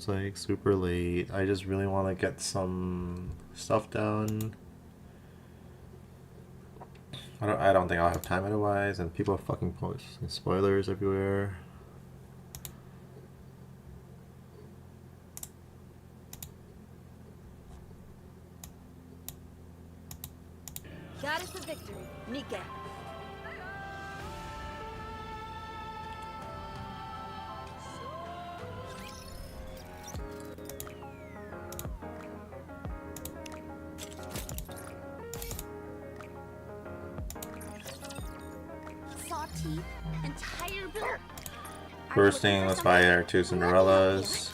It's like super late. I just really want to get some stuff done. I don't think I'll have time otherwise, and people are fucking posting spoilers everywhere. Goddess of Victory, Mika. Salty, entire bill. Bursting, let's buy our 2 Cinderellas.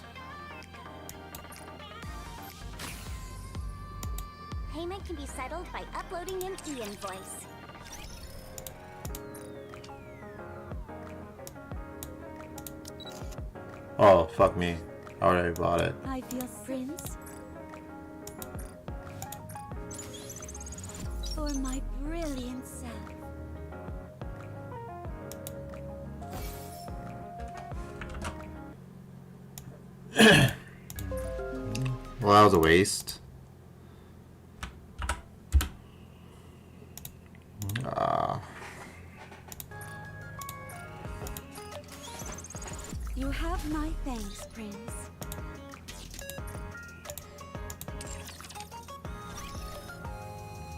Payment can be settled by uploading an e-invoice. Oh, fuck me. I already bought it. I feel Prince. For my brilliant self. Well, that was a waste. You have my thanks, Prince.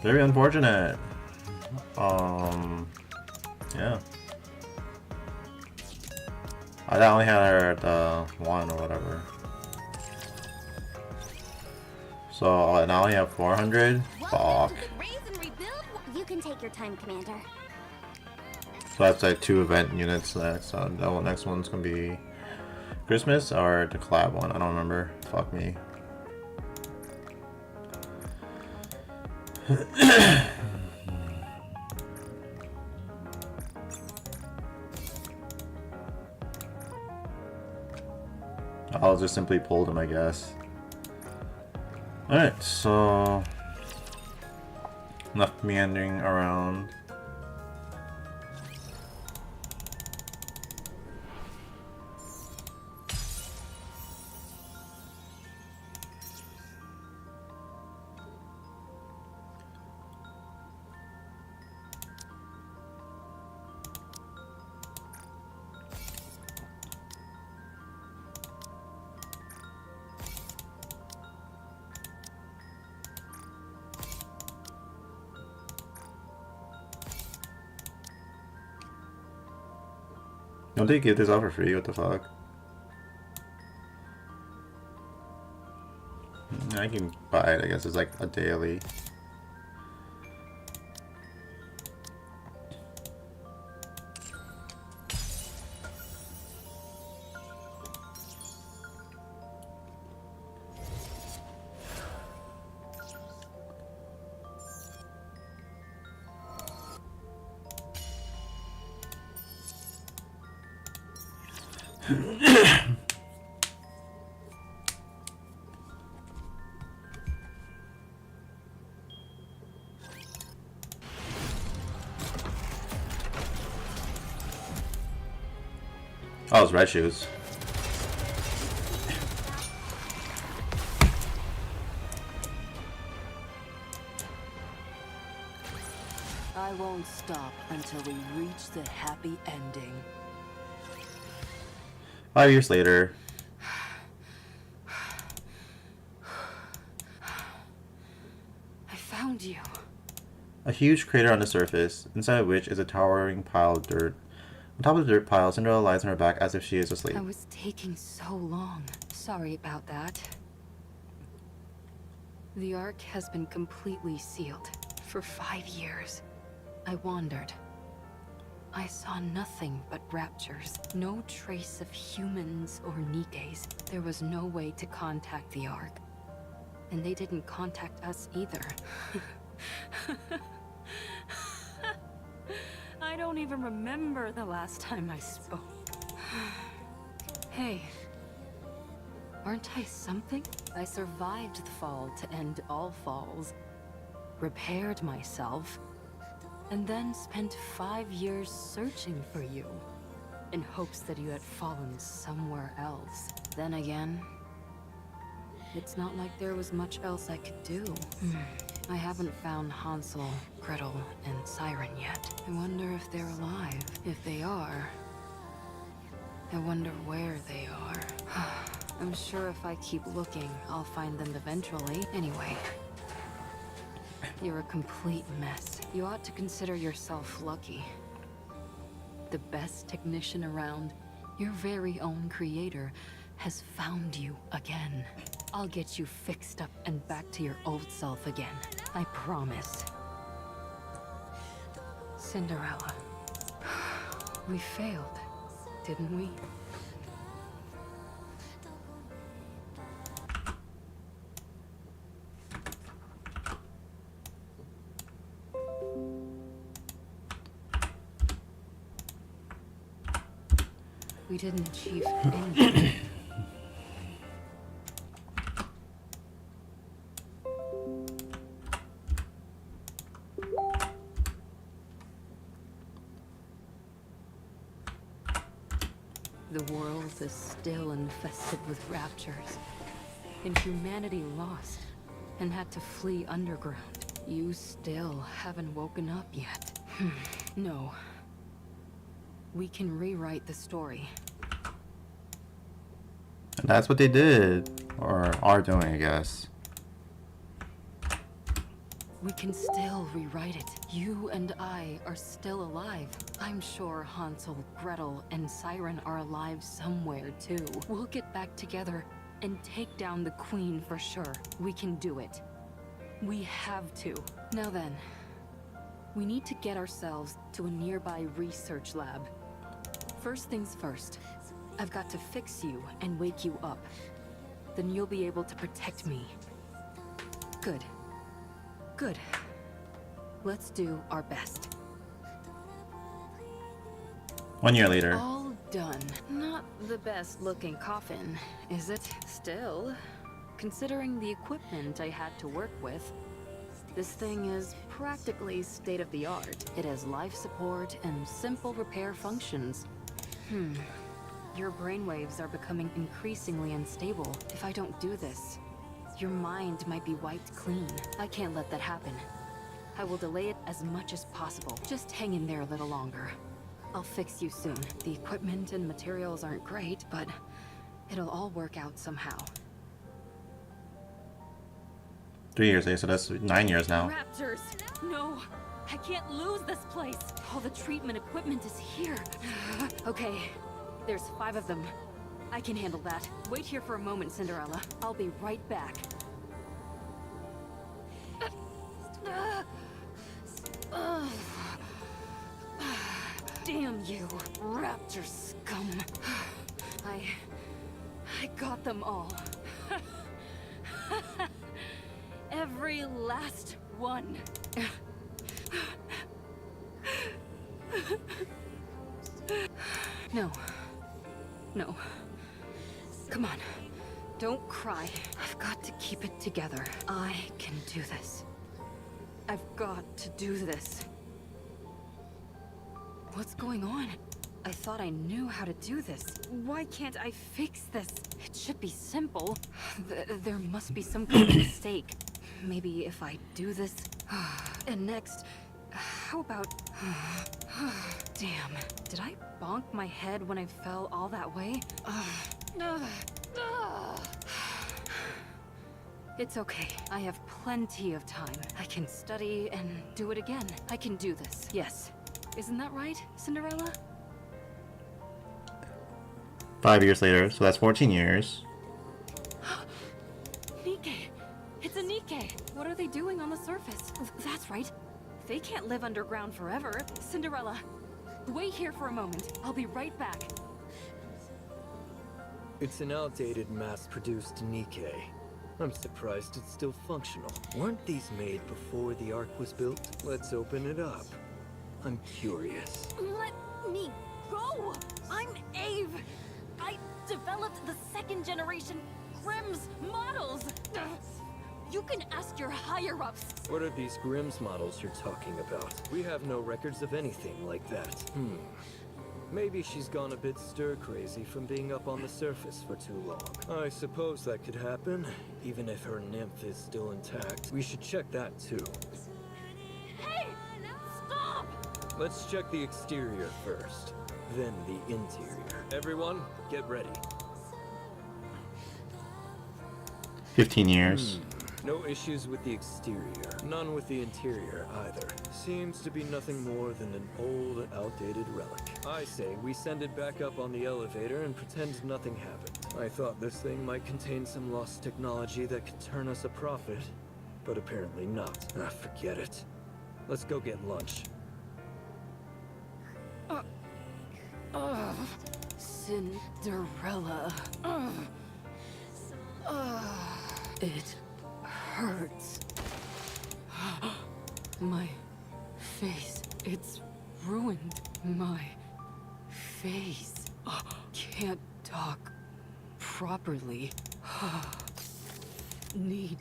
Very unfortunate. Yeah. I only had her at the 1 or whatever. So now I only have 400? Fuck. You can take your time, Commander. So that's like 2 event units next. So the next one's gonna be Christmas or the collab one. I don't remember. Fuck me. I'll just simply pull them, I guess. Alright, so enough meandering around. Don't they give this out for free? What the fuck? I can buy it, I guess it's like a daily. Oh, it's red shoes. I won't stop until we reach the happy ending. 5 years later. I found you. A huge crater on the surface, inside of which is a towering pile of dirt. On top of the dirt pile, Cinderella lies on her back as if she is asleep. I was taking so long. Sorry about that. The Ark has been completely sealed for 5 years. I wandered. I saw nothing but raptures. No trace of humans or Nikes. There was no way to contact the Ark. And they didn't contact us either. I don't even remember the last time I spoke. Hey. Aren't I something? I survived the fall to end all falls. Repaired myself. And then spent 5 years searching for you. In hopes that you had fallen somewhere else. Then again, It's not like there was much else I could do. I haven't found Hansel, Gretel, and Siren yet. I wonder if they're alive. If they are, I wonder where they are. I'm sure if I keep looking, I'll find them eventually. Anyway, you're a complete mess. You ought to consider yourself lucky. The best technician around, your very own creator, has found you again. I'll get you fixed up and back to your old self again. I promise. Cinderella. We failed, didn't we? We didn't achieve anything. The world is still infested with raptures, and humanity lost and had to flee underground. You still haven't woken up yet. No. We can rewrite the story. And that's what they did, or are doing, I guess. We can still rewrite it. You and I are still alive. I'm sure Hansel, Gretel, and Siren are alive somewhere, too. We'll get back together and take down the Queen for sure. We can do it. We have to. Now then, we need to get ourselves to a nearby research lab. First things first, I've got to fix you and wake you up. Then you'll be able to protect me. Good. Good. Let's do our best. 1 year later. All done. Not the best looking coffin, is it? Still, considering the equipment I had to work with, this thing is practically state-of-the-art. It has life support and simple repair functions. Your brainwaves are becoming increasingly unstable. If I don't do this, your mind might be wiped clean. I can't let that happen. I will delay it as much as possible. Just hang in there a little longer. I'll fix you soon. The equipment and materials aren't great, but it'll all work out somehow. 3 years later, so that's 9 years now. Raptors! No! I can't lose this place! All the treatment equipment is here. Okay, there's 5 of them. I can handle that. Wait here for a moment, Cinderella. I'll be right back. Damn you, raptor scum. I got them all. Every last one. No. No. Come on. Don't cry. I've got to keep it together. I can do this. I've got to do this. What's going on? I thought I knew how to do this. Why can't I fix this? It should be simple. There must be some kind of mistake. Maybe if I do this... And next... How about... Damn. Did I bonk my head when I fell all that way? It's okay. I have plenty of time. I can study and do it again. I can do this. Yes. Isn't that right, Cinderella? 5 years later, so that's 14 years. Nikke! It's a Nikke! What are they doing on the surface? That's right. They can't live underground forever. Cinderella, wait here for a moment. I'll be right back. It's an outdated mass-produced Nikke. I'm surprised it's still functional. Weren't these made before the Ark was built? Let's open it up. I'm curious. Let me go! I'm Ave! I developed the 2nd generation Grimm's models! You can ask your higher-ups. What are these Grimm's models you're talking about? We have no records of anything like that. Maybe she's gone a bit stir-crazy from being up on the surface for too long. I suppose that could happen, even if her nymph is still intact. We should check that too. Hey! Stop! Let's check the exterior first, then the interior. Everyone, get ready. 15 years. No issues with the exterior, none with the interior either. Seems to be nothing more than an old, outdated relic. I say we send it back up on the elevator and pretend nothing happened. I thought this thing might contain some lost technology that could turn us a profit, but apparently not. Ah, forget it. Let's go get lunch. Cinderella. It hurts. My face, it's ruined. My face. Can't talk properly. Need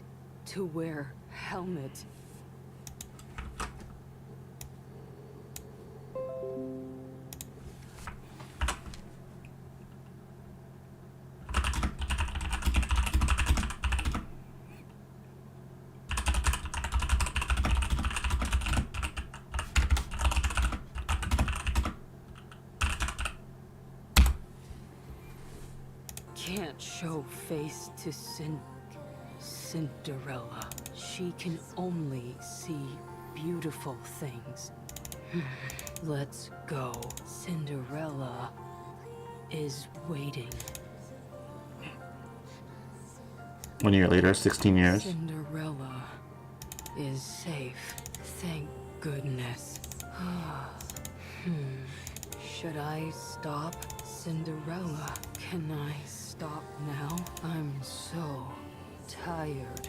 to wear helmet. 'Can't show face to Cinderella. She can only see beautiful things. Let's go. Cinderella is waiting. 1 year later, 16 years. Cinderella is safe. Thank goodness. Should I stop? Cinderella, can I stop now? I'm so tired.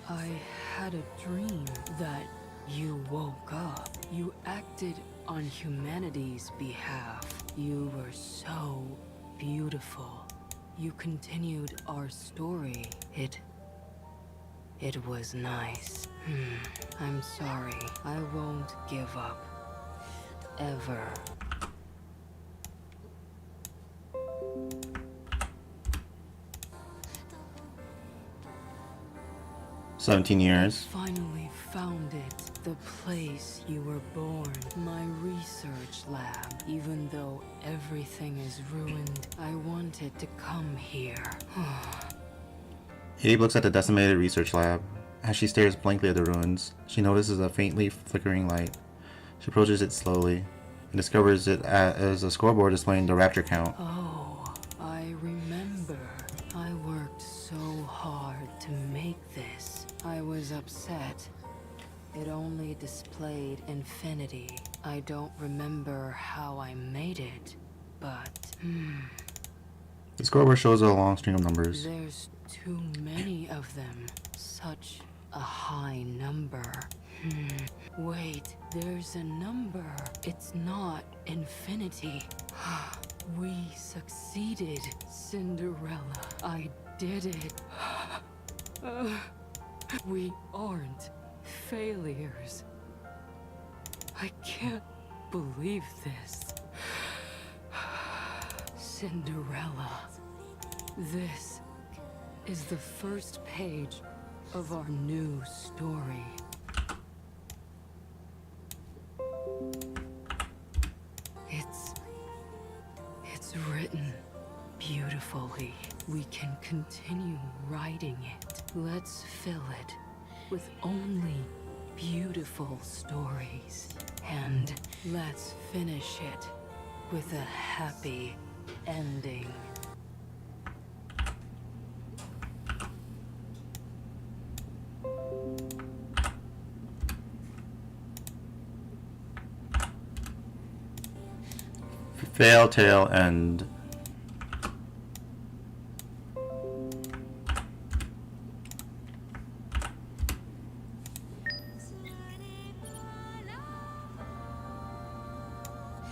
I had a dream that you woke up. You acted on humanity's behalf. You were so beautiful. You continued our story. It was nice. I'm sorry. I won't give up. Ever. "17 years. Finally found it. The place you were born. My research lab. Even though everything is ruined, I wanted to come here. Abe looks at the decimated research lab. As she stares blankly at the ruins, she notices a faintly flickering light. She approaches it slowly and discovers it as a scoreboard displaying the rapture count. Oh, I remember. I worked so hard to make this. I was upset. It only displayed infinity. I don't remember how I made it, but... The scoreboard shows a long string of numbers. There's too many of them. Such a high number. Wait, there's a number. It's not infinity. We succeeded, Cinderella. I did it. We aren't failures. I can't believe this. Cinderella. This is the first page of our new story. It's written beautifully. We can continue writing it. Let's fill it with only beautiful stories. And let's finish it with a happy ending. Fail, tail, end.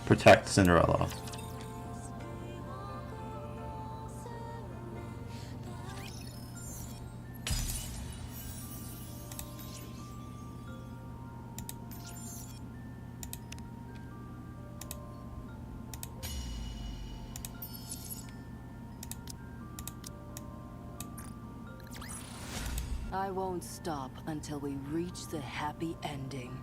Protect Cinderella. I won't stop until we reach the happy ending.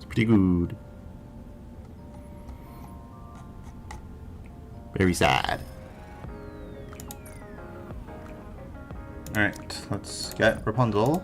Pretty good. Very sad. Alright, let's get Rapunzel.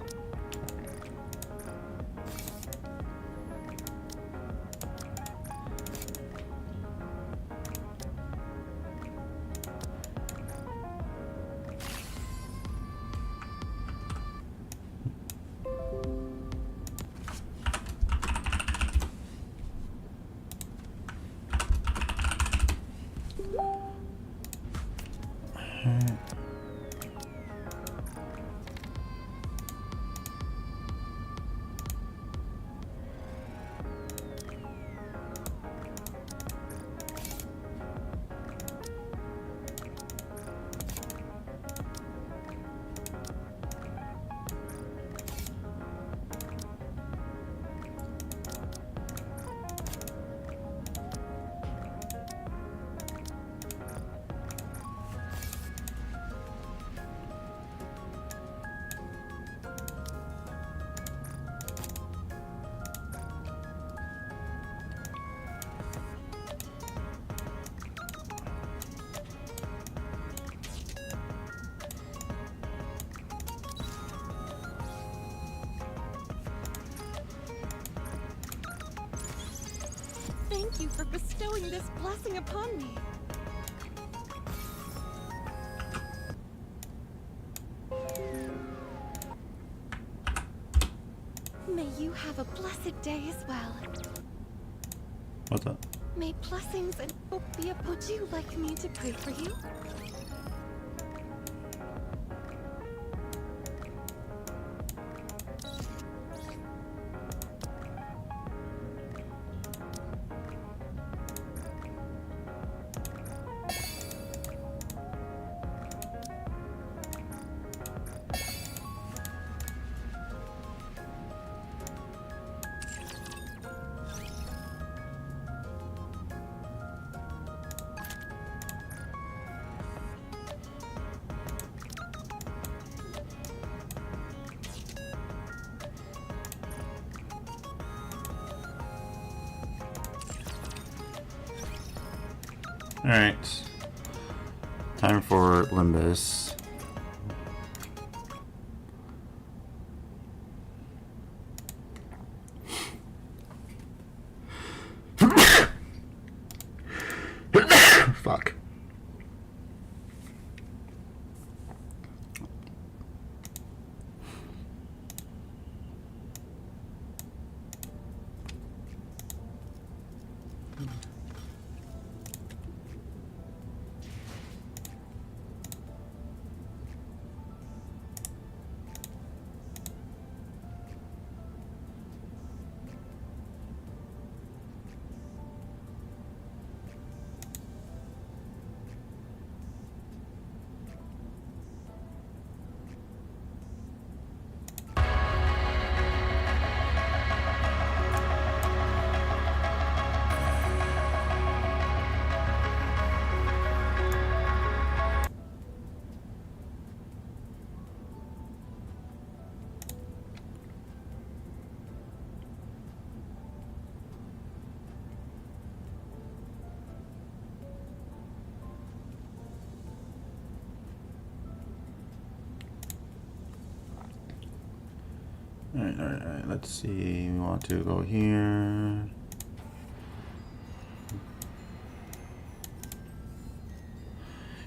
Thank you for bestowing this blessing upon me. May you have a blessed day as well. What's up? May blessings and hope be upon you like me to pray for you. Alright. Time for Limbus. Fuck. Alright. Let's see. We want to go here.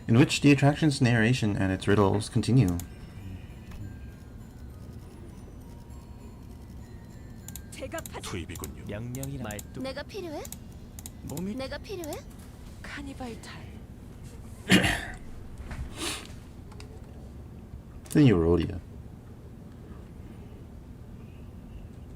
In which the attraction's narration and its riddles continue. 투입이군요. 명령이라 말뚝 내가 필요해? 몸이 내가 필요해? 카니발 탈 Then you Rodia.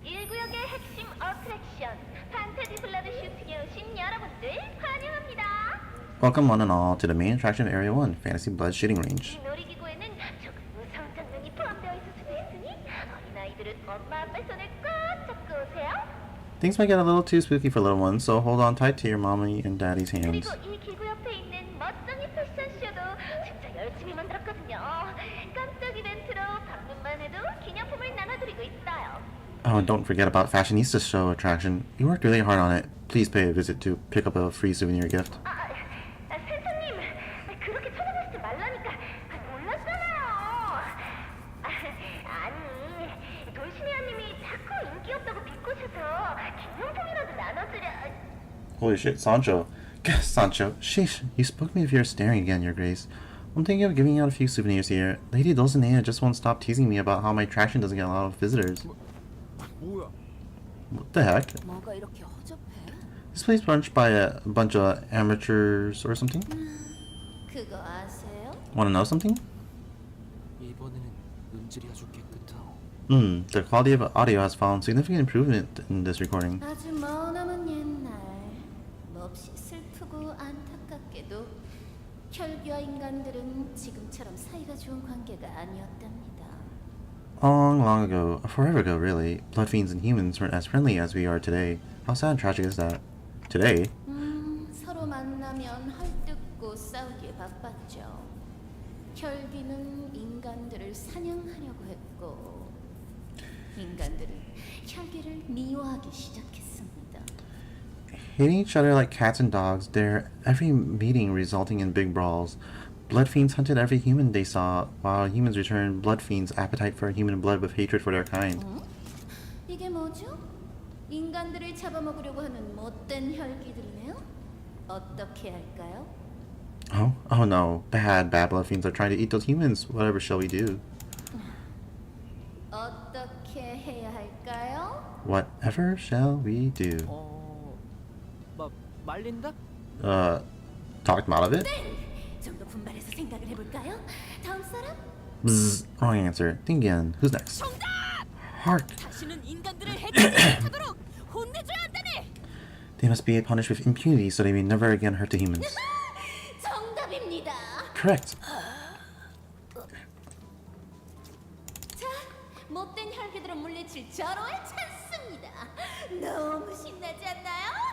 1구역의 핵심 어트랙션 판타지 블러드 슈팅에 오신 여러분들 환영합니다. Welcome one and all to the main attraction of Area 1, Fantasy Blood Shooting Range. 이 놀이기구에는 조금 무서운 장면이 포함되어 있을 수도 있으니 어린아이들은 엄마 아빠 손을 꽉 잡고 오세요. Things might get a little too spooky for little ones, so hold on tight to your mommy and daddy's hands. 그리고 이 기구 옆에 있는 멋쟁이 패션쇼도 진짜 열심히 만들었거든요. 깜짝 이벤트로 방문만 해도 기념품을 나눠드리고 있어요. Oh, and don't forget about Fashionista Show attraction. You worked really hard on it. Please pay a visit to pick up a free souvenir gift. 센터님, 그렇게 쳐다보지 말라니까 몰랐잖아요. 아니, 돌시네아님이 자꾸 인기 없다고 비꼬셔서 기념품이라도 나눠드려. Holy shit, Sancho. Guess, Sancho. Sheesh, you spoke me if you're staring again, Your Grace. I'm thinking of giving out a few souvenirs here. Lady Dulcinea just won't stop teasing me about how my attraction doesn't get a lot of visitors. 뭐야? What the heck? 뭐가 이렇게 허접해? This place runs by a bunch of amateurs or something? 그거 아세요? Wanna know something? 이번에는 음질이 아주 깨끗하오. The quality of audio has found significant improvement in this recording. 아주 머나먼 옛날, 몹시 슬프고 안타깝게도 혈귀와 인간들은 지금처럼 사이가 좋은 관계가 아니었답니다. Long ago, forever ago really, blood fiends and humans weren't as friendly as we are today. How sad and tragic is that? Today? 서로 만나면 헐뜯고 싸우기에 바빴죠. 혈귀는 인간들을 사냥하려고 했고 인간들은 혈귀를 미워하기 시작했습니다. Hating each other like cats and dogs, their every meeting resulting in big brawls. Blood fiends hunted every human they saw, while humans returned blood fiends' appetite for human blood with hatred for their kind. 이게 뭐죠? 인간들을 잡아먹으려고 하는 못된 혈귀들이네요. 어떻게 할까요? Oh no, bad blood fiends are trying to eat those humans. Whatever shall we do? 어떻게 해야 할까요? Whatever shall we do? 말린다? Talk them out of it? 좀 더 분발해서 생각을 해볼까요? 다음 사람? Bzz, wrong answer. Think again. Who's next? Hark! 다시는 인간들을 해치지 못하도록 혼내줘야 한다네. They must be punished with impunity so they may never again hurt the humans. 정답입니다. Correct. 자, 못된 혈기들을 물리칠 절호의 찬스입니다. 너무 신나지 않나요?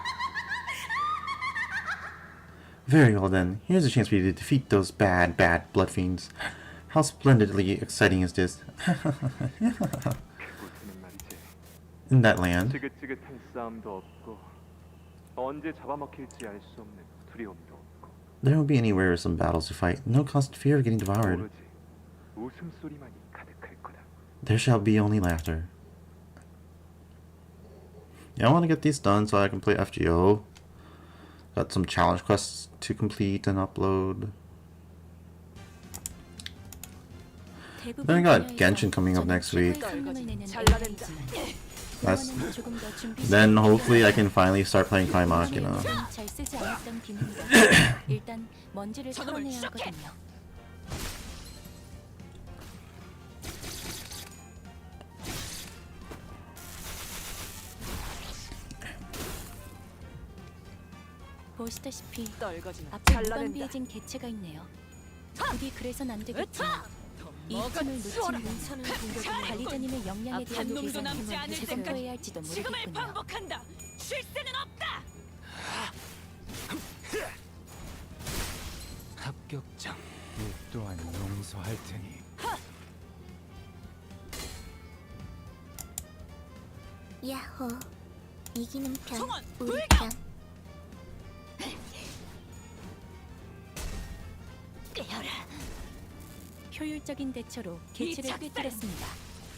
Very well then. Here's a chance for you to defeat those bad blood fiends. How splendidly exciting is this? In that land, 지긋지긋한 싸움도 없고 언제 잡아먹힐지 알 수 없는 두려움도 없고 there won't be any wearisome battles to fight. No constant fear of getting devoured. 오로지 웃음소리만이 가득할 거다. There shall be only laughter. Yeah, I want to get these done so I can play FGO. Got some challenge quests to complete and upload. Then I got Genshin coming up next week. That's, then hopefully I can finally start playing Kaimak, you know. 잘 쓰지 않았던 비밀이라 일단 먼지를 털어내야 하거든요. 보시다시피 앞에 무관 비해진 개체가 있네요. 그게 그래선 안 되겠지만 이 틈을 놓치는 건 관리자님의 역량에 대한 계산을 재검토해야 할지도 모르겠군요. 반복한다. 쉴 새는 없다. 합격장. 이 또한 용서할 테니. 야호, 이기는 편, 성원, 우리 불격! 편. 효율적인 대처로 개체를 꿰뚫었습니다.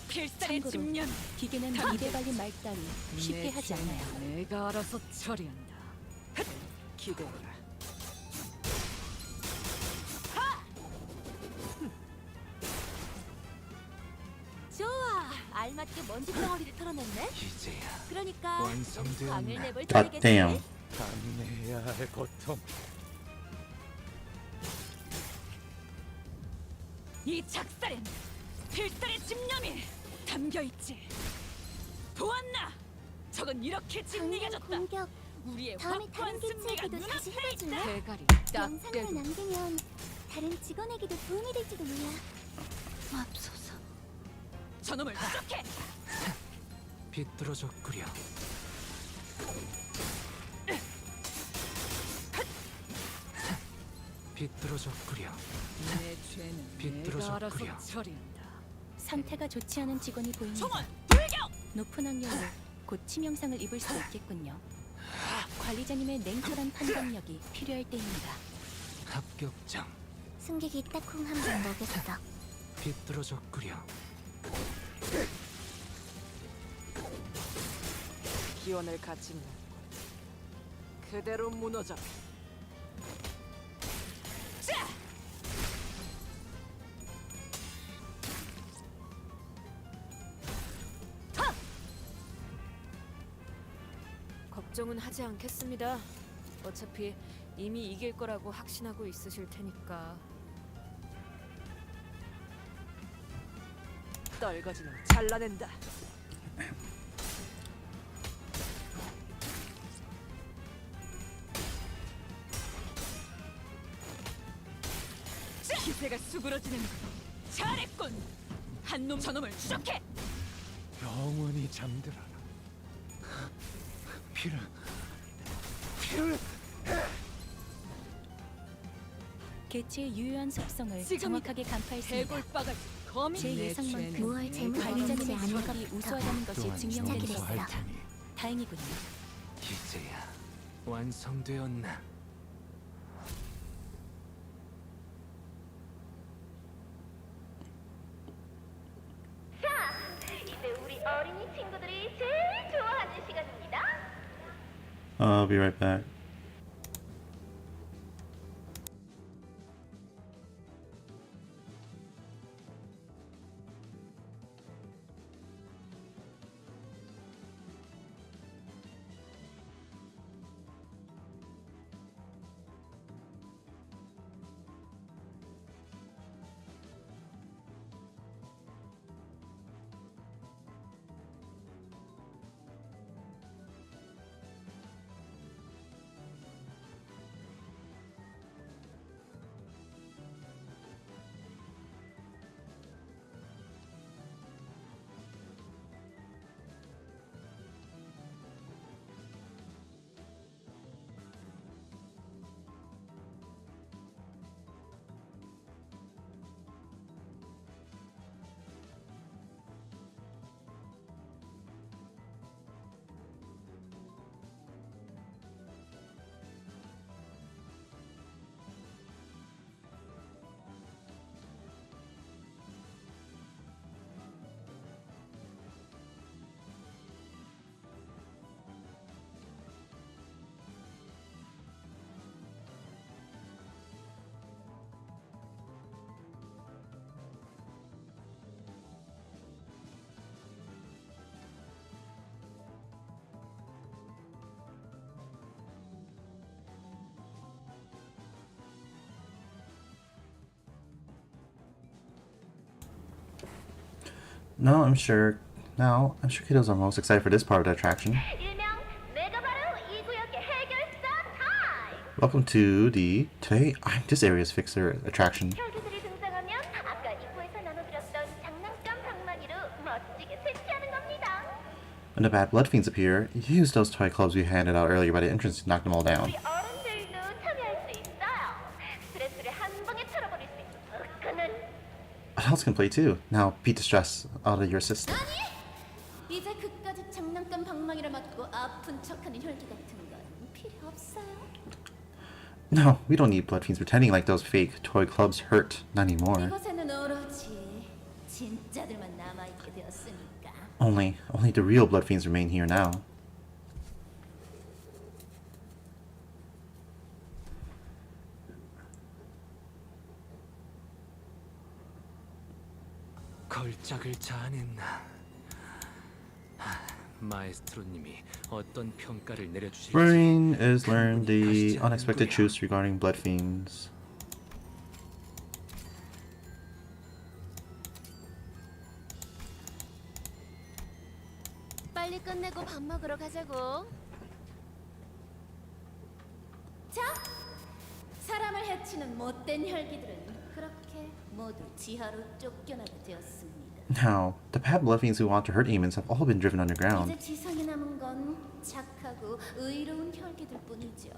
필살의 참고로 집념. 기계는 입에 발린 말 따위 쉽게 하지 않아요. 내가 알아서 처리한다. 기대해라. 좋아, 알맞게 먼지 덩어리를 털어냈네. 이제야 그러니까 완성되었나. 광을 내볼 God damn. 차례겠지. 감내해야 할 고통. 이 작살엔 필살의 집념이 담겨 있지. 보았나? 저건 이렇게 짓이겨졌다. 공격. 우리의 다음에 확고한 다른 승리가 개체에게도 다시 눈앞에 해봐줄래? 있다. 대가리 딱 영상을 떼고 남기면 다른 직원에게도 도움이 될지도 몰라. 맙소사. 저놈을 추적해. 비뚤어졌구려. 비뚤어졌구려. 내 죄는 내가 비뚤어졌구려. 알아서 처리한다. 상태가 좋지 않은 직원이 보입니다. 총원 돌격! 높은 확률로 곧 치명상을 입을 수도 있겠군요. 관리자님의 냉철한 판단력이 필요할 때입니다. 합격장. 승객이 딱콩 한 번 먹였어. 비뚤어졌구려. 기원을 갖춘 그대로 무너져. 자! 걱정은 하지 않겠습니다. 어차피 이미 이길 거라고 확신하고 있으실 테니까. 떨거지는 잘라낸다. 기세가 수그러지는 군. 잘했군. 한 놈 저놈을 추적해. 영원히 잠들어라. 피를 개체의 유효한 속성을 지금이다. 정확하게 간파했습니다. 해골바가지 거미. 제 예상만큼 무얼 잘못했는지 관리자님의 아는 능력이 것부터 우수하다는 것이 또한 증명된 시작이 것입니다. 됐어. 테니 다행이군요. 이제야 완성되었나. 이제 우리 어린이 친구들이 제일 좋아하는 시간입니다. I'll be right back. No, I'm sure. Now, I'm sure kiddos are most excited for this part of the attraction. 일명 내가 바로 이 구역의 해결사 타임. Welcome to the Today I'm This Area's Fixer attraction. 혈기들이 등장하면 아까 입구에서 나눠드렸던 장난감 방망이로 멋지게 설치하는 겁니다. When the bad blood fiends appear, use those toy clubs we handed out earlier by the entrance to knock them all down. 우리 어른들도 참여할 수 있어요. 스트레스를 한 방에 털어버릴 수 있는 화끈한. Adults can play too. Now beat the stress out of your system. 이제 그까지 장난감 방망이를 맞고 아픈 척하는 혈기 같은 건 필요 없어요. No, we don't need blood fiends pretending like those fake toy clubs hurt. Not anymore. 이것에는 오로지 진짜들만 남아있게 되었으니까. Only the real blood fiends remain here now. 걸작을 자아냈나? 마에스트로님이 어떤 평가를 내려주실지. Burning is learned the unexpected truths regarding blood fiends. 빨리 끝내고 밥 먹으러 가자고. 자, 사람을 해치는 못된 혈기들은 그렇게 모두 지하로 쫓겨나게 되었습니다. Now, the bad blood fiends who want to hurt humans have all been driven underground. 이제 지상에 남은 건 착하고 의로운 혈기들 뿐이죠.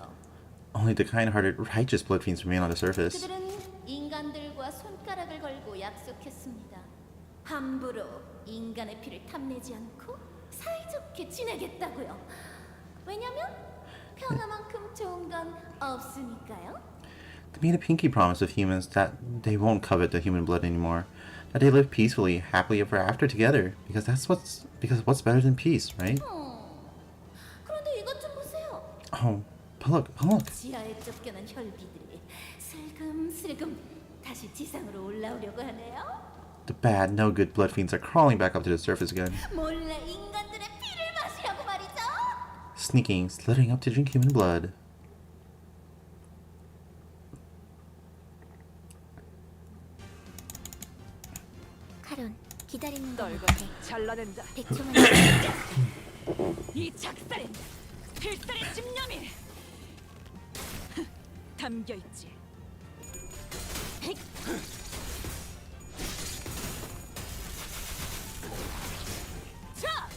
Only the kind-hearted, righteous blood fiends remain on the surface. 그들은 인간들과 손가락을 걸고 약속했습니다. 함부로 인간의 피를 탐내지 않고 사이좋게 지내겠다고요. 왜냐면 평화만큼 좋은 건 없으니까요. They made a pinky promise of humans that they won't covet the human blood anymore. That they live peacefully, happily ever after together. Because what's better than peace, right? 그런데 이것 좀 보세요. Oh, but look. 지하에 쫓겨난 혈기들이 슬금슬금 다시 지상으로 올라오려고 하네요. The bad, no good blood fiends are crawling back up to the surface again. 몰래 인간들의 피를 마시려고 말이죠. Sneaking, slithering up to drink human blood. 카론, 기다리는 거 널 같아. 잘라낸다. 백종원 이 작살엔 필살의 집념이 담겨 있지. 자,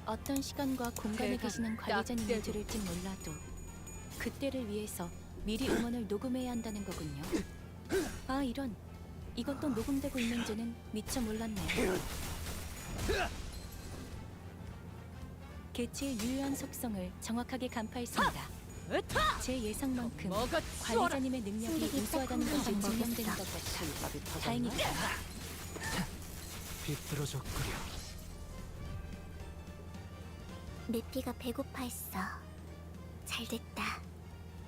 어떤 시간과 공간에 대강 계시는 딱 관리자님이 떼고. 들을지 몰라도 그때를 위해서 미리 음원을 녹음해야 한다는 거군요. 아 이런, 이것도 녹음되고 있는지는 미처 몰랐네요. 개체의 유효한 속성을 정확하게 간파했습니다. 으타! 제 예상만큼 먹어 치워라. 관리자님의 능력이 승객이 우수하다는 딱 것이 한 증명된 번 것 같아. 다행이다. 비뚤어졌구려. 내 피가 배고파했어. 잘됐다.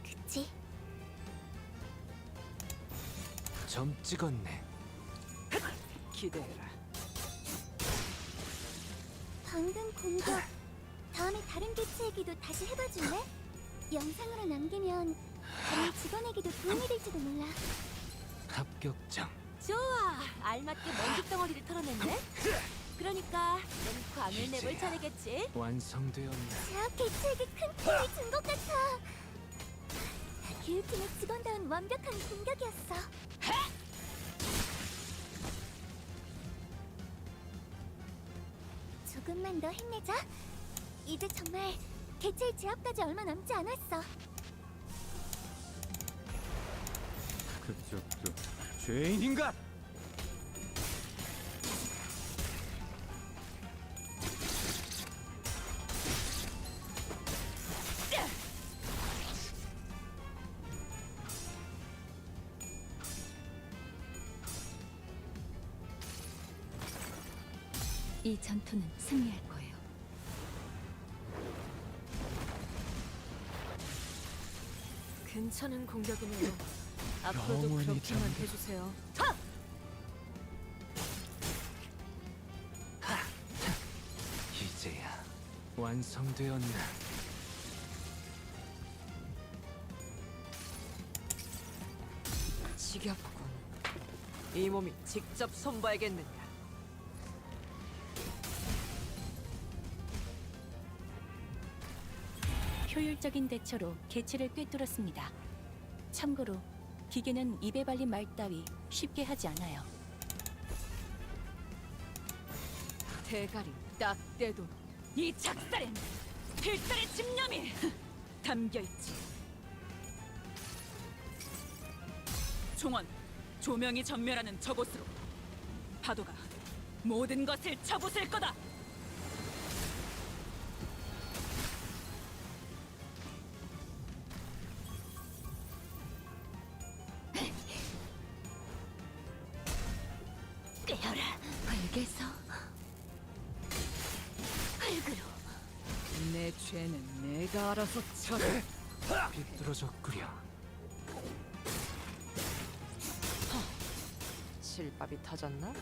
그치? 점 찍었네. 기대해라. 방금 공격. 다음에 다른 개체에게도 다시 해봐줄래? 영상으로 남기면 다른 직원에게도 도움이 될지도 몰라. 합격장. 좋아. 알맞게 먼지 덩어리를 털어냈네. 그러니까 넌 광을 내볼 차례겠지? 완성되었네. 자, 개체에게 큰 힘을 준 것 같아. 교육팀의 직원다운 완벽한 공격이었어. 조금만 더 힘내자. 이제 정말 개체의 제압까지 얼마 남지 않았어. 그쪽도 죄인인가? 이 전투는 승리할 거예요. 괜찮은 공격이네요. 앞으로도 영원히 그렇게만 잠겨. 해주세요. 이제야 완성되었나? 지겹군. 이 몸이 직접 손봐야겠느냐. 효율적인 대처로 개체를 꿰뚫었습니다. 참고로 기계는 입에 발린 말 따위 쉽게 하지 않아요. 대가리 딱 떼도 이 작살엔 필살의 집념이 담겨 있지. 종원, 조명이 전멸하는 저곳으로 파도가 모든 것을 쳐부술 거다. 떼어라. 흙에서 흙으로. 내 죄는 내가 알아서 처리. 삐뚤어졌구려. 실밥이 터졌나?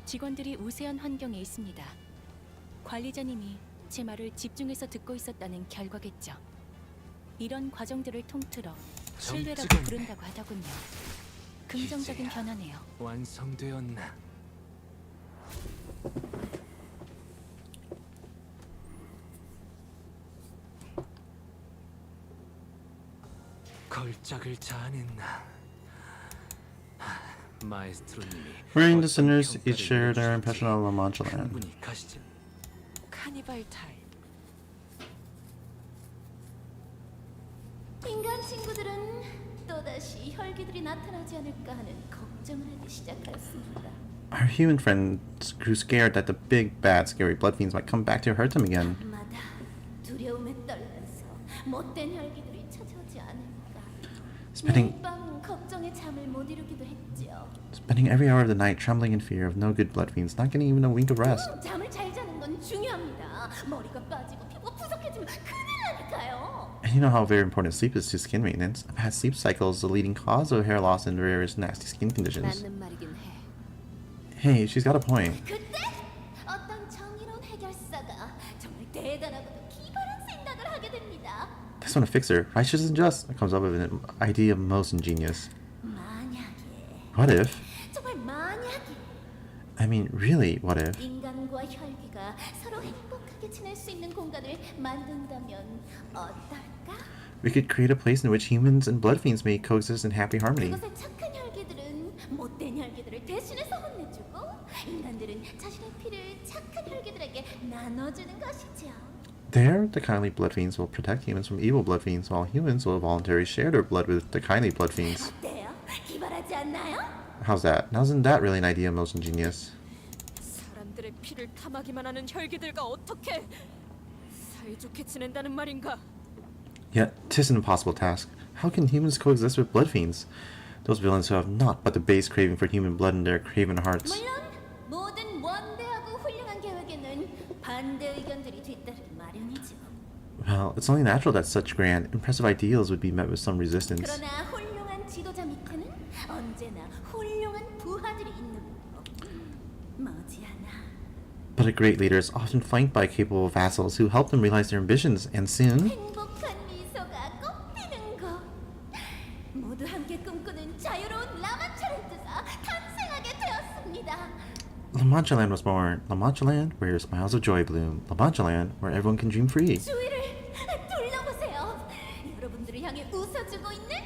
직원들이 우세한 환경에 있습니다. 관리자님이 제 말을 집중해서 듣고 있었다는 결과겠죠. 이런 과정들을 통틀어 신뢰라고 찍었네. 부른다고 하더군요. 긍정적인 이제야. 변화네요. 완성되었나? 걸작을 자아냈나? 마에스트로님이 Reading the 어떤 sinners 평가를 each share their 내려주실지 impression of La Mancha Land. 충분히 가시죠. 카니발 타임. 인간 친구들은 또다시 혈기들이 나타나지 않을까 하는 걱정을 하기 시작하였습니다. Our human friends grew scared that the big, bad, scary blood fiends might come back to hurt them again. 밤마다 두려움에 떨면서 못된 혈기들이 찾아오지 않을까. Spending 매일 밤 걱정에 잠을 못 이루기도 했죠. spending every hour of the night trembling in fear of no good blood fiends, not getting even a wink of rest. 잠을 잘 자는 건 중요합니다. 머리가 빠지고 피부가 푸석해지면 큰일 나니까요. And you know how very important sleep is to skin maintenance. A bad sleep cycle is the leading cause of hair loss and various nasty skin conditions. 맞는 말이긴 해. Hey, she's got a point. 그때 어떤 정의로운 해결사가 정말 대단하고도 기발한 생각을 하게 됩니다. This one, a fixer, righteous and just, comes up with an idea most ingenious. 만약에 What if? 정말 만약에 I mean, really, what if? 인간과 혈기가 서로 행복하게 지낼 수 있는 공간을 만든다면 어떨까? We could create a place in which humans and blood fiends may coexist in happy harmony. 그곳의 착한 혈기들은 못된 혈기들을 대신해서 혼내주고 인간들은 자신의 피를 착한 혈기들에게 나눠주는 것이죠. There, the kindly blood fiends will protect humans from evil blood fiends, while humans will voluntarily share their blood with the kindly blood fiends. 어때요? 기발하지 않나요? How's that? Now, isn't that really an idea most ingenious? 사람들의 피를 탐하기만 하는 혈기들과 어떻게 사이좋게 지낸다는 말인가? Yet, 'tis an impossible task. How can humans coexist with blood fiends? Those villains who have naught but the base craving for human blood in their craven hearts. 물론 모든 원대하고 훌륭한 계획에는 반대 의견들이 뒤따르기 마련이죠. Well, it's only natural that such grand, impressive ideals would be met with some resistance. 그러나 훌륭한 지도자 밑에는 언제나 훌륭한 부하들이 있는 법. 머지않아 But a great leader is often flanked by capable vassals who help them realize their ambitions, and soon, 행복한 미소가 꽃피는 곳. 모두 함께 꿈꾸는 자유로운 라마차렌트가 탄생하게 되었습니다. La Mancha Land was born. La Mancha Land, where smiles of joy bloom. La Mancha Land, where everyone can dream free. 주위를 둘러보세요. 여러분들을 향해 웃어주고 있는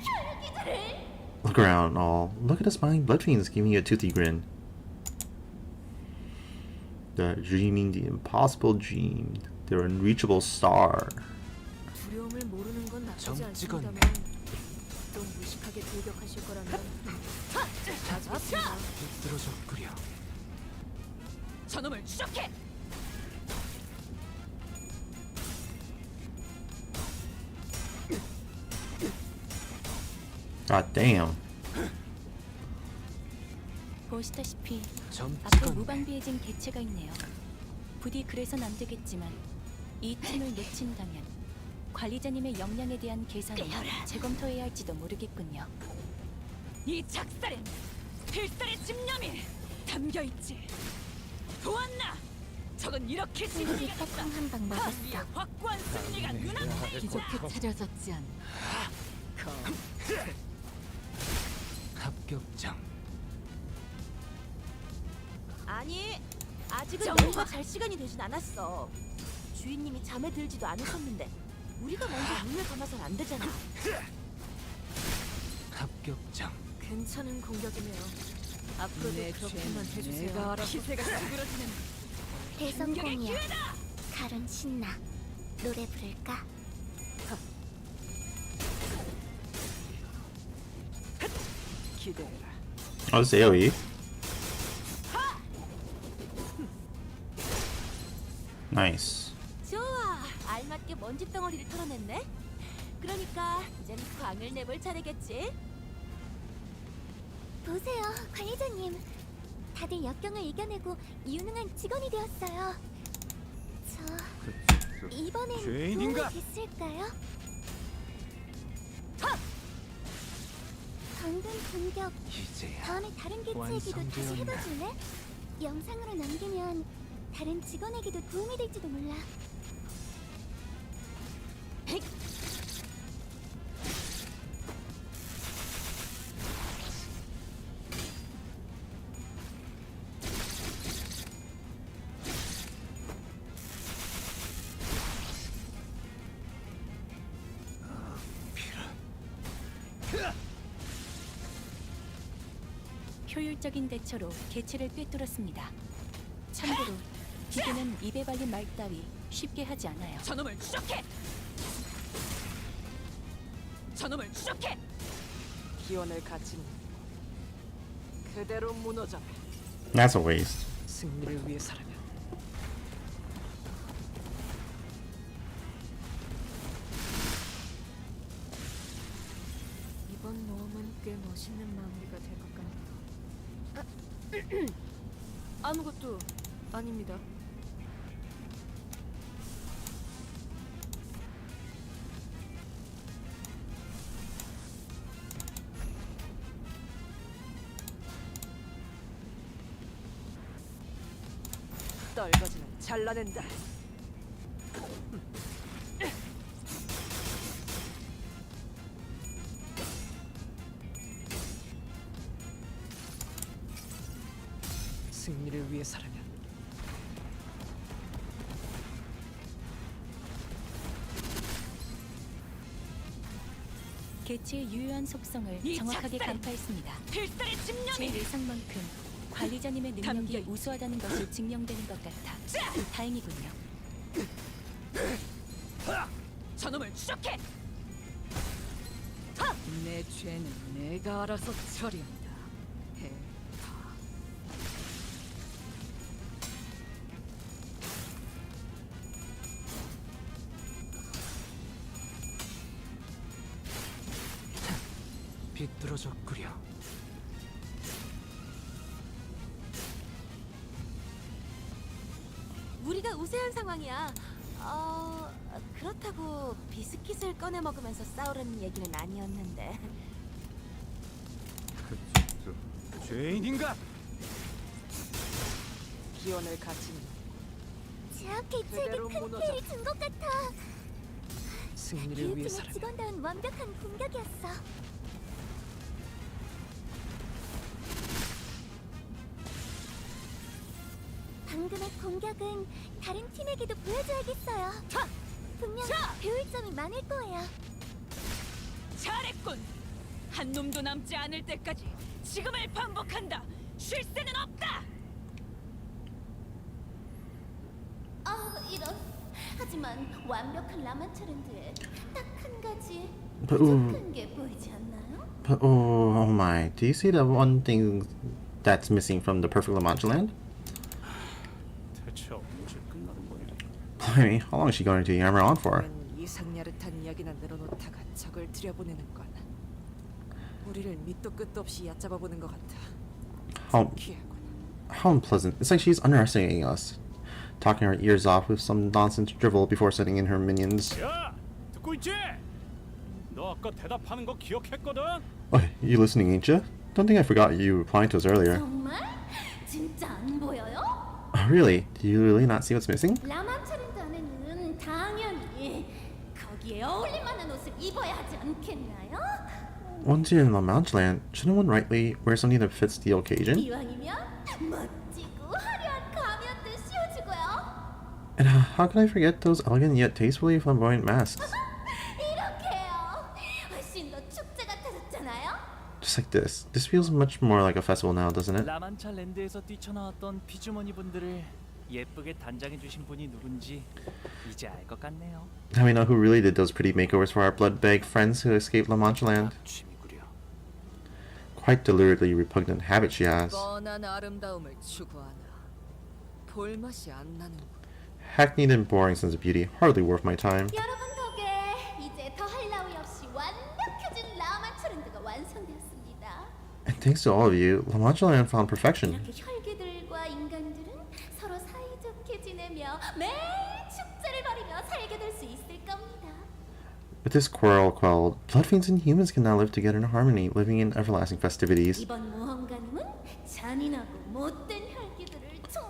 혈기들을. Look around, all. Look at the smiling blood fiends giving you a toothy grin. The dreaming the impossible dream. Their unreachable star. 두려움을 모르는 건 나쁘지 점 않습니다만 찍었네. 좀 무식하게 돌격하실 거라면 삐뚤어졌구려. 저놈을 추적해. God damn. 보시다시피 점 앞에 찍었네. 무방비해진 개체가 있네요. 부디 그래선 안 되겠지만 이 틈을 놓친다면 관리자님의 역량에 대한 계산을 재검토해야 할지도 모르겠군요. 이 작살엔 필살의 집념이 담겨 있지. 보았나? 저건 이렇게 승리가 있다. 한방 위에 확고한 승리가 눈앞에 있다. 찾아졌지 않나. 합격장. 아니 아직은 정말? 뭔가 잘 시간이 되진 않았어. 주인님이 잠에 들지도 않으셨는데 우리가 먼저 눈을 감아선 안 되잖아. 합격장. 괜찮은 공격이네요. 앞으로도 내 그렇게만 죄는 해주세요. 내가 알아. 기세가 찌그러지는 대성공이야. 가론 신나. 노래 부를까? 기대해라. Oh, this AoE. Nice. 좋아, 알맞게 먼지 덩어리를 털어냈네. 그러니까 이젠 광을 내볼 차례겠지. 보세요, 관리자님. 다들 역경을 이겨내고 유능한 직원이 되었어요. 이번엔 죄인인가? 도움이 됐을까요? 방금 공격 이제야 다음에 다른 개체에게도 다시 완성되었나? 해봐줄래? 영상으로 남기면 다른 직원에게도 도움이 될지도 몰라. 효율적인 대처로 개체를 꿰뚫었습니다. 참고로 기계는 입에 발린 말 따위 쉽게 하지 않아요. 저놈을 추적해! 저놈을 추적해! 기원을 갖춘 그대로 무너져. That's a waste. 승리를 위해서라면. 이번 모험은 꽤 멋있는 마무리가 될 것 같네요. 아무것도 아닙니다. 떨거지는 잘라낸다. 승리를 위해서라면. 개체의 유효한 속성을 이 정확하게 작살! 간파했습니다. 필살의 제 집념이! 예상만큼 관리자님의 능력이 담겨 우수하다는 것이 증명되는 것 같아 다행이군요. 저놈을 추적해! 내 죄는 내가 알아서 처리한다. 해. 비뚤어졌구려. 우리가 우세한 상황이야. 그렇다고 비스킷을 꺼내 먹으면서 싸우려는 얘기는 아니었는데. 죄인인가? 기원을 갖춘 제압 개체에게 그대로 큰 무너져. 피해를 준 것 같아. 승리를 교육팀의 위해서라면. 직원다운 완벽한 공격이었어. 방금의 공격은 다른 팀에게도 보여줘야겠어요. 분명 배울 점이 많을 거예요. 잘했군! 한 놈도 남지 않을 때까지 지금을 반복한다! 쉴 새는 없다! 이런. 하지만 완벽한 라마차랜드에 딱 한 가지 But, 부족한 게 보이지 않나요? but oh my. Do you see the one thing that's missing from the perfect Lamanchaland? 대체 언제 끝나는 거야? Blimey, how long is she going to yammer on for? 웬 이상야릇한 이야기나 늘어놓다가 적을 들여보내는 건 우리를 밑도 끝도 없이 얕잡아보는 것 같아. How, 기회군. how unpleasant. It's like she's underestimating us. Talking our ears off with some nonsense drivel before sending in her minions. 야! 듣고 있지? 너 아까 대답하는 거 기억했거든? Oh, you listening, ain't you? Don't think I forgot you replying to us earlier. 정말? 진짜 안 보여요? Oh, really? Do you really not see what's missing? 라마차랜드 안에는 당연히 거기에 어울릴 만한 옷을 입어야 하지 않겠나요? Once you're in Lamanchaland, shouldn't one rightly wear something that fits the occasion? 이왕이면 멋지고 화려한 가면도 씌워주고요. And how could I forget those elegant yet tastefully flamboyant masks? 이렇게요. 훨씬 더 축제 같아졌잖아요. Just like this. This feels much more like a festival now, doesn't it? 라만차 랜드에서 뛰쳐나왔던 피주머니 분들을 예쁘게 단장해 주신 분이 누군지 이제 알 것 같네요. Now we know who really did those pretty makeovers for our blood-bag friends who escaped Lamanchaland. 취미구려. Quite deliberately repugnant habit she has. 뻔한 아름다움을 추구하나 볼맛이 안 나는. Hackneyed and boring sense of beauty, hardly worth my time. 여러분 덕에 이제 더할 나위 없이 완벽해진 라마차랜드가 완성되었습니다. And thanks to all of you, La Mancha Land found perfection. 이렇게 혈기들과 인간들은 서로 사이좋게 지내며 매일 축제를 벌이며 살게 될 수 있을 겁니다. With this quarrel quelled, blood fiends and humans can now live together in harmony, living in everlasting festivities. 이번 모험가님은 잔인하고 못된 혈기들을 총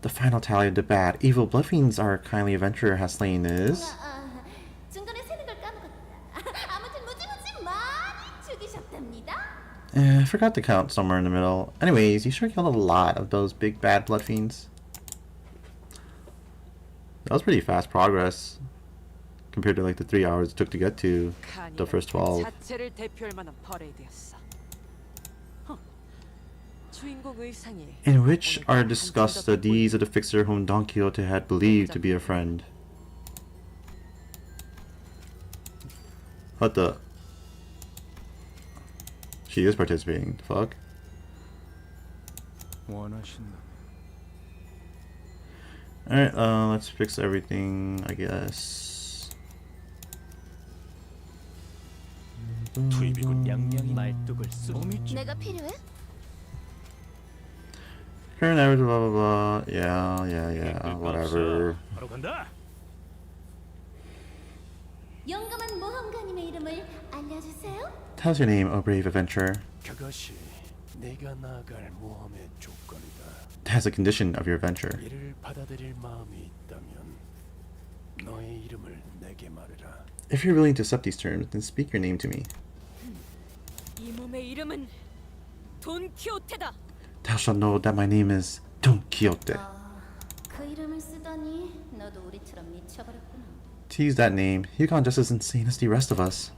The final tally of the bad, evil blood fiends our kindly adventurer has slain is... 중간에 세는 걸 까먹었다. 아무튼 무지무지 많이 죽이셨답니다. I forgot to count somewhere in the middle. Anyways, you sure killed a lot of those big bad blood fiends. That was pretty fast progress compared to like the 3 hours it took to get to the first 12. 자체를 대표할 만한 퍼레이드였어. 주인공 의상이 In which are discussed the deeds of the fixer whom Don Quixote had believed to be a friend. What the? She is participating. The fuck? 원하신다면 Alright, let's fix everything, I guess. 투입이군 양양이 말뚝을 쓰. 내가 필요해? Current average, blah blah blah. Yeah, whatever. 바로 간다. 용감한 모험가님의 이름을 알려주세요. How's your name, O brave adventurer? 그것이 내가 나갈 모험의 조건이다. That's a condition of your adventure. 이를 받아들일 마음이 있다면 너의 이름을 내게 말해라. If you're willing to accept these terms, then speak your name to me. 이 몸의 이름은 돈 키호테다. Thou shalt know that my name is Don Quixote. 그 이름을 쓰다니 너도 우리처럼 미쳐버렸구나. To use that name, he got just as insane as the rest of us.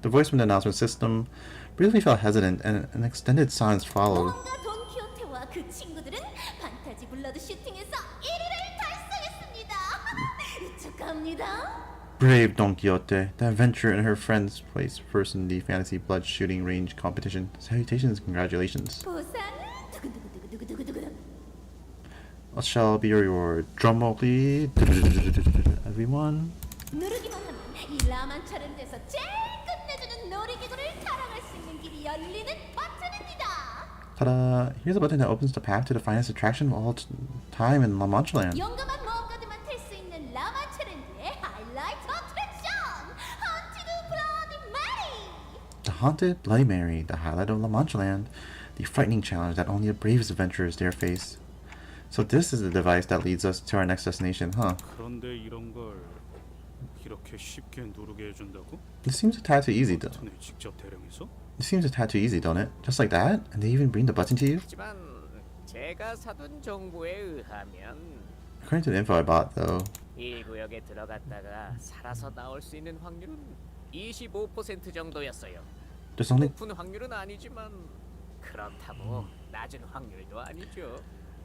The voice from the announcement system briefly felt hesitant, and an extended silence followed. 모험가 돈 키호테와 그 친구들은 판타지 블러드 슈팅에서 1위를 달성했습니다. 축하합니다. Brave Don Quixote, the adventurer and her friends placed first in the fantasy blood shooting range competition. Salutations, congratulations. 보상은 두근두근두근두근두근. What shall be your reward? Drumroll, please. Everyone. 누르기만 하면 이 라만차랜드에서 제일 끝내주는 놀이기구를 타랑할 수 있는 길이 열리는 버튼입니다. Ta-da! Here's a button that opens the path to the finest attraction of all time in La Mancha Land. 용감한 모험가들만 탈 수 있는 라만차랜드의 하이라이트 어트랙션! 헌티드 블러디 메리! The Haunted Bloody Mary, the highlight of La Mancha Land, the frightening challenge that only the bravest adventurers dare face. So this is the device that leads us to our next destination, huh? 그런데 이런 걸 이렇게 쉽게 누르게 해준다고? It seems a tad too easy, though. 버튼을 직접 대령해서? It seems a tad too easy, don't it? Just like that? And they even bring the button to you? 하지만 제가 사둔 정보에 의하면 According to the info I bought, though, 이 구역에 들어갔다가 살아서 나올 수 있는 확률은 25% 정도였어요. there's only 높은 확률은 아니지만 그렇다고 낮은 확률도 아니죠.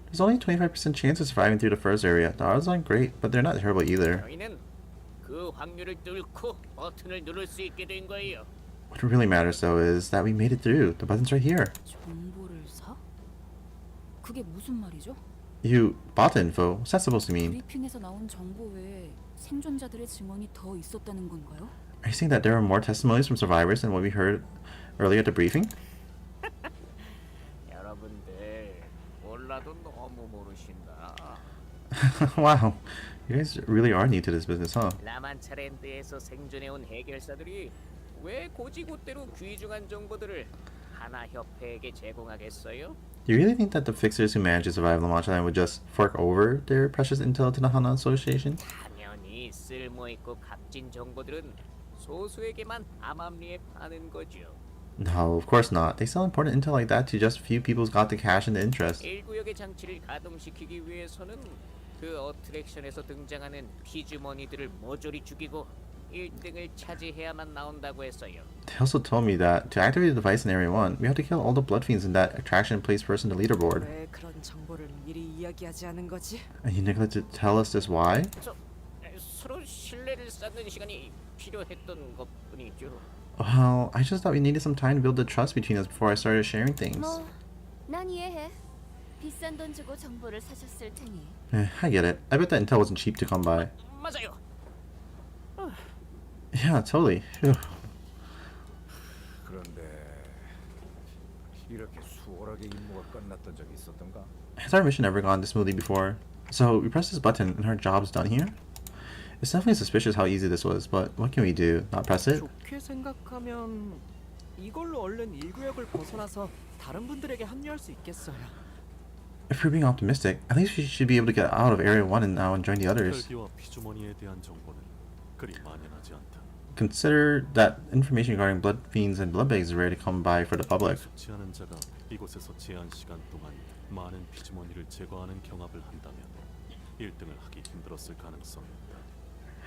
there's only 25% chance of surviving through the first area. The odds aren't great, but they're not terrible either. 저희는 그 확률을 뚫고 버튼을 누를 수 있게 된 거예요. What really matters, though, is that we made it through. The button's right here. 정보를 사? 그게 무슨 말이죠? You bought the info. What's that supposed to mean? 브리핑에서 나온 정보 외에 생존자들의 증언이 더 있었다는 건가요? Are you saying that there are more testimonies from survivors than what we heard earlier at the briefing? 여러분들 몰라도 너무 모르신다. Wow, you guys really are new to this business, huh? 라만차랜드에서 생존해온 해결사들이 왜 고지곳대로 귀중한 정보들을 하나 협회에게 제공하겠어요? You really think that the fixers who managed to survive La Mancha Land would just fork over their precious intel to the Hana Association? 당연히 쓸모있고 값진 정보들은 소수에게만 암암리에 파는 거죠. No, of course not. They sell important intel like that to just a few people who's got the cash and the interest. 1구역의 장치를 가동시키기 위해서는 그 어트랙션에서 등장하는 피주머니들을 모조리 죽이고 1등을 차지해야만 나온다고 했어요. They also told me that to activate the device in Area 1, we have to kill all the blood fiends in that attraction and place first in the leaderboard. 왜 그런 정보를 미리 이야기하지 않은 거지? And you neglected to tell us this why? 서로 신뢰를 쌓는 시간이 필요했던 것뿐이죠. Well, I just thought we needed some time to build the trust between us before I started sharing things. 난 이해해. 비싼 돈 주고 정보를 사셨을 테니. I get it. I bet that intel wasn't cheap to come by. 맞아요. Yeah, totally. Phew. 그런데 이렇게 수월하게 임무가 끝났던 적이 있었던가? Has our mission ever gone this smoothly before? So we press this button and our job's done here? It's definitely suspicious how easy this was, but what can we do? Not press it? 좋게 생각하면 이걸로 얼른 1구역을 벗어나서 다른 분들에게 합류할 수 있겠어요. If we're being optimistic, at least we should be able to get out of Area 1 and now and join the others. 혈기와 피주머니에 대한 정보는 그리 만연하지 않다. Consider that information regarding blood fiends and blood bags is rare to come by for the public. 숙지 않은 자가 이곳에서 제한 시간 동안 많은 피주머니를 제거하는 경합을 한다면 1등을 하기 힘들었을 가능성이 있다.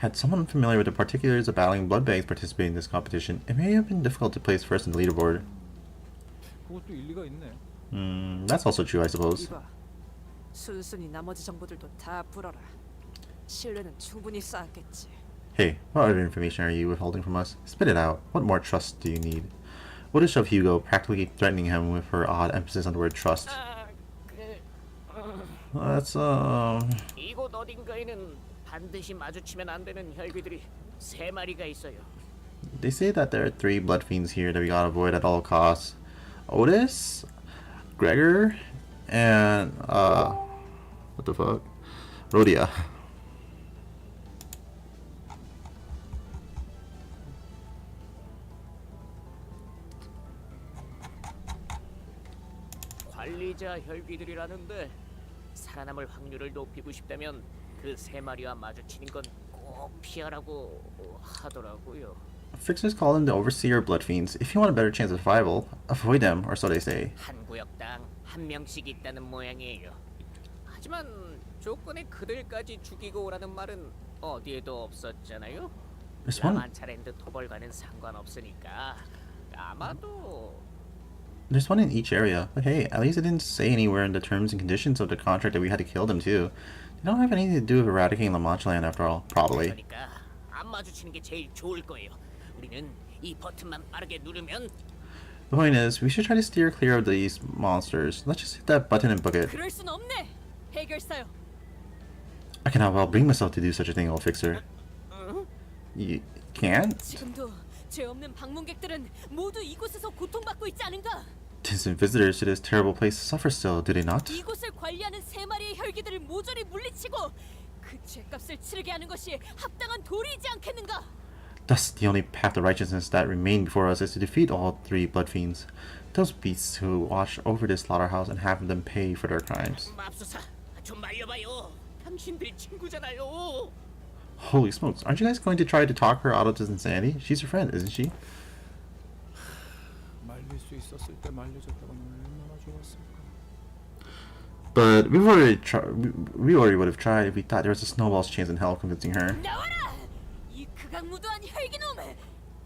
Had someone familiar with the particulars of battling blood bags participate in this competition, it may have been difficult to place first in the leaderboard. 그것도 일리가 있네. That's also true, I suppose. 이봐, 순순히 나머지 정보들도 다 풀어라. 신뢰는 충분히 쌓았겠지. Hey, what other information are you withholding from us? Spit it out. What more trust do you need? What is of Hugo, practically threatening him with her odd emphasis on the word trust? That's, 이곳 어딘가에는 반드시 마주치면 안 되는 혈귀들이 3마리가 있어요. They say that there are 3 blood fiends here that we gotta avoid at all costs. Otis, Gregor, and, what the fuck? Rhodia. 관리자 혈귀들이라는데 살아남을 확률을 높이고 싶다면 그 3마리와 마주치는 건 꼭 피하라고 하더라고요. Fixers call them the Overseer blood fiends. If you want a better chance of survival, avoid them, or so they say. 한 구역당 한 명씩 있다는 모양이에요. 하지만 조건에 그들까지 죽이고 오라는 말은 어디에도 없었잖아요. 라만차랜드 토벌과는 상관없으니까 아마도. There's one in each area, but hey, at least it didn't say anywhere in the terms and conditions of the contract that we had to kill them too. They don't have anything to do with eradicating La Mancha land after all, probably. 그러니까 안 마주치는 게 제일 좋을 거예요. 우리는 이 버튼만 빠르게 누르면. The point is, we should try to steer clear of these monsters. Let's just hit that button and book it. 그럴 순 없네. 해결사요. I cannot well bring myself to do such a thing, old fixer. You can't? 지금도 죄 없는 방문객들은 모두 이곳에서 고통받고 있지 않은가? Distant visitors to this terrible place suffer still, do they not? 이곳을 관리하는 3마리의 혈기들을 모조리 물리치고 그 죄값을 치르게 하는 것이 합당한 도리이지 않겠는가? Thus, the only path to righteousness that remain before us is to defeat all 3 blood fiends. Those beasts who watch over this slaughterhouse and have them pay for their crimes. 맙소사, 좀 말려봐요. 당신들 친구잖아요. Holy smokes, aren't you guys going to try to talk her out of this insanity? She's your friend, isn't she? 말릴 수 있었을 때 말려줬다면 얼마나 좋았을까. But we already would have tried if we thought there was a snowball's chance in hell of convincing her. 나와라! 이 극악무도한 혈기놈!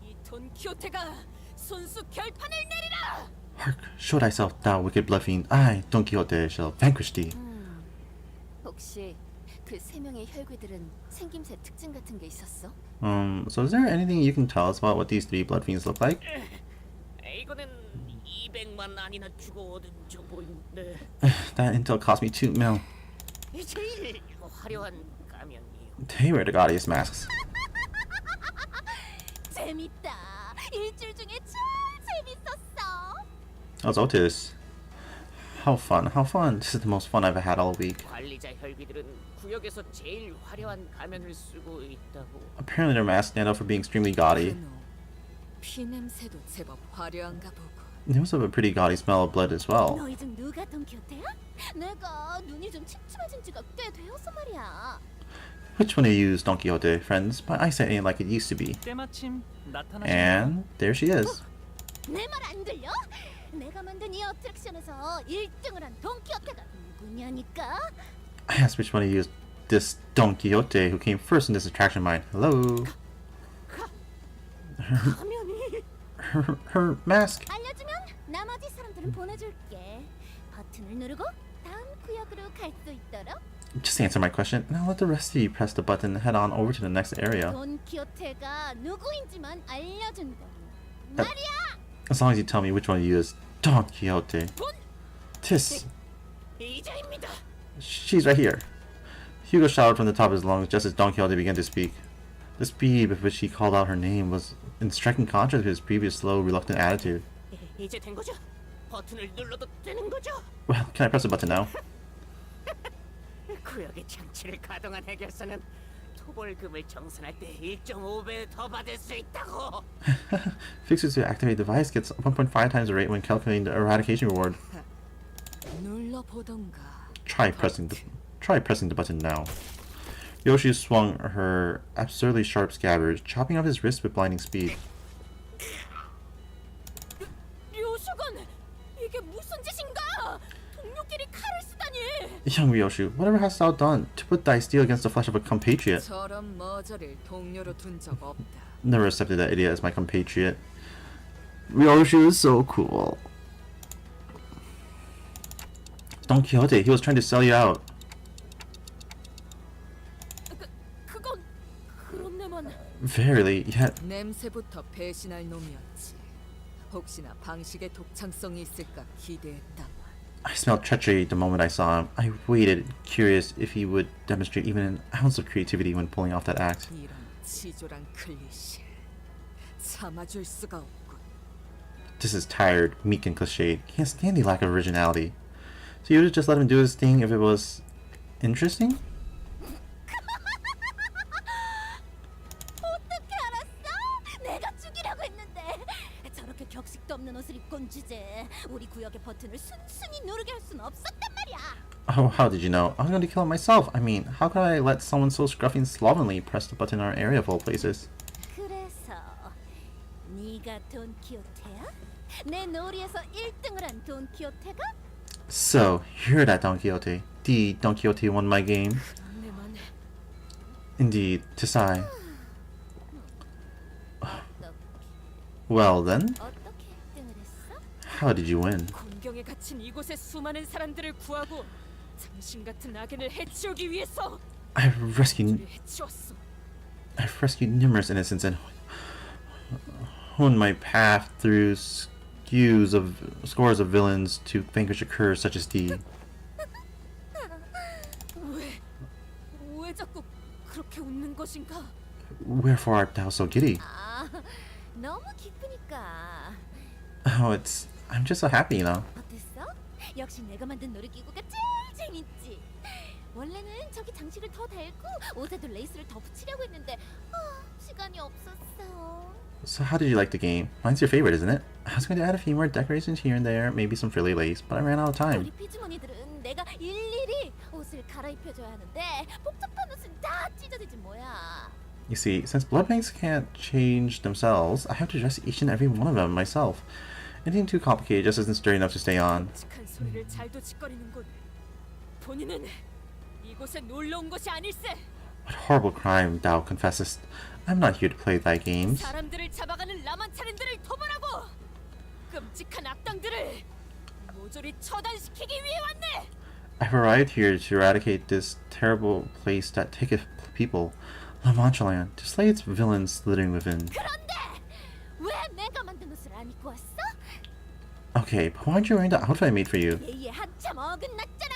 이 돈키호테가 손수 결판을 내리라! Hark, show thyself, thou wicked blood fiend. I, Don Quixote, shall vanquish thee. 혹시 그 3명의 혈귀들은 생김새 특징 같은 게 있었어? So is there anything you can tell us about what these 3 blood fiends look like? 이거는 200만 안이나 주고 얻은 정보인데. That intel cost me 2 mil. 제일 화려한 가면이요. They wear the gaudiest masks. 재밌다. 일주일 중에 제일 재밌었어. How's Otis? How fun, how fun. This is the most fun I've had all week. 관리자 혈귀들은 구역에서 제일 화려한 가면을 쓰고 있다고. Apparently their masks stand out for being extremely gaudy. 피 냄새도 제법 화려한가 보고. They also have a pretty gaudy smell of blood as well. 너희 중 누가 돈키호테야? 내가 눈이 좀 침침해진 지가 꽤 되어서 말이야. Which one of you is Don Quixote, friends? My eyesight ain't like it used to be. 때마침 나타나신. And there she is. 내 말 안 들려? 내가 만든 이 어트랙션에서 1등을 한 돈키호테가 누구냐니까? I asked which one of you is this Don Quixote who came first in this attraction of mine. Hello? Her mask. 알려주면 나머지 사람들은 보내줄게. 버튼을 누르고 다음 구역으로 갈 수 있도록. Just answer my question, and I'll let the rest of you press the button and head on over to the next area. 돈키호테가 누구인지만 알려준다. 말이야. As long as you tell me which one of you is Don Quixote. Tis. 이자입니다. She's right here. Hugo shouted from the top of his lungs just as Don Quixote began to speak. The speed with which he called out her name was in striking contrast with his previous slow, reluctant attitude. 이제 된 거죠? 버튼을 눌러도 되는 거죠? Well, can I press a button now? 구역의 장치를 가동한 해결사는 토벌금을 정산할 때 1.5배 더 받을 수 있다고. Fixers who activate device gets 1.5 times the rate when calculating the eradication reward. 눌러보던가. Try pressing the button now. Yoshi swung her absurdly sharp scabbard, chopping off his wrist with blinding speed. 료슈건, 이게 무슨 짓인가? 동료끼리 칼을 쓰다니. Young Ryoshu, whatever hast thou done to put thy steel against the flesh of a compatriot? 저런 머저리를 동료로 둔 적 없다. Never accepted that idiot as my compatriot. Ryoshu is so cool. Don Quixote, he was trying to sell you out. 그건 그렇네만. Verily, yet 냄새부터 배신할 놈이었지. 혹시나 방식에 독창성이 있을까 기대했다만. I smelled treachery the moment I saw him. I waited, curious if he would demonstrate even an ounce of creativity when pulling off that act. 이런 치졸한 클리셰 참아줄 수가 없군. This is tired, meek and cliched. Can't stand the lack of originality. So you would just let him do his thing if it was interesting? 어떻게 알았어? 내가 죽이라고 했는데. 저렇게 격식도 없는 옷을 입고 온 주제에 우리 구역의 버튼을 순순히 누르게 할 수는 없었단 말이야. Oh, how did you know? I was going to kill him myself. I mean, how could I let someone so scruffy and slovenly press the button in our area of all places? 그래서 네가 돈키호테야? 내 놀이에서 1등을 한 돈키호테가? So, you're that Don Quixote. The Don Quixote won my game. Indeed, 'tis I. Well then, 어떻게 1등을 했어? how did you win? 곤경에 갇힌 이곳의 수많은 사람들을 구하고 당신 같은 악인을 해치우기 위해서 I've rescued 해치웠어. numerous innocents and honed my path through scores of villains to vanquish a curse such as thee. 왜 자꾸 그렇게 웃는 것인가? Wherefore art thou so giddy? 아, 너무 기쁘니까. Oh, I'm just so happy, you know. 어땠어? 역시 내가 만든 놀이기구가 제일 재밌지. 원래는 저기 장식을 더 달고 옷에도 레이스를 더 붙이려고 했는데 시간이 없었어. So how did you like the game? Mine's your favorite, isn't it? I was going to add a few more decorations here and there, maybe some frilly lace, but I ran out of time. 우리 피즈모니들은 내가 일일이 옷을 갈아입혀줘야 하는데 복잡한 옷은 다 찢어지지 뭐야. You see, since blood banks can't change themselves, I have to dress each and every one of them myself. Anything too complicated just isn't sturdy enough to stay on. 끔찍한 소리를 잘도 짓거리는군. 본인은 이곳에 놀러 온 것이 아닐세. What horrible crime thou confessest. I'm not here to play thy games. 사람들을 잡아가는 라만차린들을 토벌하고 끔찍한 악당들을 모조리 처단시키기 위해 왔네. I've arrived here to eradicate this terrible place that taketh people, La Mancha Land, to slay its villains slithering within. 그런데 왜 내가 만든 옷을 안 입고 왔어? Okay, but why aren't you wearing the outfit I made for you? 예의에 한참 어긋났잖아.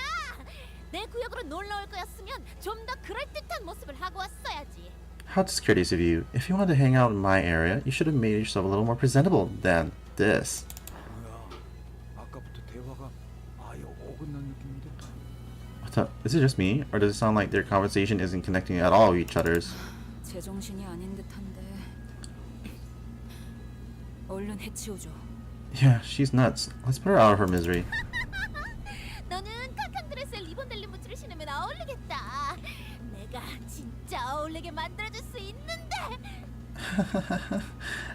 내 구역으로 놀러 올 거였으면 좀 더 그럴듯한 모습을 하고 왔어야지. How discourteous of you. If you wanted to hang out in my area, you should have made yourself a little more presentable than this. 아까부터 대화가 아예 어긋난 느낌인데. What the? Is it just me, or does it sound like their conversation isn't connecting at all with each other's? 제정신이 아닌 듯한데. 얼른 해치워줘. Yeah, she's nuts. Let's put her out of her misery. 너는 캉캉 드레스에 리본 달린 부츠를 신으면 어울리겠다. 내가 진짜 어울리게 만들어줄 수 있는데.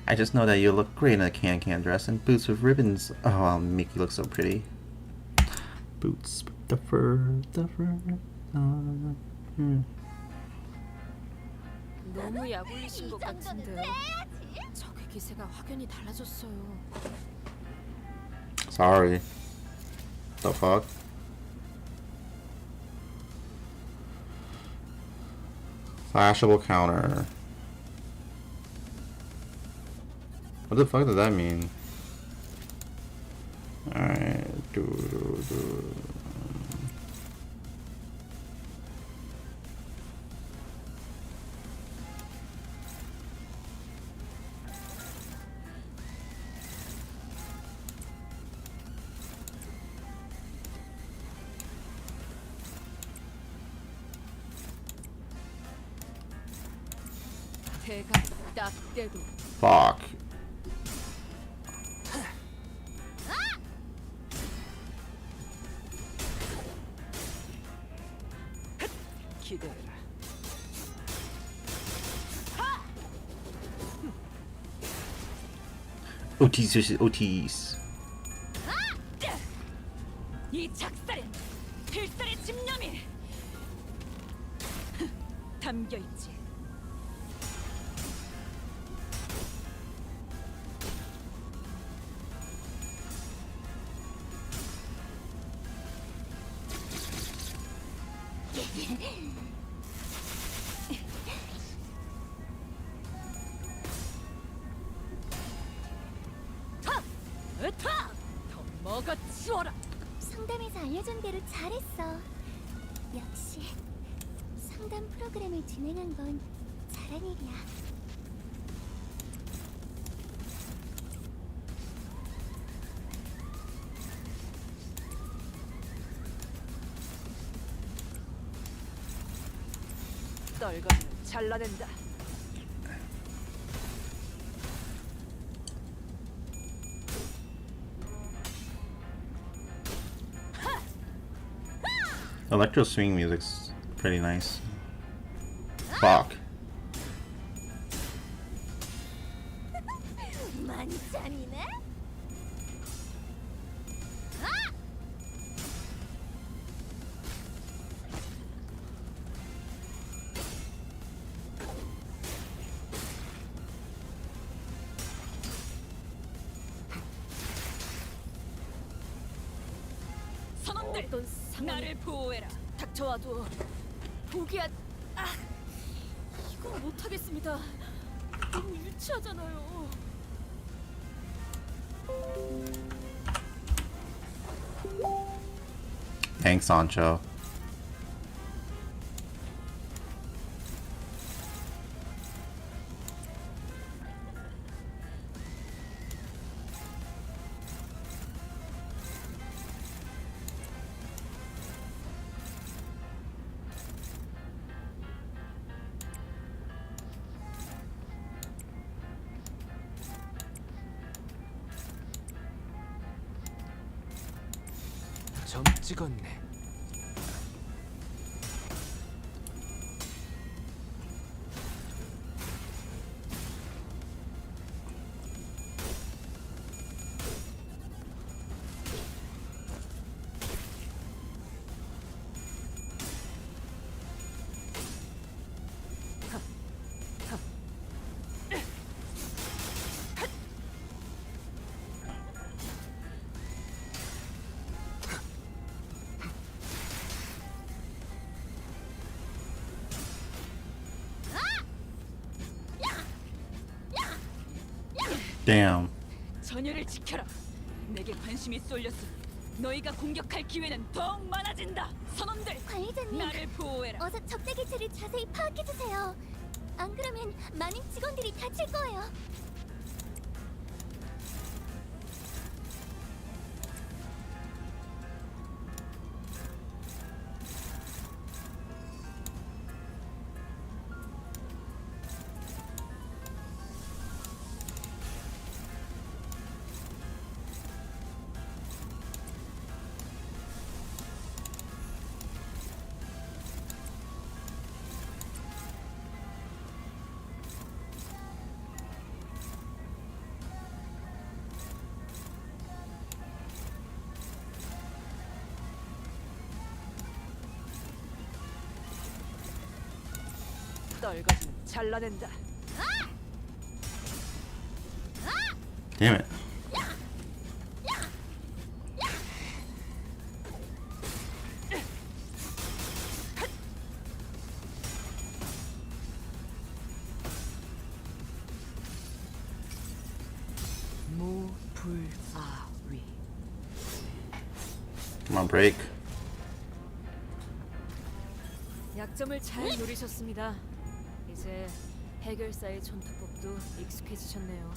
I just know that you look great in a can-can dress and boots with ribbons. Oh, I'll make you look so pretty. Boots with the fur. 너무 약올리신 것 같은데요. 돼야지. 적의 기세가 확연히 달라졌어요. Sorry. The fuck? Flashable counter. What the fuck does that mean? Alright. 제가 딱 때도 Fuck. 기대해라. OTs versus OTs. 이 작살엔 필살의 집념이 담겨 있지. 으타! 더 먹어치워라! 상담에서 알려준 대로 잘했어. 역시 상담 프로그램을 진행한 건 잘한 일이야. 떨거는 잘라낸다. Electro swing music's pretty nice. Fuck. 만찬이네? 선원들, 나를 보호해라. 닥쳐와도 포기한. 아, 이거 못하겠습니다. 너무 유치하잖아요. Thanks, Sancho. 점 찍었네. Damn. 전열을 지켜라. 내게 관심이 쏠렸으니 너희가 공격할 기회는 더욱 많아진다. 선원들, 관리자님, 나를 보호해라. 어서 적대 기체를 자세히 파악해 주세요. 안 그러면 많은 직원들이 다칠 거예요. 떨거는 잘라낸다. Damn it. 무불아위. Come on, break. 약점을 잘 노리셨습니다. 이제 해결사의 전투법도 익숙해지셨네요.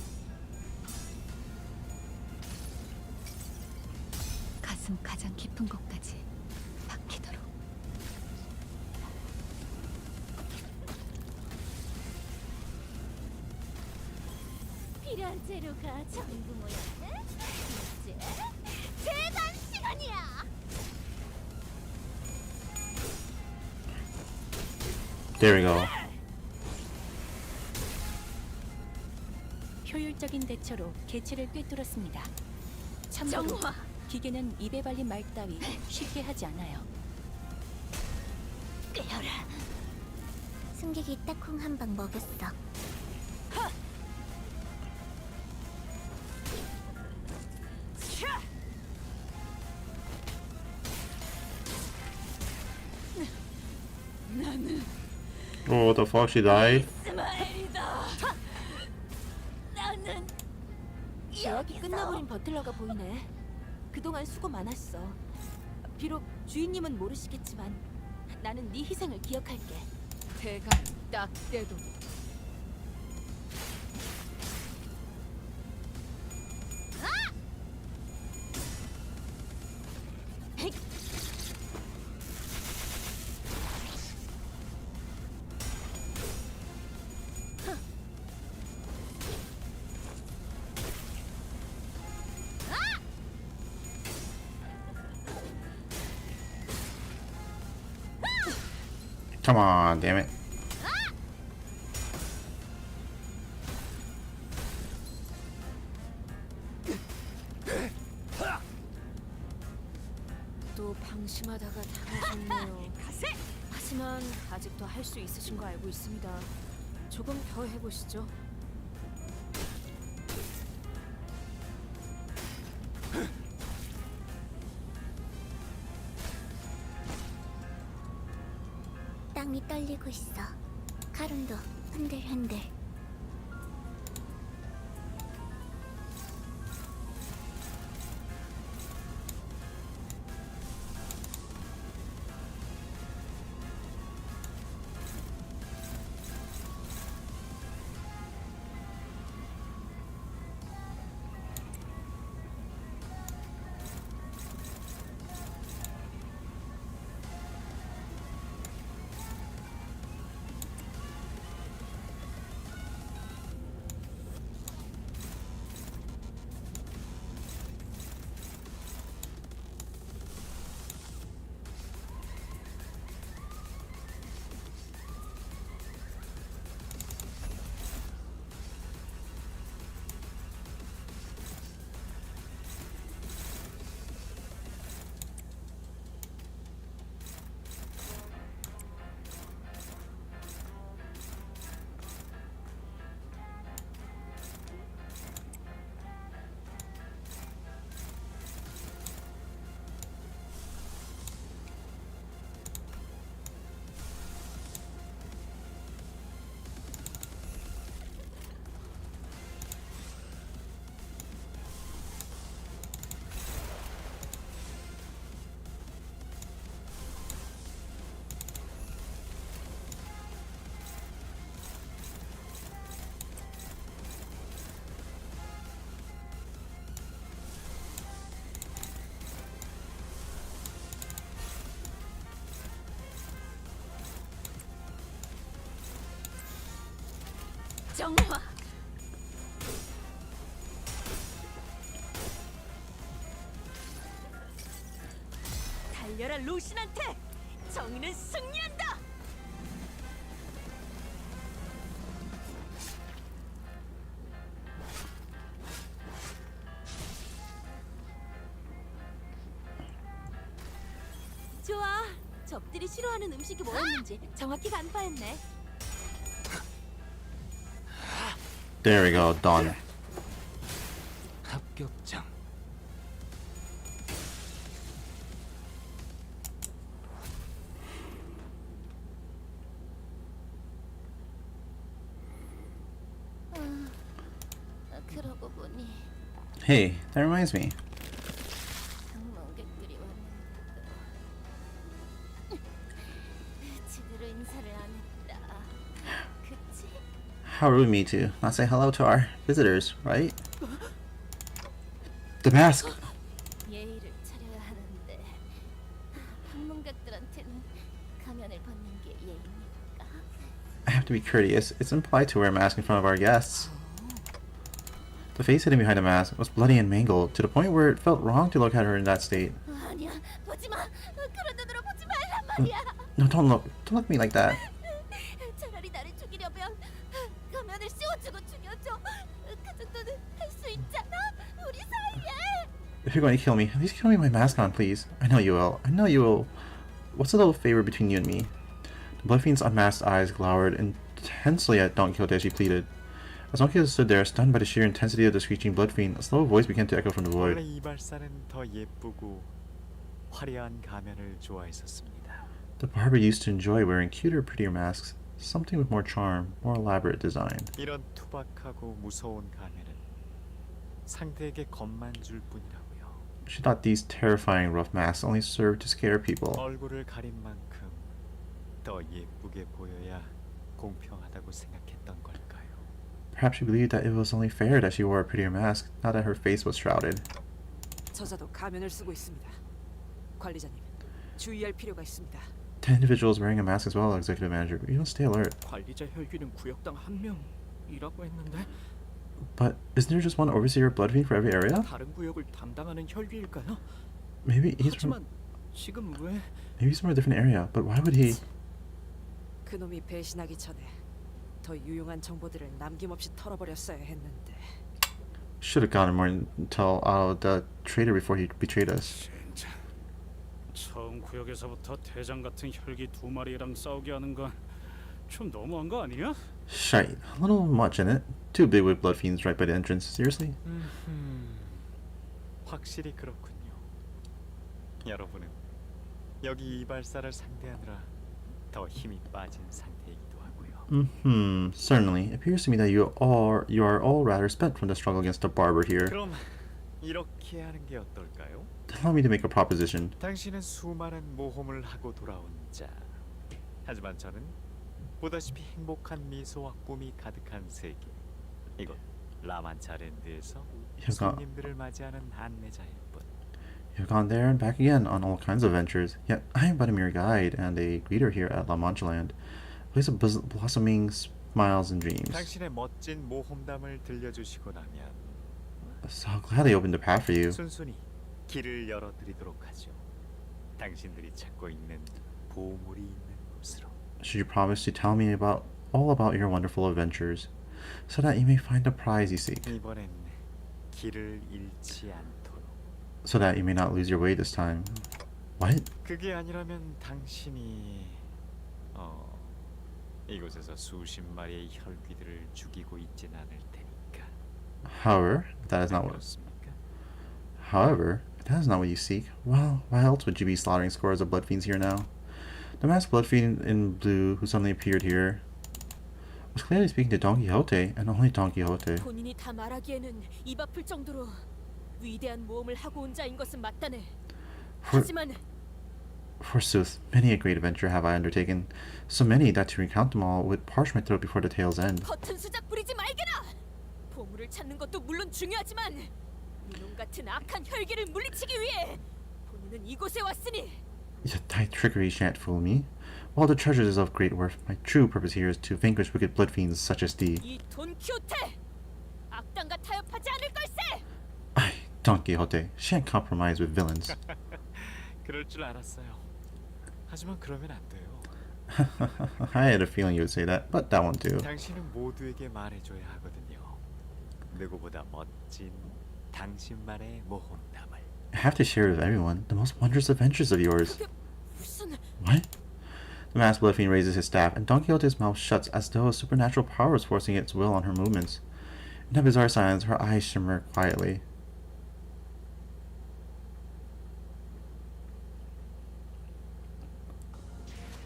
가슴 가장 깊은 곳까지 박히도록. 재료가 전부 모였네. 이제 재단 시간이야. There we go. 효율적인 대처로 개체를 꿰뚫었습니다. 참고로 정화! 기계는 입에 발린 말 따위 쉽게 하지 않아요. 꿰어라. 승객이 딱콩 한 방 먹였어. 나는 Oh, what the fuck? She died? 스마일이다. 나는 계약이 끝나버린 버틀러가 보이네. 그동안 수고 많았어. 비록 주인님은 모르시겠지만 나는 네 희생을 기억할게. 대가 딱 때도. Come on, damn it. 또 방심하다가 당하셨네요. 하지만 아직도 할 수 있으신 거 알고 있습니다. 조금 더 해보시죠. 땅이 떨리고 있어. 카룬도 흔들흔들. 정화. 달려라 루신한테. 정의는 승리한다. 좋아. 적들이 싫어하는 음식이 뭐였는지 정확히 간파했네. There we go, done. 합격장. 그러고 보니 Hey, that reminds me. 방문객들이 왔는데도 제대로 인사를 안 했다. 그치? How rude of me to not say hello to our visitors, right? The mask! 예의를 차려야 하는데 방문객들한테는 가면을 벗는 게 예의니까. I have to be courteous. It's impolite to wear a mask in front of our guests. The face hidden behind the mask was bloody and mangled, to the point where it felt wrong to look at her in that state. 아니야, 보지 마. 그런 눈으로 보지 말란 말이야. No, don't look at me like that. 차라리 나를 죽이려면 가면을 씌워주고 죽여줘. 그 정도는 할 수 있잖아. 우리 사이에. If you're going to kill me, at least kill me with my mask on, please. I know you will. I know you will. What's a little favor between you and me? The Bloodfiend's unmasked eyes glowered intensely at Don Quixote as she pleaded. As Don Quixote stood there, stunned by the sheer intensity of the screeching Bloodfiend, a slow voice began to echo from the void. 원래 이발사는 더 예쁘고 화려한 가면을 좋아했었습니다. The barber used to enjoy wearing cuter, prettier masks, something with more charm, more elaborate design. 이런 투박하고 무서운 가면은 상대에게 겁만 줄 뿐이라고요. She thought these terrifying rough masks only served to scare people. 얼굴을 가린 만큼 더 예쁘게 보여야 공평하다고 생각했던 걸까요? Perhaps she believed that it was only fair that she wore a prettier mask, now that her face was shrouded. 저자도 가면을 쓰고 있습니다. 관리자님, 주의할 필요가 있습니다. 10 individuals wearing a mask as well, executive manager. You don't stay alert. 관리자 혈귀는 구역당 한 명이라고 했는데 But isn't there just one overseer of Bloodfiend for every area? 다른 구역을 담당하는 혈귀일까요? Maybe he's from 하지만 지금 왜 maybe he's from a different area, but why would he? 그놈이 배신하기 전에 더 유용한 정보들을 남김없이 털어버렸어야 했는데. Should have gotten more intel out of the traitor before he betrayed us. 진짜 처음 구역에서부터 대장 같은 혈기 두 마리랑 싸우게 하는 건 좀 너무한 거 아니야? Shite, a little much in it. Too big with Bloodfiends right by the entrance. Seriously? 확실히 그렇군요. 여러분은 여기 이발사를 상대하느라 더 힘이 빠진 상태이기도 하고요. Certainly. It appears to me that you are all rather spent from the struggle against the barber here. 그럼 이렇게 하는 게 어떨까요? Allow me to make a proposition. 당신은 수많은 모험을 하고 돌아온 자. 하지만 저는 보다시피 행복한 미소와 꿈이 가득한 세계. 이곳 라만차랜드에서 손님들을 맞이하는 안내자일 뿐. You've gone there and back again on all kinds of ventures. Yet I am but a mere guide and a greeter here at La Mancha Land, a place of blossoming smiles and dreams. 당신의 멋진 모험담을 들려주시고 나면 So glad they opened the path for you. 순순히 길을 열어드리도록 하죠. 당신들이 찾고 있는 보물이 있는 곳으로. Should you promise to tell me all about your wonderful adventures, so that you may find the prize you seek? 이번엔 길을 잃지 않도록. So that you may not lose your way this time. What? 그게 아니라면 당신이 이곳에서 수십 마리의 혈귀들을 죽이고 있진 않을 테니까. However, that is not what you seek. Well, why else would you be slaughtering scores of Bloodfiends here now? The masked Bloodfiend in blue, who suddenly appeared here, was clearly speaking to Don Quixote, and only Don Quixote. 본인이 다 말하기에는 입 아플 정도로 위대한 모험을 하고 온 자인 것은 맞다네. 하지만 Forsooth, many a great adventure have I undertaken, so many that to recount them all would parch my throat before the tale's end. 허튼 수작 부리지 말게나. 보물을 찾는 것도 물론 중요하지만 이놈 같은 악한 혈기를 물리치기 위해 본인은 이곳에 왔으니. Yet thy trickery shan't fool me. While the treasure is of great worth, my true purpose here is to vanquish wicked bloodfiends such as thee. 이 돈키호테 악당과 타협하지 않을 걸세. I, Don Quixote, shan't compromise with villains. 그럴 줄 알았어요. 하지만 그러면 안 돼요. I had a feeling you would say that, but that won't do. 당신은 모두에게 말해줘야 하거든요. 누구보다 멋진 당신만의 모험담을. I have to share with everyone the most wondrous adventures of yours. What? The masked Bloodfiend raises his staff, and Don Quixote's mouth shuts as though a supernatural power was forcing its will on her movements. In that bizarre silence, her eyes shimmer quietly.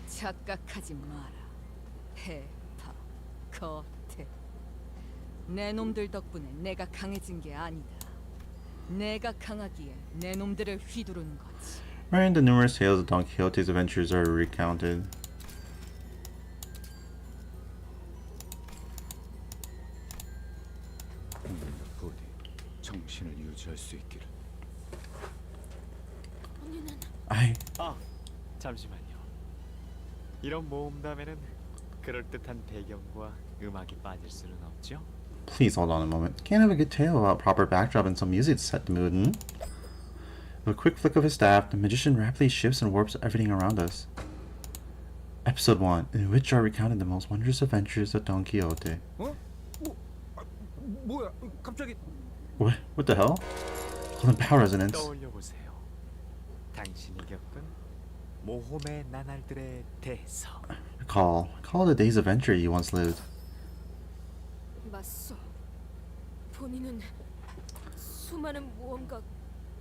착각하지 마라. 해파, 거태. 내 놈들 덕분에 내가 강해진 게 아니다. 내가 강하기에 내 놈들을 휘두르는 거지. Wherein the numerous tales of Don Quixote's adventures are recounted. 부디 정신을 유지할 수 있기를. 잠시만요. 이런 모험담에는 그럴듯한 배경과 음악이 빠질 수는 없죠? Please hold on a moment. Can't have a good tale without proper backdrop and some music to set the mood, hmm? With a quick flick of his staff, the magician rapidly shifts and warps everything around us. Episode 1, in which are recounted the most wondrous adventures of Don Quixote. 뭐야? 갑자기 What the hell? Golden power resonance. 떠올려보세요. 당신이 겪은 모험의 나날들의 대서. Recall the day's adventure you once lived. 맞소. 본인은 수많은 모험과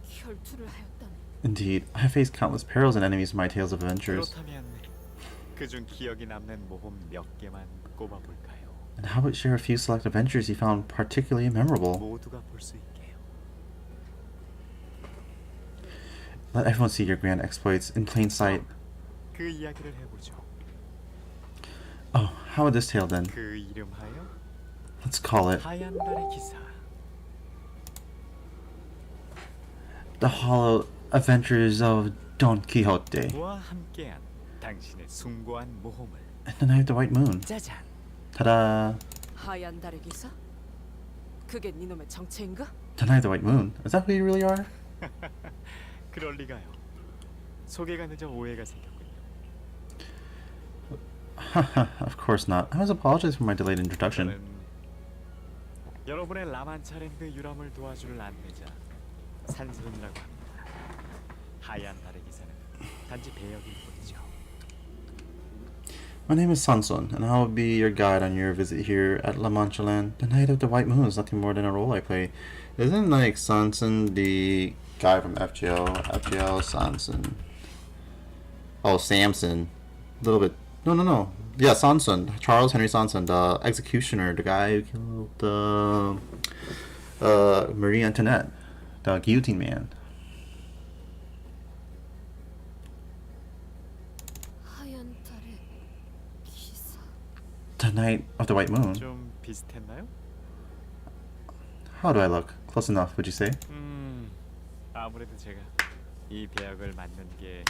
결투를 하였다네. Indeed, I have faced countless perils and enemies in my tales of adventures. 그렇다면 그중 기억이 남는 모험 몇 개만 꼽아볼까요? And how about share a few select adventures you found particularly memorable? 모두가 볼 수 있게요. Let everyone see your grand exploits in plain sight. 그 이야기를 해보죠. Oh, how about this tale then? 그 이름하여 Let's call it 하얀 달의 기사. The Hollow Adventures of Don Quixote. 와 함께한 당신의 숭고한 모험을. And the Night of the White Moon. 짜잔. Ta-da! 하얀 달의 기사? 그게 니놈의 정체인가? The Night of the White Moon. Is that who you really are? 그럴 리가요. 소개가 늦어 오해가 생겼군요. Of course not. I must apologize for my delayed introduction. 여러분의 라만차랜드 유람을 도와줄 안내자 산손이라고 합니다. 하얀 달의 기사는 단지 배역일 뿐이죠. My name is Sanson, and I will be your guide on your visit here at La Mancha Land. The Night of the White Moon is nothing more than a role I play. Isn't like Sanson the guy from FGO? FGO Sanson. Oh, Samson. A little bit. No. Yeah, Sanson. Charles Henry Sanson, the executioner, the guy who killed Marie Antoinette, the guillotine man. 하얀 달의 기사. The Night of the White Moon. 좀 비슷했나요? How do I look? Close enough, would you say? 아무래도 제가 이 배역을 맡는 게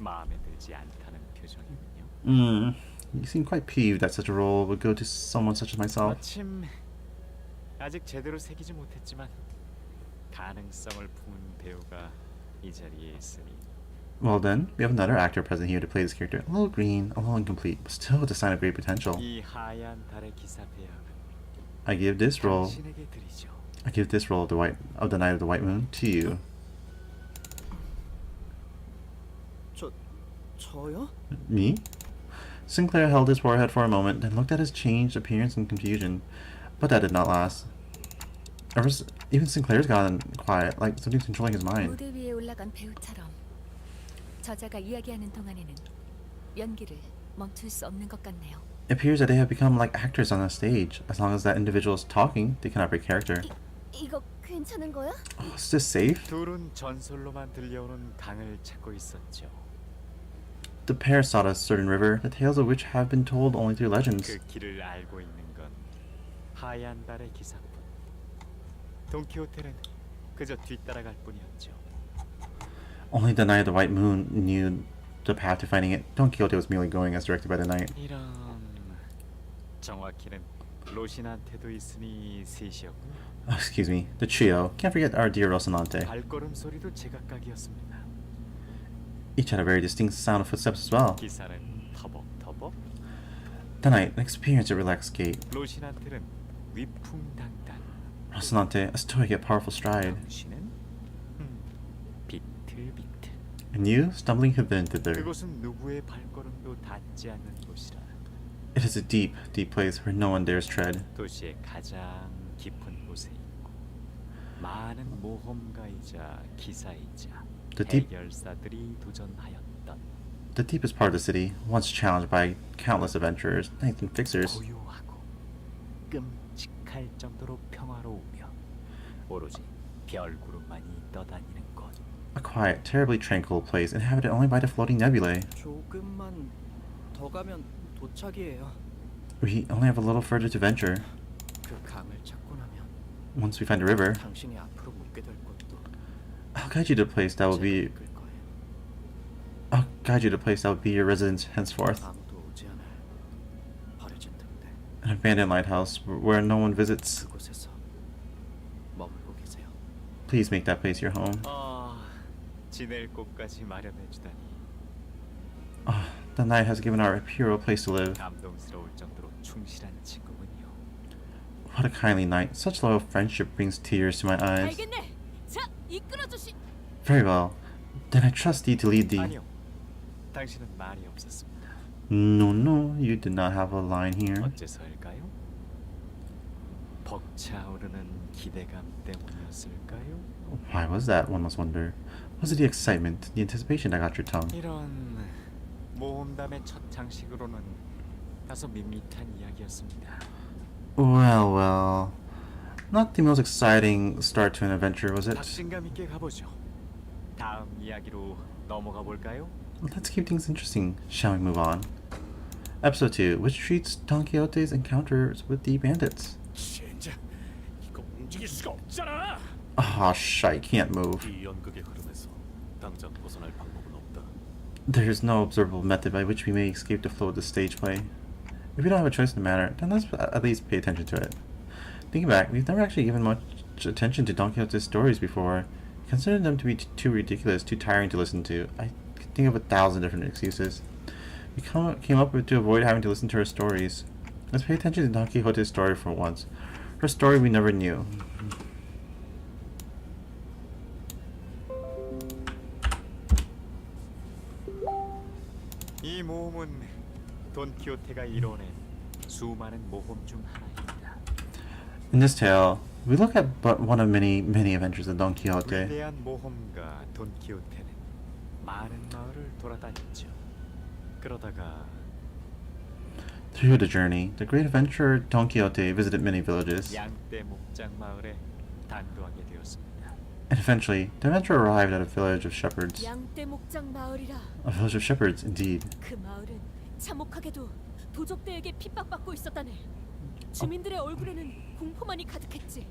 마음에 들지 않다는 표정이군요. You seem quite peeved that such a role would go to someone such as myself. 마침 아직 제대로 새기지 못했지만 가능성을 품은 배우가 이 자리에 있으니. Well then, we have another actor present here to play this character. A little green, a little incomplete, but still with a sign of great potential. 이 하얀 달의 기사 배역은 I give this role 당신에게 드리죠. of the Night of the White Moon to you. 저요? Me? Sinclair held his forehead for a moment, then looked at his changed appearance in confusion. But that did not last. Even Sinclair's gotten quiet, like something's controlling his mind. 무대 위에 올라간 배우처럼 저자가 이야기하는 동안에는 연기를 멈출 수 없는 것 같네요. It appears that they have become like actors on a stage. As long as that individual is talking, they cannot break character. 이거 괜찮은 거야? Oh, is this safe? 둘은 전설로만 들려오는 강을 찾고 있었죠. The pair sought a certain river, the tales of which have been told only through legends. 그 길을 알고 있는 건 하얀 달의 기사뿐. 돈키호테는 그저 뒤따라갈 뿐이었죠. Only the Night of the White Moon knew the path to finding it. Don Quixote was merely going as directed by the night. 이런 정확히는 로신한테도 있으니 셋이었군요. Excuse me, the trio. Can't forget our dear Rocinante. 발걸음 소리도 제각각이었습니다. Each had a very distinct sound of footsteps as well. 기사는 터벅터벅. The night, an experience at relaxed gait. 로신한테는 위풍당당. Rocinante, a stoic yet powerful stride. 당신은 비틀비틀. And you, stumbling hither and thither. 그곳은 누구의 발걸음도 닿지 않는 곳이라. It is a deep, deep place where no one dares tread. 도시의 가장 깊은 곳에 있고 많은 모험가이자 기사이자 해결사들이 도전하였던 The deepest part of the city, once challenged by countless adventurers, knights and fixers. 고요하고 끔찍할 정도로 평화로우며 오로지 별구름만이 떠다니는 곳. A quiet, terribly tranquil place inhabited only by the floating nebulae. 조금만 더 가면 도착이에요. We only have a little further to venture. 그 강을 찾고 나면 Once we find a river, 당신이 앞으로 묻게 될 것도 I'll guide you to a place that will be. I'll guide you to a place that will be your residence henceforth. 아무도 오지 않을 버려진 등대. An abandoned lighthouse where no one visits. 그곳에서 머물고 계세요. Please make that place your home. 지낼 곳까지 마련해 주다니. The knight has given our hero a place to live. 감동스러울 정도로 충실한 친구군요. What a kindly knight. Such loyal friendship brings tears to my eyes. 알겠네. 자, 이끌어 주시. Very well. Then I trust thee to lead thee. 아니요. 당신은 말이 없었습니다. No, no, you did not have a line here. 어째서일까요? 벅차오르는 기대감 때문이었을까요? Why was that, one must wonder? Was it the excitement, the anticipation that got your tongue? 이런 모험담의 첫 장식으로는 다소 밋밋한 이야기였습니다. Well, well. Not the most exciting start to an adventure, was it? 박진감 있게 가보죠. 다음 이야기로 넘어가 볼까요? Let's keep things interesting. Shall we move on? Episode 2, which treats Don Quixote's encounters with the bandits. 젠장, 이거 움직일 수가 없잖아. Ah, shite, can't move. 이 연극의 흐름에서 당장 벗어날 방법은 없다. There is no observable method by which we may escape the flow of the stage play. If we don't have a choice in the matter, then let's at least pay attention to it. Thinking back, we've never actually given much attention to Don Quixote's stories before. Considering them to be too ridiculous, too tiring to listen to, I could think of 1,000 different excuses. We came up with to avoid having to listen to her stories. Let's pay attention to Don Quixote's story for once. Her story we never knew. 이 모험은 돈키호테가 이뤄낸 수많은 모험 중 하나입니다. In this tale, we look at but one of many adventures of Don Quixote. 위대한 모험가 돈키호테는 많은 마을을 돌아다녔죠. 그러다가 Through the journey, the great adventurer Don Quixote visited many villages. 양떼 목장 마을에 단도하게 되었습니다. And eventually, the adventurer arrived at a village of shepherds. 양떼 목장 마을이라. A village of shepherds, indeed. 그 마을은 참혹하게도 도적대에게 핍박받고 있었다네. 주민들의 얼굴에는 공포만이 가득했지.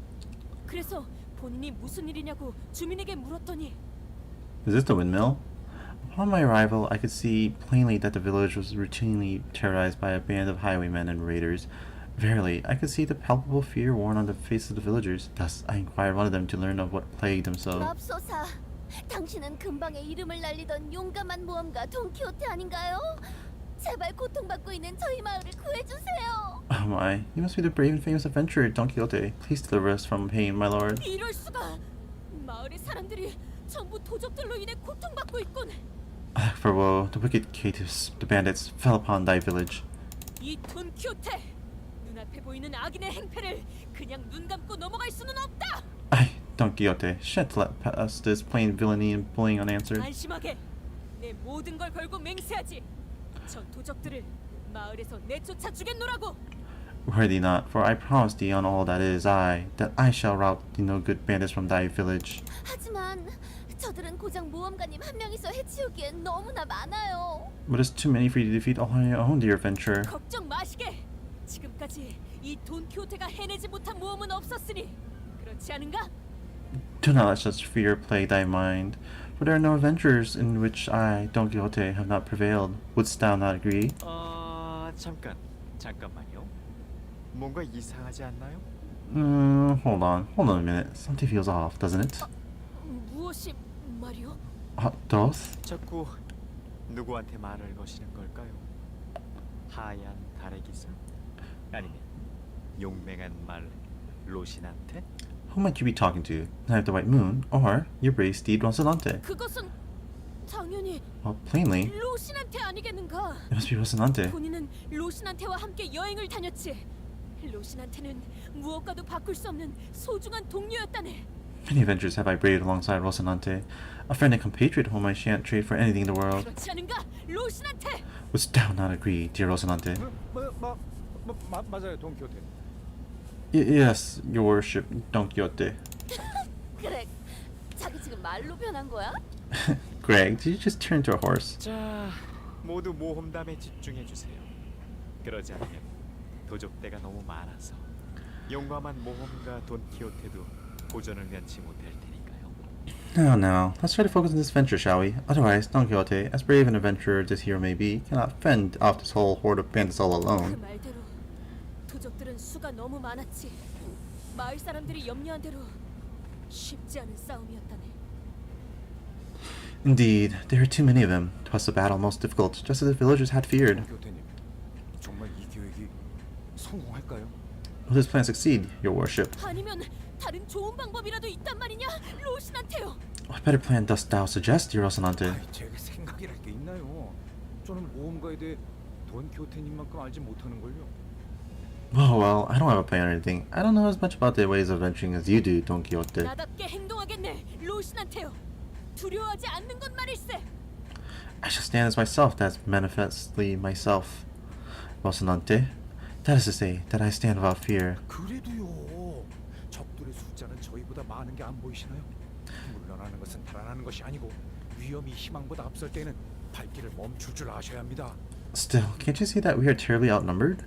그래서 본인이 무슨 일이냐고 주민에게 물었더니 Is this the windmill? Upon my arrival, I could see plainly that the village was routinely terrorized by a band of highwaymen and raiders. Verily, I could see the palpable fear worn on the faces of the villagers. Thus, I inquired one of them to learn of what plagued them so. 맙소사, 당신은 근방에 이름을 날리던 용감한 모험가 돈키호테 아닌가요? 제발 고통받고 있는 저희 마을을 구해주세요. Oh my, you must be the brave and famous adventurer Don Quixote. Please deliver us from pain, my lord. 이럴 수가. 마을의 사람들이 전부 도적들로 인해 고통받고 있군. For woe, the wicked caitiffs, the bandits, fell upon thy village. 이 돈키호테, 눈앞에 보이는 악인의 행패를 그냥 눈 감고 넘어갈 수는 없다. Ay, Don Quixote, shan't let pass this plain villainy and bullying unanswered. 안심하게, 내 모든 걸 걸고 맹세하지. 저 도적들을 마을에서 내쫓아 주겠노라고. Worry thee not, for I promise thee on all that is I, that I shall rout the no good bandits from thy village. 하지만 저들은 고작 모험가님 한 명이서 해치우기엔 너무나 많아요. But it's too many for you to defeat all on your own, dear adventurer. 걱정 마시게. 지금까지 이 돈키호테가 해내지 못한 모험은 없었으니 그렇지 않은가? Do not let such fear plague thy mind, for there are no adventures in which I, Don Quixote, have not prevailed. Wouldst thou not agree? 잠깐만요. 뭔가 이상하지 않나요? Hold on a minute. Something feels off, doesn't it? 무엇이 말이오? Doth? 자꾸 누구한테 말을 거시는 걸까요? 하얀 달의 기사? 아니면 용맹한 말 로신한테? Who might you be talking to? Night of the White Moon, or your brave steed Rocinante? 그것은 당연히 Well, plainly, 로신한테 아니겠는가? it must be Rocinante. 본인은 로신한테와 함께 여행을 다녔지. 로신한테는 무엇과도 바꿀 수 없는 소중한 동료였다네. Many adventures have I braved alongside Rocinante, a friend and compatriot whom I shan't trade for anything in the world. 그렇지 않은가, 로신한테? Wouldst thou not agree, dear Rocinante? 맞아요, 돈키호테. Yes, your worship, Don Quixote. 그래, 자기 지금 말로 변한 거야? Greg, did you just turn into a horse? 자, 모두 모험담에 집중해 주세요. 그러지 않으면 도적대가 너무 많아서 용감한 모험가 돈키호테도 도전을 면치 못할 테니까요. Now, let's try to focus on this venture, shall we? Otherwise, Don Quixote, as brave an adventurer this hero may be, cannot fend off this whole horde of bandits all 그 alone. 말대로 하지만 수가 너무 많았지. 마을 사람들이 염려한 대로 쉽지 않은 싸움이었다네. Indeed, there are too many of them. 'Twas the battle most difficult, just as the villagers had feared. 교태님, 정말 이 계획이 성공할까요? Will this plan succeed, your worship? 아니면 다른 좋은 방법이라도 있단 말이냐? 로신한테요. What better plan dost thou suggest, your Rocinante? 제가 생각이랄 게 있나요? 저는 모험가에 대해 돈 교태님만큼 알지 못하는걸요. Oh well, I don't have a plan or anything. I don't know as much about the ways of venturing as you do, Don Quixote. 나답게 행동하겠네. 로신한테요. 두려워하지 않는 것 말일세. I shall stand as myself, that's manifestly myself, Rocinante. That is to say, that I stand without fear. 그래도요. 적들의 숫자는 저희보다 많은 게 안 보이시나요? 물러나는 것은 달아나는 것이 아니고 위험이 희망보다 앞설 때는 발길을 멈출 줄 아셔야 합니다. Still, can't you see that we are terribly outnumbered?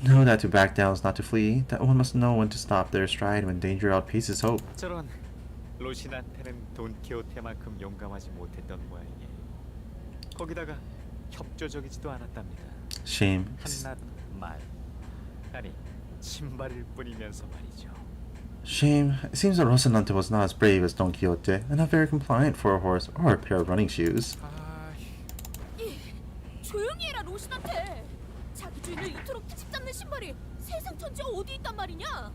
Know that to back down is not to flee, that one must know when to stop their stride when danger outpaces hope. 저런 로신한테는 돈키호테만큼 용감하지 못했던 모양이니 거기다가 협조적이지도 않았답니다. Shame. 한낱 말 아니 신발일 뿐이면서 말이죠. Shame. It seems that Rocinante was not as brave as Don Quixote, and not very compliant for a horse or a pair of running shoes. 조용히 해라 로신한테. 자기 주인을 이토록 트집 잡는 신발이 세상 천지 어디 있단 말이냐?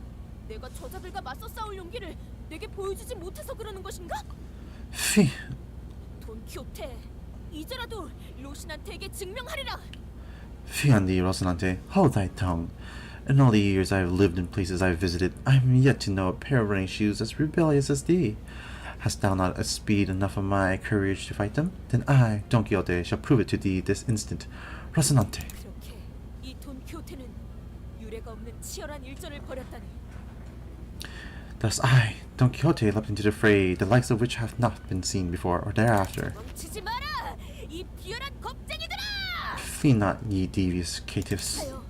내가 저자들과 맞서 싸울 용기를 내게 보여주지 못해서 그러는 것인가? Phew. 돈키호테, 이제라도 로신한테에게 증명하리라. Fie on thee, Rocinante. Hold thy tongue. In all the years I have lived in places I have visited, I am yet to know a pair of running shoes as rebellious as thee. Hast thou not speed enough of my courage to fight them? Then I, Don Quixote, shall prove it to thee this instant. Rocinante. 그렇게 이 돈키호테는 유례가 없는 치열한 일전을 벌였다니. Thus I, Don Quixote, leapt into the fray, the likes of which have not been seen before or thereafter. 멈추지 마라, 이 비열한 겁쟁이들아! Flee not, ye devious caitiffs. 하여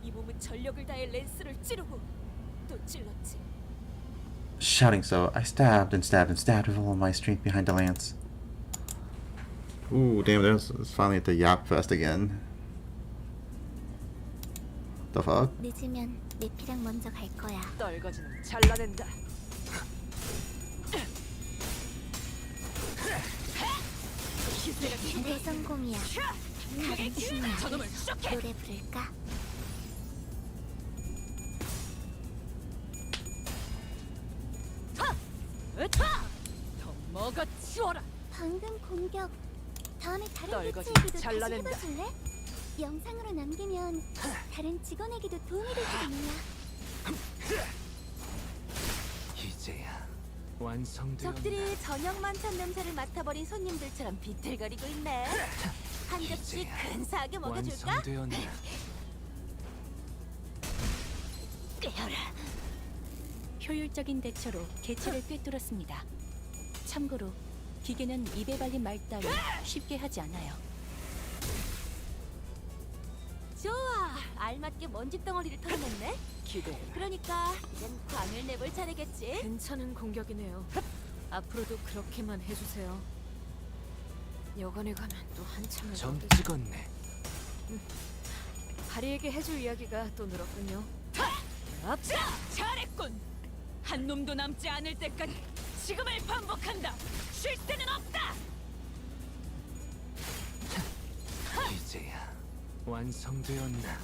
이 몸은 전력을 다해 랜스를 찌르고 또 찔렀지. Shouting so, I stabbed and stabbed and stabbed with all my strength behind the lance. Ooh, damn, there's finally at the Yap Fest again. The fuck? 늦으면 내 피랑 먼저 갈 거야. 떨거지는 잘라낸다. 대성공이야. 다른 신나 노래 부를까? 더 먹어치워라. 방금 공격. 다음에 다른 떨거지 개체에게도 다시 잘라낸다. 해봐줄래? 영상으로 남기면 다른 직원에게도 도움이 될 거든요. 이제야 완성되었네. 적들이 저녁만 찬 냄새를 맡아버린 손님들처럼 비틀거리고 있네. 한 접시 근사하게 먹여줄까? 완성되었네. 꿰어라. 효율적인 대처로 개체를 꿰뚫었습니다. 참고로 기계는 입에 발린 말 따위 쉽게 하지 않아요. 좋아, 알맞게 먼지 덩어리를 털어냈네. 기대해라. 그러니까 이젠 광을 내볼 차례겠지. 괜찮은 공격이네요. 앞으로도 그렇게만 해주세요. 여관에 가면 또 한참을 점 걷듯이. 찍었네. 하리에게 해줄 이야기가 또 늘었군요. 잘했군. 한 놈도 남지 않을 때까지 지금을 반복한다. 쉴 새는 없다. 이제야 완성되었나.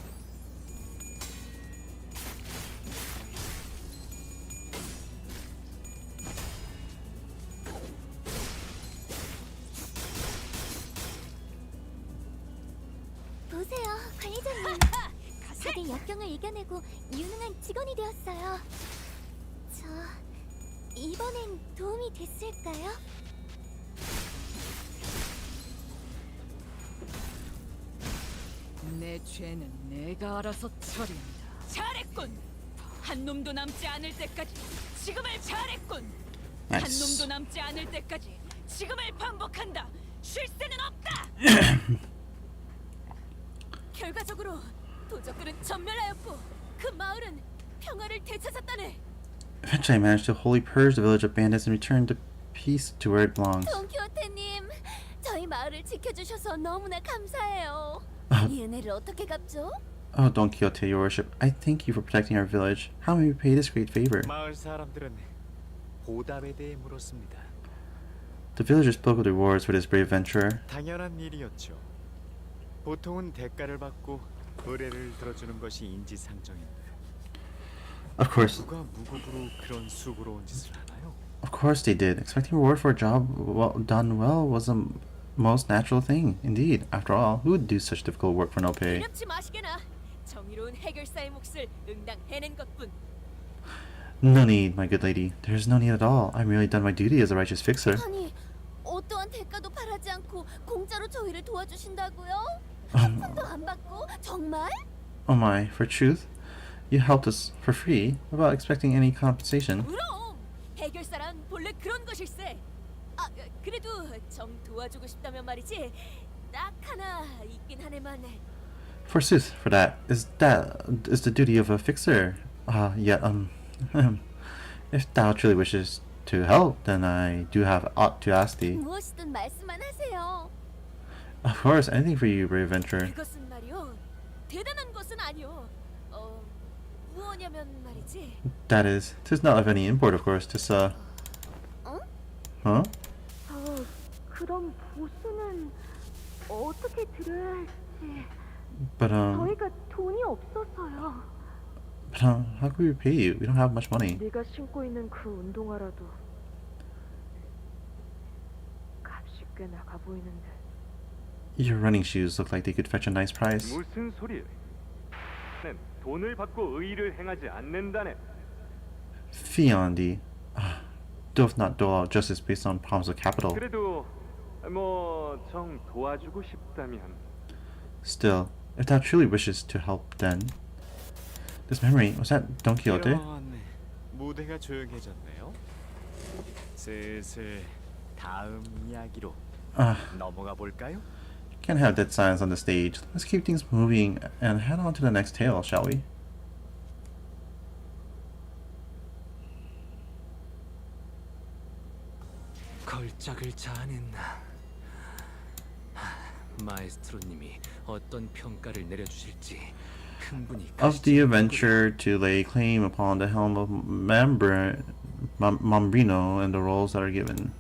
보세요, 관리자님. 다들 역경을 이겨내고 유능한 직원이 되었어요. 저 이번엔 도움이 됐을까요? 내 죄는 내가 알아서 처리한다. 잘했군. 한 놈도 남지 않을 때까지 지금을 잘했군. 한 Nice. 놈도 남지 않을 때까지 지금을 반복한다. 쉴 새는 없다. 결과적으로 도적들은 전멸하였고 그 마을은 평화를 되찾았다네. Eventually I managed to wholly purge the village of bandits and return to peace to where it belongs. 돈키호테님, 저희 마을을 지켜주셔서 너무나 감사해요. 이 은혜를 어떻게 갚죠? Oh, Don Quixote, your worship, I thank you for protecting our village. How may we pay this great favor? 마을 사람들은 보답에 대해 물었습니다. The villagers spoke of the rewards for this brave venture. 당연한 일이었죠. 보통은 대가를 받고 의뢰를 들어주는 것이 인지상정인데. Of course. 누가 무급으로 그런 수고로운 짓을 하나요? Of course they did. Expecting reward for a job done well was the most natural thing. Indeed, after all, who would do such difficult work for no pay? 두렵지 마시게나. 정의로운 해결사의 몫을 응당 해낸 것뿐. No need, my good lady. There is no need at all. I merely done my duty as a righteous fixer. 아니, 어떠한 대가도 바라지 않고 공짜로 저희를 도와주신다고요? 한 푼도 안 받고? 정말? Oh my, for truth? You helped us for free without expecting any compensation. 그럼 해결사란 본래 그런 것일세. 아, 그래도 정 도와주고 싶다면 말이지. 딱 하나 있긴 하네만. Forsooth, for that is the duty of a fixer. Yet, if thou truly wishes to help, then I do have aught to ask thee. 무엇이든 말씀만 하세요. Of course, anything for you, brave venturer. 그것은 말이요. 대단한 것은 아니요. 무엇냐면 말이지. That is, 'tis not of any import, of course. 'Tis Huh? 그럼 보수는 어떻게 드려야 할지. But 저희가 돈이 없어서요. how could we pay you? We don't have much money. 네가 신고 있는 그 운동화라도 값이 꽤 나가 보이는데. Your running shoes look like they could fetch a nice price. 무슨 소리야? 는 돈을 받고 의의를 행하지 않는다네. Fiondy doth not dole out justice based on promise of capital. 그래도 뭐 정 도와주고 싶다면. Still, if thou truly wishes to help, then this memory was that Don Quixote? 이런 무대가 조용해졌네요. 슬슬 다음 이야기로 넘어가 볼까요? Can't have dead silence on the stage. Let's keep things moving and head on to the next tale, shall we? 걸작을 자아낸 마에스트로님이 어떤 평가를 내려주실지 흥분이 Of the adventure to lay claim upon the helm of Mambrino and the roles that are given.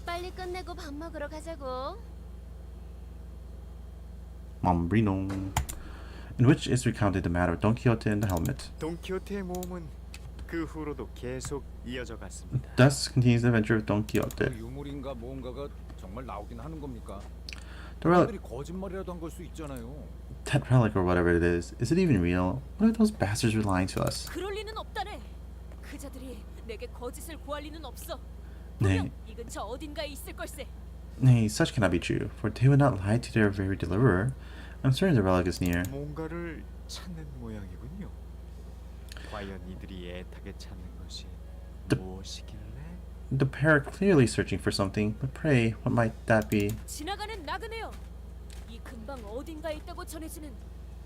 빨리 끝내고 밥 먹으러 가자고. Mambrino, in which is recounted the matter of Don Quixote and the helmet. 돈키호테의 모험은 그 후로도 계속 이어져 갔습니다. Thus continues the adventure of Don Quixote. 유물인가 뭔가가 정말 나오긴 하는 겁니까? The relic, 사람들이 거짓말이라도 한 걸 수 있잖아요. that relic or whatever it is it even real? What are those bastards lying to us? 그럴 리는 없다네. 그자들이 내게 거짓을 구할 리는 없어. Nay, 분명 이 근처 어딘가에 있을 걸세. nay, such cannot be true, for they would not lie to their very deliverer. I'm certain the relic is near. 뭔가를 찾는 모양이군요. 과연 이들이 애타게 찾는 것이 무엇이길래? The pair are clearly searching for something, but pray, what might that be? 지나가는 나그네요. 이 근방 어딘가에 있다고 전해지는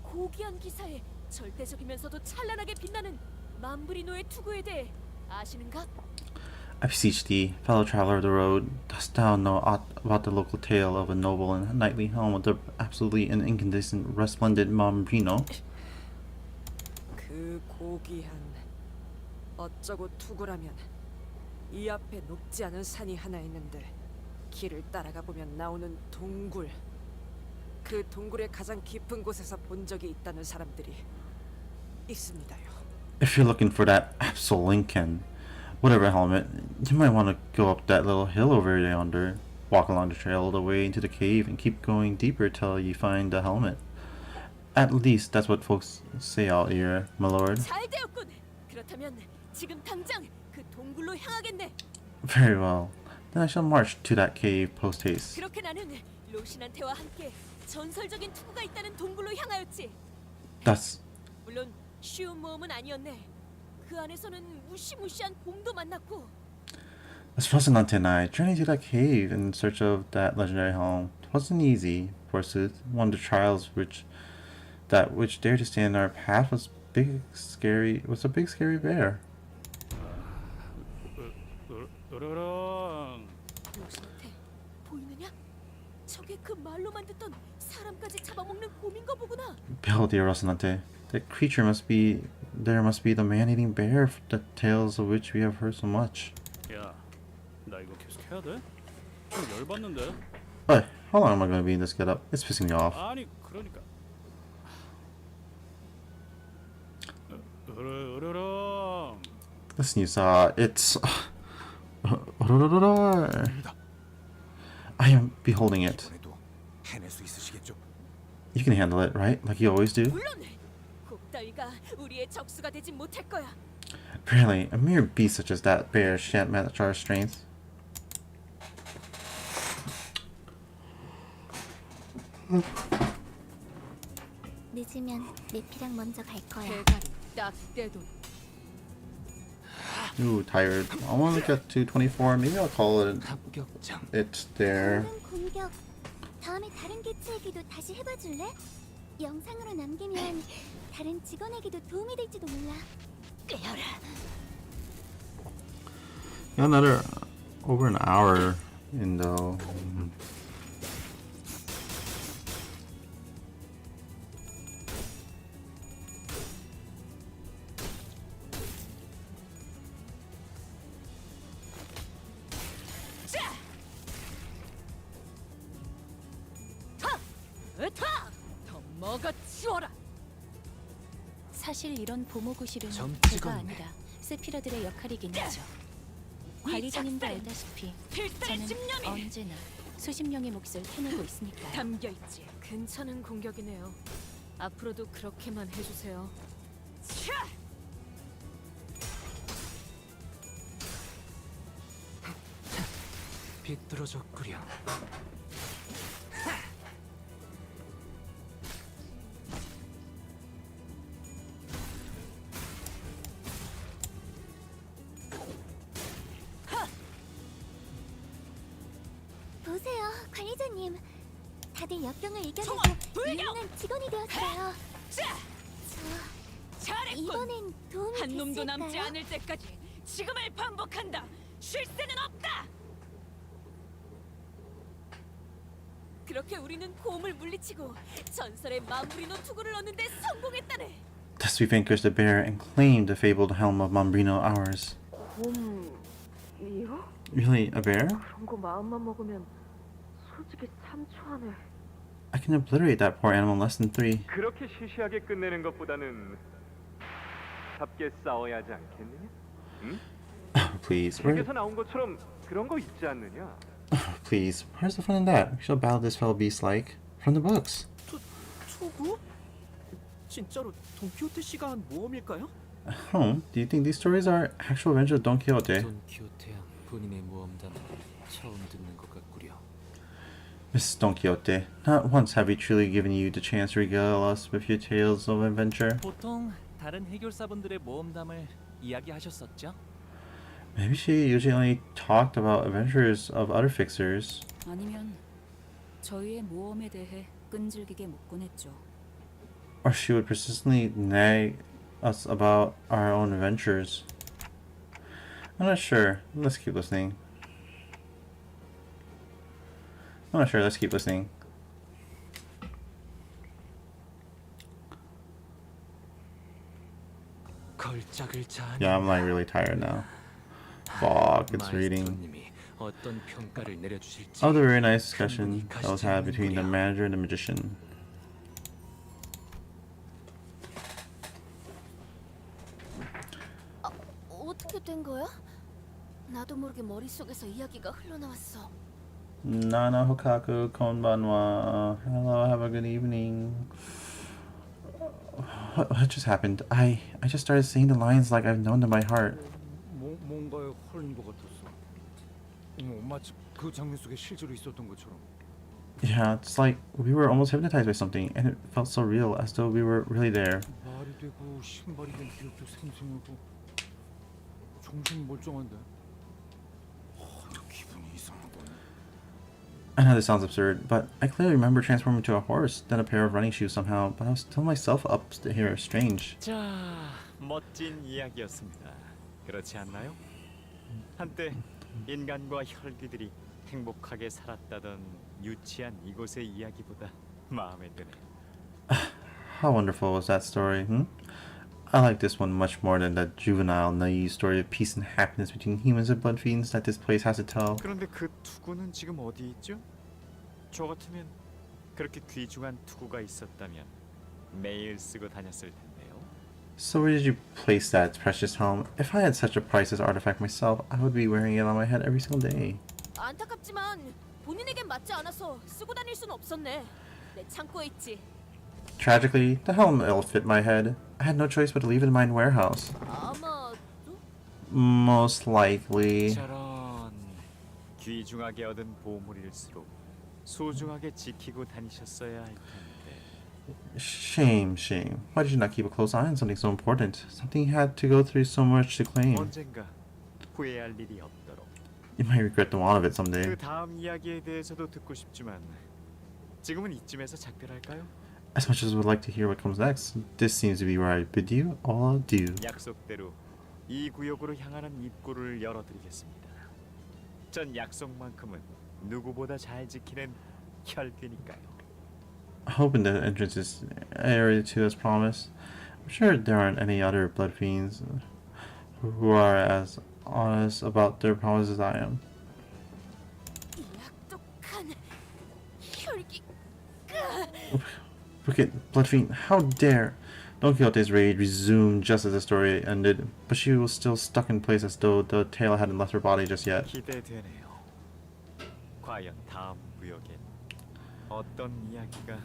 고귀한 기사에 절대적이면서도 찬란하게 빛나는 맘브리노의 투구에 대해 아시는가? I beseech thee, fellow traveler of the road, dost thou know aught about the local tale of a noble and knightly helm with the absolutely and incandescent resplendent Mambrino? 그 고귀한 어쩌고 투구라면 이 앞에 높지 않은 산이 하나 있는데 길을 따라가 보면 나오는 동굴. 그 동굴의 가장 깊은 곳에서 본 적이 있다는 사람들이 있습니다요. If you're looking for that absolute Lincoln, whatever helmet, you might want to go up that little hill over yonder, walk along the trail all the way into the cave, and keep going deeper till you find the helmet. At least that's what folks say out here, my lord. 잘 되었군. 그렇다면 지금 당장 그 동굴로 향하겠네. Very well. Then I shall march to that cave post haste. 그렇게 나는 로신한테와 함께 전설적인 투구가 있다는 동굴로 향하였지. That's 물론 쉬운 모험은 아니었네. 그 안에서는 무시무시한 곰도 만났고. As Rocinante and I journeyed to that cave in search of that legendary helm. It wasn't easy, forsooth. One of the trials which dared to stand in our path was a big scary bear. 으르렁. 로신한테 보이느냐? 저게 그 말로만 듣던 사람까지 잡아먹는 곰인가 보구나. Bell Rocinante. That creature must be the man-eating bear, the tales of which we have heard so much. 야, 나 이거 계속 해야 돼? 좀 열받는데. But how long am I going to be in this getup? It's pissing me off. 아니, 그러니까. 으르렁. Listen, you saw it's. I am beholding it. 해낼 수 있으시겠죠? You can handle it, right? Like you always do. 물론 곰 따위가 우리의 적수가 되진 못할 거야. Really, a mere beast such as that bear shan't match our strength. 늦으면 내피랑 먼저 갈 거야. 대가리 딱 떼도 Ooh, tired. I want to get to 24. Maybe I'll call it. It's there. 공격. 다음에 다른 개체에게도 다시 해봐줄래? 영상으로 남기면 다른 직원에게도 도움이 될지도 몰라. 꿰어라. Got another over an hour in though. 더 먹어치워라. 사실 이런 보모구실은 점 제가 찍었네. 아니라 세피라들의 역할이긴 하죠. 관리자님도 알다시피 저는 언제나 수십 명의 몫을 해내고 있으니까요. 담겨 있지. 괜찮은 공격이네요. 앞으로도 그렇게만 해주세요. 비뚤어졌구려. 보세요, 관리자님. 다들 역경을 이겨내고 유능한 직원이 되었어요. 잘했군. 이번엔 도움이 한 놈도 됐을까요? 남지 않을 때까지 지금을 반복한다. 쉴 새는 없다. 그렇게 우리는 곰을 물리치고 전설의 맘브리노 투구를 얻는데 성공했다네. Thus we vanquished the bear and claimed the fabled helm of Mambrino ours. 곰이요? Really, a bear? 그런 거 마음만 먹으면 솔직히 참 초하네. I can obliterate that poor animal in less than 3. 그렇게 시시하게 끝내는 것보다는 답게 싸워야 하지 않겠느냐? 응? Please, 책에서 나온 것처럼 그런 거 있지 않느냐? please, where's the fun in that? We shall battle this fellow beast like from the books. 투구? 진짜로 돈키호테 씨가 한 모험일까요? Do you think these stories are actual adventures of Don Quixote? 돈키호테야 본인의 모험담 처음 듣는 것 같구려. Mrs. Don Quixote, not once have we truly given you the chance to regale us with your tales of adventure. 보통 다른 해결사분들의 모험담을 이야기하셨었죠? Maybe she usually only talked about adventures of other fixers. 아니면 저희의 모험에 대해 끈질기게 묻곤 했죠. Or she would persistently nag us about our own adventures. I'm not sure. Let's keep listening. I'm not sure. Let's keep listening. 걸작을 자니. Yeah, I'm like really tired now. Fuck, it's reading. 마에스터님이 어떤 평가를 내려주실지. Oh, the very nice discussion that was had between the manager and the magician. 어떻게 된 거야? 나도 모르게 머릿속에서 이야기가 흘러나왔어. Nana Hokaku Konbanwa. Hello, have a good evening. What just happened? I just started saying the lines like I've known them by heart. 뭔가에 홀린 것 같았어. 마치 그 장면 속에 실제로 있었던 것처럼. Yeah, it's like we were almost hypnotized by something, and it felt so real, as though we were really there. 말이 되고 신발이 된 기억도 생생하고 정신이 멀쩡한데. 기분이 이상하군. I know this sounds absurd, but I clearly remember transforming into a horse, then a pair of running shoes somehow, but I was still myself up here, strange. 자, 멋진 이야기였습니다. 그렇지 않나요? 한때 인간과 혈귀들이 행복하게 살았다던 유치한 이곳의 이야기보다 마음에 드네. How wonderful was that story, hmm? I like this one much more than that juvenile, naive story of peace and happiness between humans and blood fiends that this place has to tell. 그런데 그 투구는 지금 어디 있죠? 저 같으면 그렇게 귀중한 투구가 있었다면 매일 쓰고 다녔을 텐데요. So where did you place that precious helm? If I had such a priceless artifact myself, I would be wearing it on my head every single day. 안타깝지만 본인에겐 맞지 않아서 쓰고 다닐 순 없었네. 내 창고에 있지. Tragically, the helm ill-fit my head. I had no choice but to leave it in my warehouse. 아마도? Most likely. 저런 귀중하게 얻은 보물일수록 소중하게 지키고 다니셨어야 할 텐데. Shame, shame. Why did you not keep a close eye on something so important? Something you had to go through so much to claim. 언젠가 후회할 일이 없도록. You might regret the want of it someday. 그 다음 이야기에 대해서도 듣고 싶지만 지금은 이쯤에서 작별할까요? As much as I would like to hear what comes next, this seems to be where I bid you all adieu. 약속대로 이 구역으로 향하는 입구를 열어드리겠습니다. 전 약속만큼은 누구보다 잘 지키는 혈귀니까요. Hoping the entrance is area 2 as promised. I'm sure there aren't any other blood fiends who are as honest about their promises as I am. 약독한 혈기. Wicked blood fiend, how dare! Don Quixote's rage resumed just as the story ended, but she was still stuck in place as though the tail hadn't left her body just yet. 기대되네요. 과연 다음 구역엔 어떤 이야기가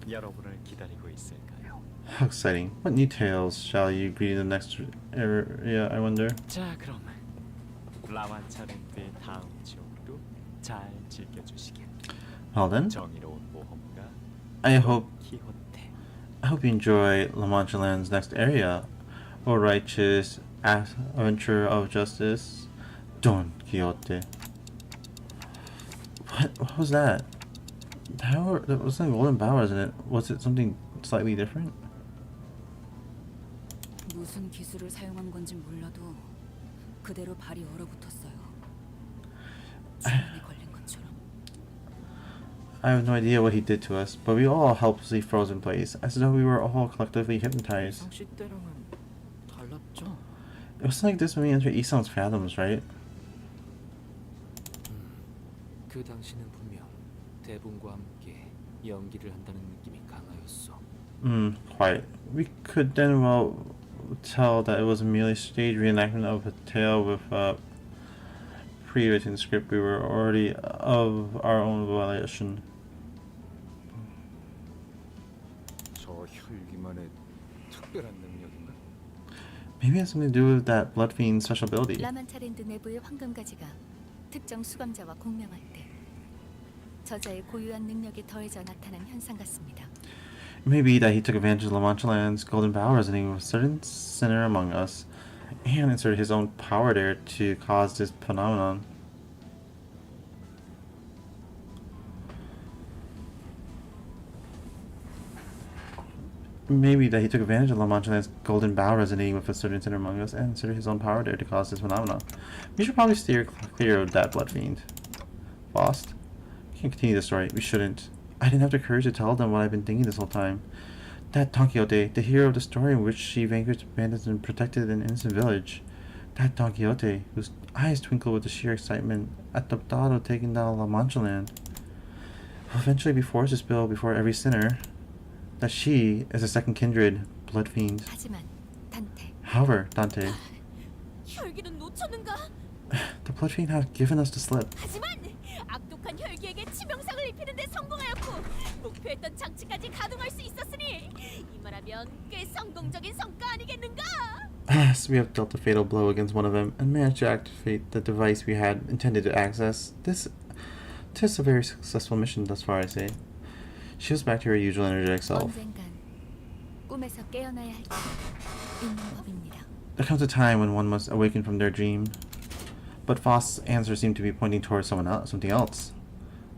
여러분을 기다리고 있을까요? How exciting. What new tales shall you greet in the next area, I wonder? 자, 그럼 라만차랜드의 다음 지역으로 잘 즐겨주시길. Well then, 정의로운 모험가 I hope 키호테. you enjoy La Mancha Land's next area, O righteous adventurer of justice, Don Quixote. What was that? That was a golden bower, isn't it? Was it something slightly different? 무슨 기술을 사용한 건지 몰라도 그대로 발이 얼어붙었어요. 지문에 걸린 것처럼. I have no idea what he did to us, but we all helplessly froze in place, as though we were all collectively hypnotized. 상시 때랑은 달랐죠? It was like this when we entered Isong's fathoms, right? 그 당시는 분명 대분과 함께 연기를 한다는 느낌이 강하였어. Quite. We could then well tell that it was merely a stage reenactment of a tale with a pre-written script we were already of our own volition. 저 혈기만의 특별한 능력인가? Maybe it has something to do with that blood fiend's special ability. 라만차랜드 내부의 황금가지가 특정 수감자와 공명할 때 저자의 고유한 능력이 더해져 나타난 현상 같습니다. It may be that he took advantage of La Mancha Land's golden power as a certain sinner among us, and inserted his own power there to cause this phenomenon. Maybe that he took advantage of La Mancha Land's golden bough resonating with a certain sinner among us and inserted his own power there to cause this phenomenon. We should probably steer clear of that blood fiend. Lost? We can't continue the story. We shouldn't. I didn't have the courage to tell them what I've been thinking this whole time. That Don Quixote, the hero of the story in which she vanquished bandits and protected an innocent village. That Don Quixote, whose eyes twinkled with the sheer excitement at the thought of taking down La Mancha Land, will eventually be forced to spill before every sinner that she is a second kindred blood fiend. 하지만 단테. However, Dante, 혈기는 놓쳤는가? the blood fiend has given us the slip. 하지만 악독한 혈기에게 치명상을 입히는데 성공하였고 목표했던 장치까지 가동할 수 있었으니 이 말하면 꽤 성공적인 성과 아니겠는가? Yes, we have dealt a fatal blow against one of them and managed to activate the device we had intended to access. This is a very successful mission thus far, I say. She was back to her usual energetic self. 언젠간 꿈에서 깨어나야 할 때 있는 법입니다. There comes a time when one must awaken from their dream. But Faust's answer seemed to be pointing towards something else.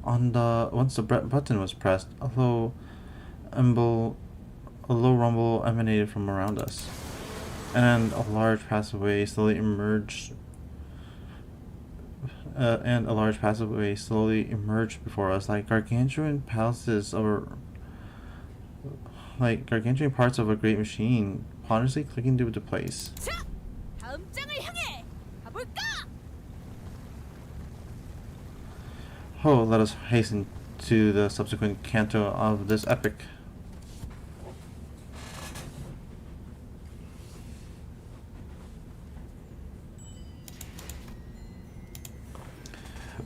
Once the button was pressed, a low rumble emanated from around us, and a large passageway slowly emerged and a large passageway slowly emerged before us, like gargantuan parts of a great machine, ponderously clicking into place. 자, 다음 장을 향해 가볼까? Oh, let us hasten to the subsequent canto of this epic.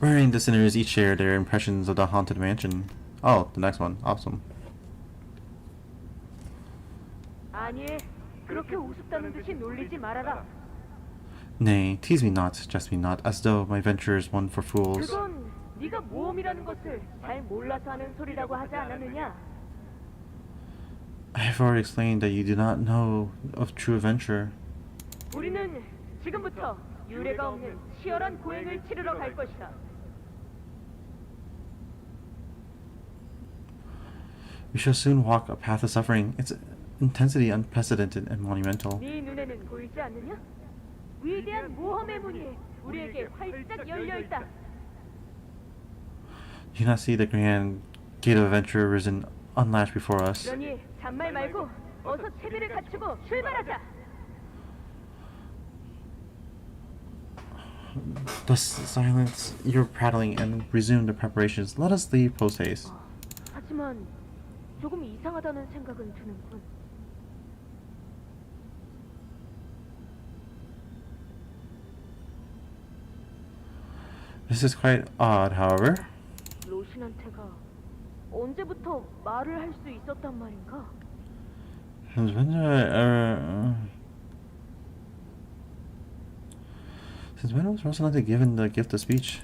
Wherein the sinners each share their impressions of the haunted mansion. Oh, the next one. Awesome. 아니, 그렇게 우습다는 듯이 놀리지 말아라. Nay, tease me not, jest me not, as though my venture is one for fools. 그건 네가 모험이라는 것을 잘 몰라서 하는 소리라고 하지 않았느냐? I have already explained that you do not know of true adventure. 우리는 지금부터 유례가 없는 치열한 고행을 치르러 갈 것이다. We shall soon walk a path of suffering, its intensity unprecedented and monumental. 네 눈에는 보이지 않느냐? 위대한 모험의 문이 우리에게 활짝 열려 있다. Do you not see the grand gate of adventure risen unlatched before us? 그러니 잔말 말고 어서 채비를 갖추고 출발하자. Thus silence your prattling and resume the preparations. Let us leave post haste. 하지만 조금 이상하다는 생각은 드는군. This is quite odd, however. 로신한테가 언제부터 말을 할 수 있었단 말인가? Since when was Rosalante given the gift of speech?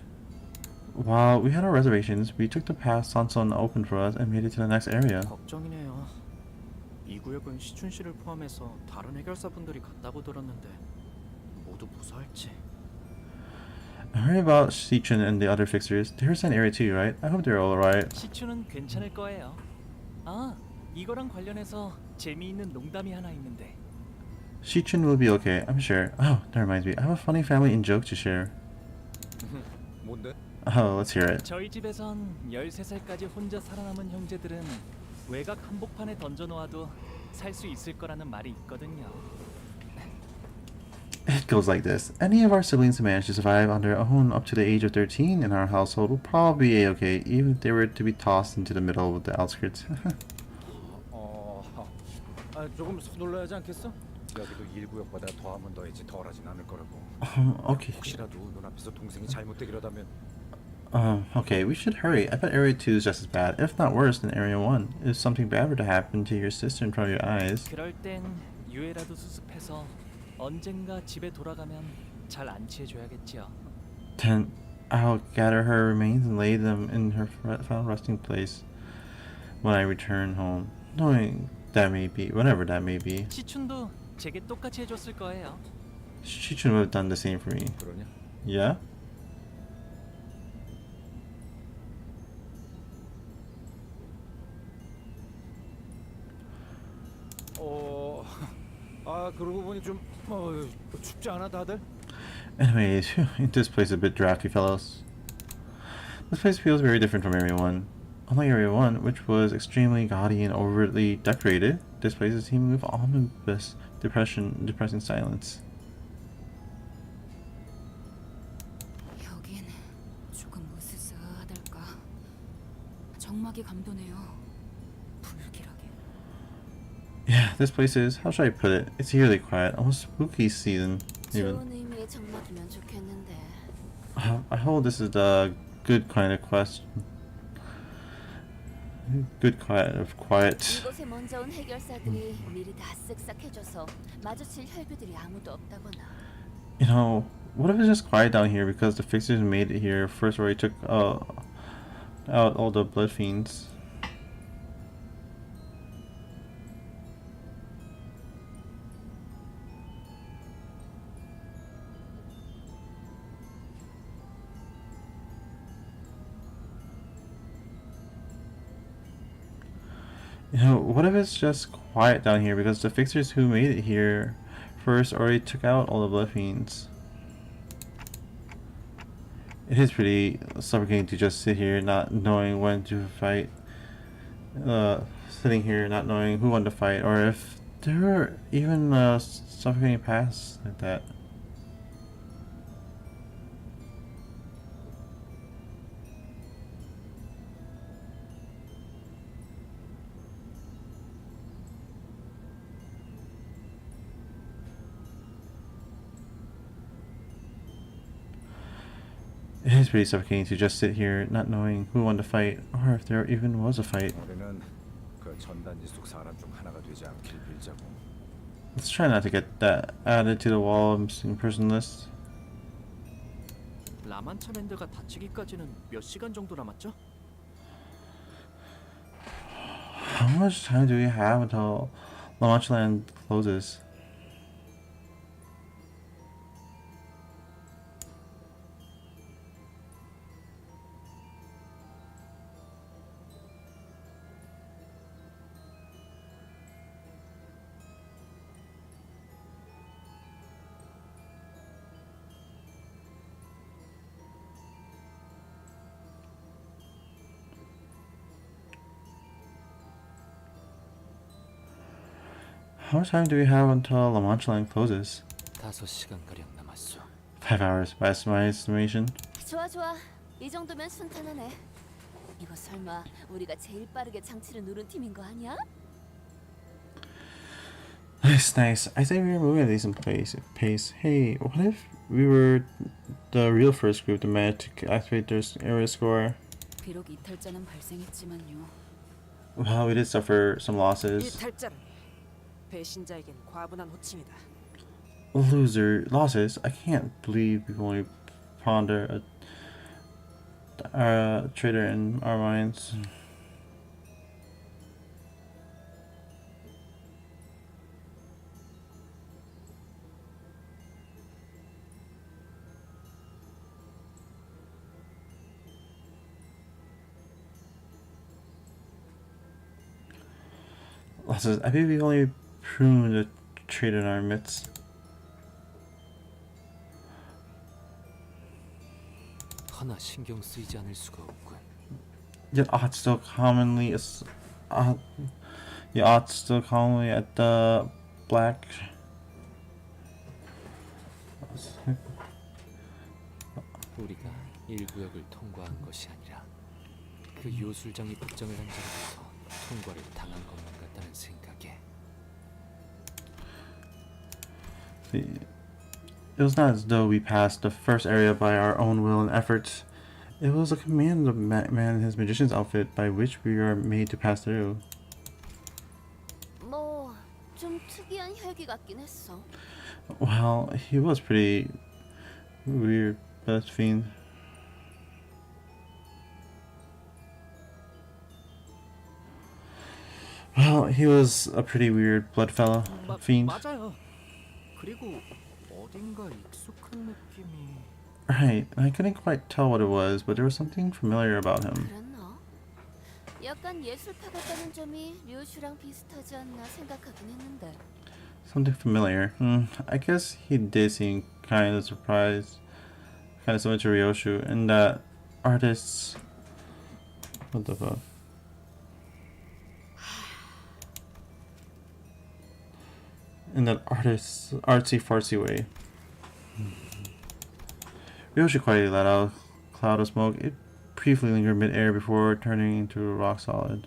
While we had our reservations, we took the path Sanson opened for us and made it to the next area. 걱정이네요. 이 구역은 시춘 씨를 포함해서 다른 해결사분들이 갔다고 들었는데 모두 무사할지. I heard about Shichun and the other fixers. They're in area too, right? I hope they're all right. 시추는 괜찮을 거예요. 아, 이거랑 관련해서 재미있는 농담이 하나 있는데. Shichun will be okay, I'm sure. Oh, that reminds me. I have a funny family in joke to share. 뭔데? Oh, let's hear it. 저희 집에선 13살까지 혼자 살아남은 형제들은 외곽 한복판에 던져놓아도 살 수 있을 거라는 말이 있거든요. It goes like this. Any of our siblings who manage to survive on their own up to the age of 13 in our household will probably be a-okay, even if they were to be tossed into the middle of the outskirts. 조금 서둘러야 하지 않겠어? 여기도 1구역보다 더하면 더했지 덜하진 않을 거라고. Okay. 혹시라도 눈앞에서 동생이 잘못되기라다면. Okay, we should hurry. I bet Area 2 is just as bad, if not worse than Area 1. If something bad were to happen to your sister in front of your eyes. 그럴 땐 유해라도 수습해서 언젠가 집에 돌아가면 잘 안치해줘야겠지요. Then I'll gather her remains and lay them in her final resting place when I return home, knowing that may be, whatever that may be. 시춘도 제게 똑같이 해줬을 거예요. She should have done the same for me. 그러냐? Yeah? 그러고 보니 좀 춥지 않아 다들? Anyways, this place is a bit drafty, fellows. This place feels very different from Area 1. Unlike Area 1, which was extremely gaudy and overtly decorated, this place is teeming with ominous, depressing silence. 여긴 조금 으스스하달까. 정막이 감도네요. 불길하게. Yeah, this place is, how should I put it? It's eerily quiet, almost spooky season, even. 좋은 의미의 정막이면 좋겠는데. I hold this is the good kind of quest. Good kind of quiet. 이곳에 먼저 온 해결사들이 미리 다 쓱싹해줘서 마주칠 혈비들이 아무도 없다거나. You know, what if it's just quiet down here because the fixers who made it here first already took out all the blood fiends? You know, what if it's just quiet down here because the fixers who made it here first already took out all the blood fiends? It is pretty suffocating to just sit here not knowing when to fight. Sitting here not knowing who won the fight or if there were even suffocating paths like that. It is pretty suffocating to just sit here not knowing who won the fight or if there even was a fight. 우리는 그 전단지 속 사람 중 하나가 되지 않길 빌자고. Let's try not to get that added to the wall of missing person list. 라만차랜드가 닫히기까지는 몇 시간 정도 남았죠? How much time do we have until La Mancha Land closes? How much time do we have until La Mancha Land closes? 5시간가량 남았어. 5 hours by my estimation. 좋아 좋아. 이 정도면 순탄하네. 이거 설마 우리가 제일 빠르게 장치를 누른 팀인 거 아니야? Nice, nice. I think we were moving at a decent pace. Hey, what if we were the real first group to manage to activate their area score? 비록 이탈자는 발생했지만요. Well, we did suffer some losses. 이탈자는 배신자에겐 과분한 호칭이다. Losses? I can't believe we've only ponder a traitor in our minds. Losses. I think we've only pruned a traitor in our midst. 하나 신경 쓰이지 않을 수가 없군. Yet ought still commonly at the black. 우리가 1구역을 통과한 것이 아니라 그 요술장이 폭정을 한 자리부터 통과를 당한 것만 같다는 생각에. It was not as though we passed the first area by our own will and efforts. It was a command of the man in his magician's outfit by which we were made to pass through. 뭐 좀 특이한 혈기 같긴 했어. Well, he was pretty weird, best fiend. Well, he was a pretty weird blood fellow, fiend. 맞아요. 그리고 어딘가 익숙한 느낌이. Right, I couldn't quite tell what it was, but there was something familiar about him. 그랬나? 약간 예술파 같다는 점이 류슈랑 비슷하지 않나 생각하긴 했는데. Something familiar. I guess he did seem kind of surprised, kind of similar to Ryoshu, and that artists. What the fuck? In that artsy fartsy way. Ryoshu quietly let out a cloud of smoke. It briefly lingered mid-air before turning into rock solid.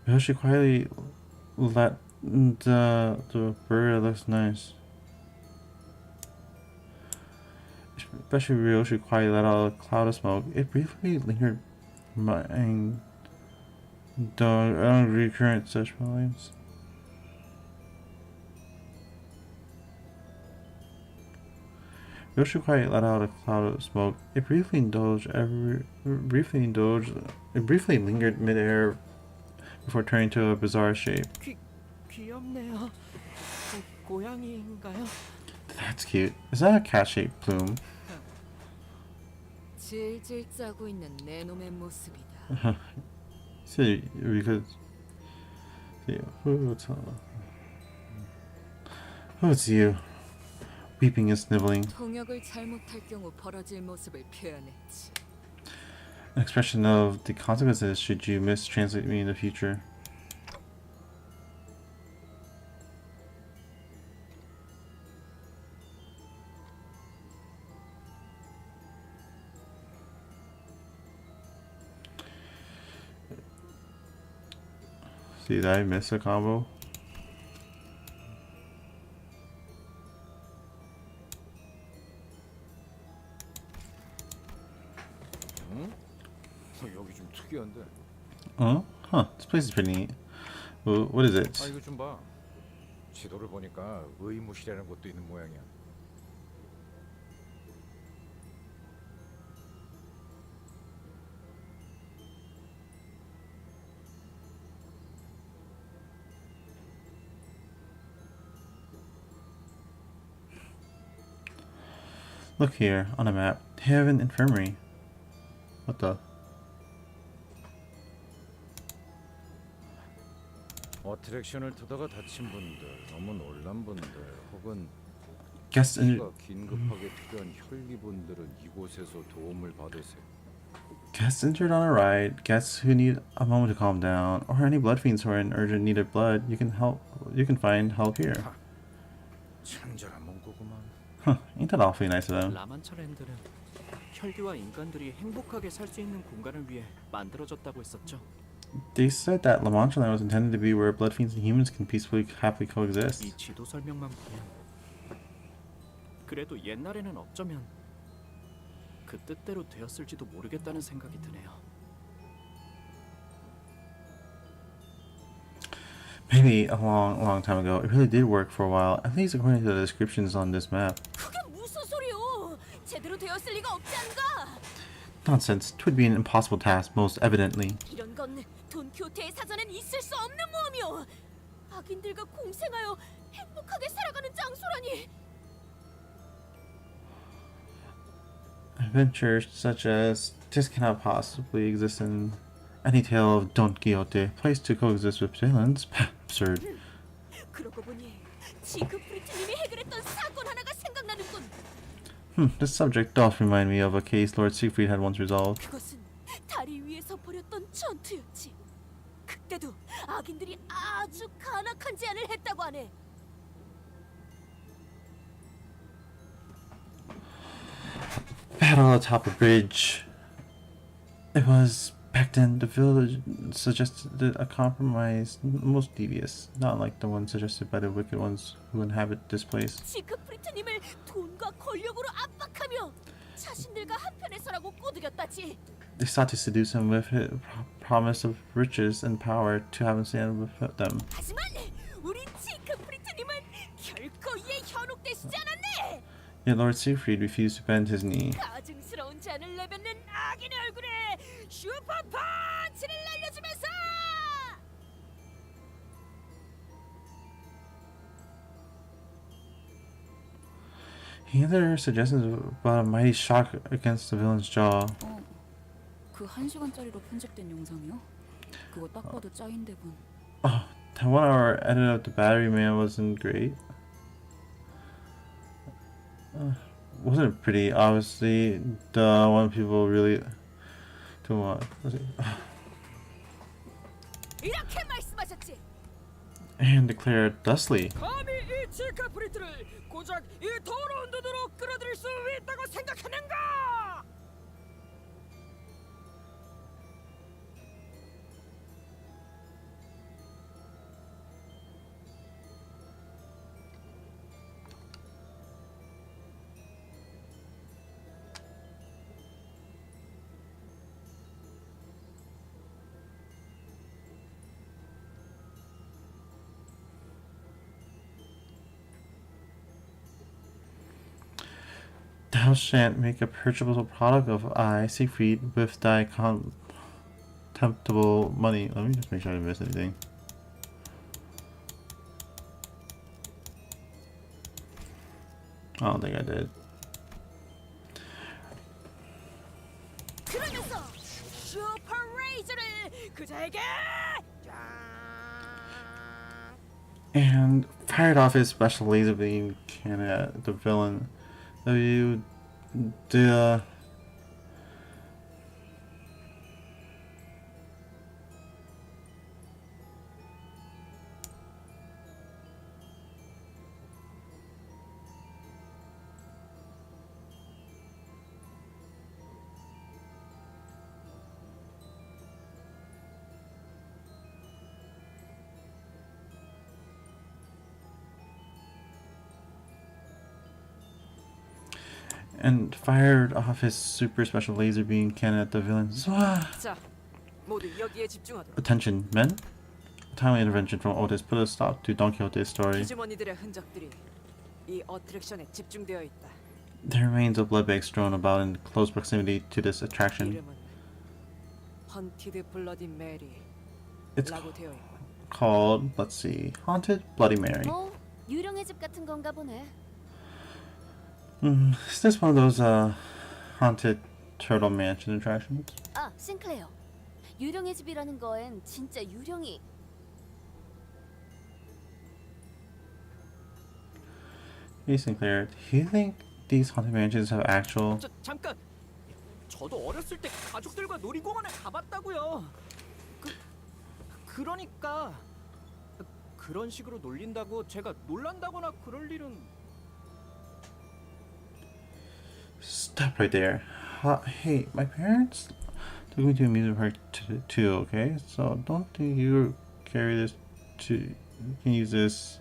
Ryoshu quietly let the bird looks nice. Especially Ryoshu quietly let out a cloud of smoke. It briefly lingered and don't recurrent such volumes. Ryoshu quietly let out a cloud of smoke. It briefly lingered mid-air before turning to a bizarre shape. 귀엽네요. 고양이인가요? That's cute. Is that a cat-shaped plume? 질질 짜고 있는 내 놈의 모습이다. See, because Oh, it's you. Weeping and sniveling. 통역을 잘못할 경우 벌어질 모습을 표현했지. An expression of the consequences should you mistranslate me in the future. See, did I miss a combo? 응? 여기 좀 특이한데. Oh? Huh. This place is pretty neat. What is it? 아 이거 좀 봐. 지도를 보니까 의무실이라는 곳도 있는 모양이야. Look here, on a map. They have an infirmary. What the? 어트랙션을 타다가 다친 분들, 너무 놀란 분들, 혹은 Guests in 긴급하게 필요한 혈기분들은 이곳에서 도움을 받으세요. Guests injured on a ride, guests who need a moment to calm down, or any blood fiends who are in urgent need of blood, you can find help here. 친절한 문구구만. Huh, ain't that awfully nice of them? 라만차랜드는 혈기와 인간들이 행복하게 살 수 있는 공간을 위해 만들어졌다고 했었죠. They said that La Mancha Land was intended to be where blood fiends and humans can peacefully, happily coexist. 이 지도 설명만 보면 그래도 옛날에는 어쩌면 그 뜻대로 되었을지도 모르겠다는 생각이 드네요. Maybe a long time ago, it really did work for a while, at least according to the descriptions on this map. 그게 무슨 소리요? 제대로 되었을 리가 없지 않은가? Nonsense. 'Twould be an impossible task, most evidently. 이런 건 돈키호테의 사전엔 있을 수 없는 모험이요. 악인들과 공생하여 행복하게 살아가는 장소라니. Adventures such as this cannot possibly exist in any tale of Don Quixote. Place to coexist with villains? Absurd. 그러고 보니 지크프리트님이 해결했던 사건 하나가 생각나는군. This subject does remind me of a case Lord Siegfried had once resolved. 그것은 다리 위에서 벌였던 전투였지. 그때도 악인들이 아주 간악한 제안을 했다고 하네. Battle atop a bridge. It was back then. The village suggested a compromise, most devious, not like the one suggested by the wicked ones who inhabit this place. 지크프리트님을 돈과 권력으로 압박하며 자신들과 한편에 서라고 꼬드겼다지. They sought to seduce him with his promise of riches and power to have him stand with them. 하지만 우리 지크프리트님은 결코 이에 현혹되시지 않았네. Yet Lord Siegfried refused to bend his knee. 가증스러운 잔을 내뱉는 악인의 얼굴에 슈퍼 펀치를 날려주면서 He had other suggestions about a mighty shock against the villain's jaw. 그 1시간짜리로 편집된 영상이요? 그거 딱 봐도 짜인 대본. Oh, that 1 hour edit of the Battery Man wasn't great. Wasn't pretty, obviously. The one people really don't want. 이렇게 말씀하셨지. And declared thusly. 감히 이 지크프리트를 고작 이 더러운 눈으로 끌어들일 수 있다고 생각하는가? Thou shan't make a purchasable product of I, Siegfried, with thy contemptible money. Let me just make sure I didn't miss anything. I don't think I did. 그러면서 슈퍼레이저를 그자에게 And fired off his special laser beam cannon at the villain. W. The and fired off his super special laser beam cannon at the villain. 자, 모두 여기에 집중하도록. Attention, men! A timely intervention from Otis put a stop to Don Quixote's story. 피주머니들의 흔적들이 이 어트랙션에 집중되어 있다. There remains a blood bag strewn about in close proximity to this attraction. 이름은 헌티드 블러디 It's 메리라고 되어 있고. called, let's see, Haunted Bloody Mary. 뭐 유령의 집 같은 건가 보네. Is this one of those haunted turtle mansion attractions? 아, 싱클레어. 유령의 집이라는 거엔 진짜 유령이. Hey Sinclair, do you think these haunted mansions have actual? 잠깐. 저도 어렸을 때 가족들과 놀이공원에 가봤다고요. 그러니까 그런 식으로 놀린다고 제가 놀란다거나 그럴 일은. Stop right there. Hey, my parents took me to an amusement park too, okay? So don't think you carry this to, you can use this.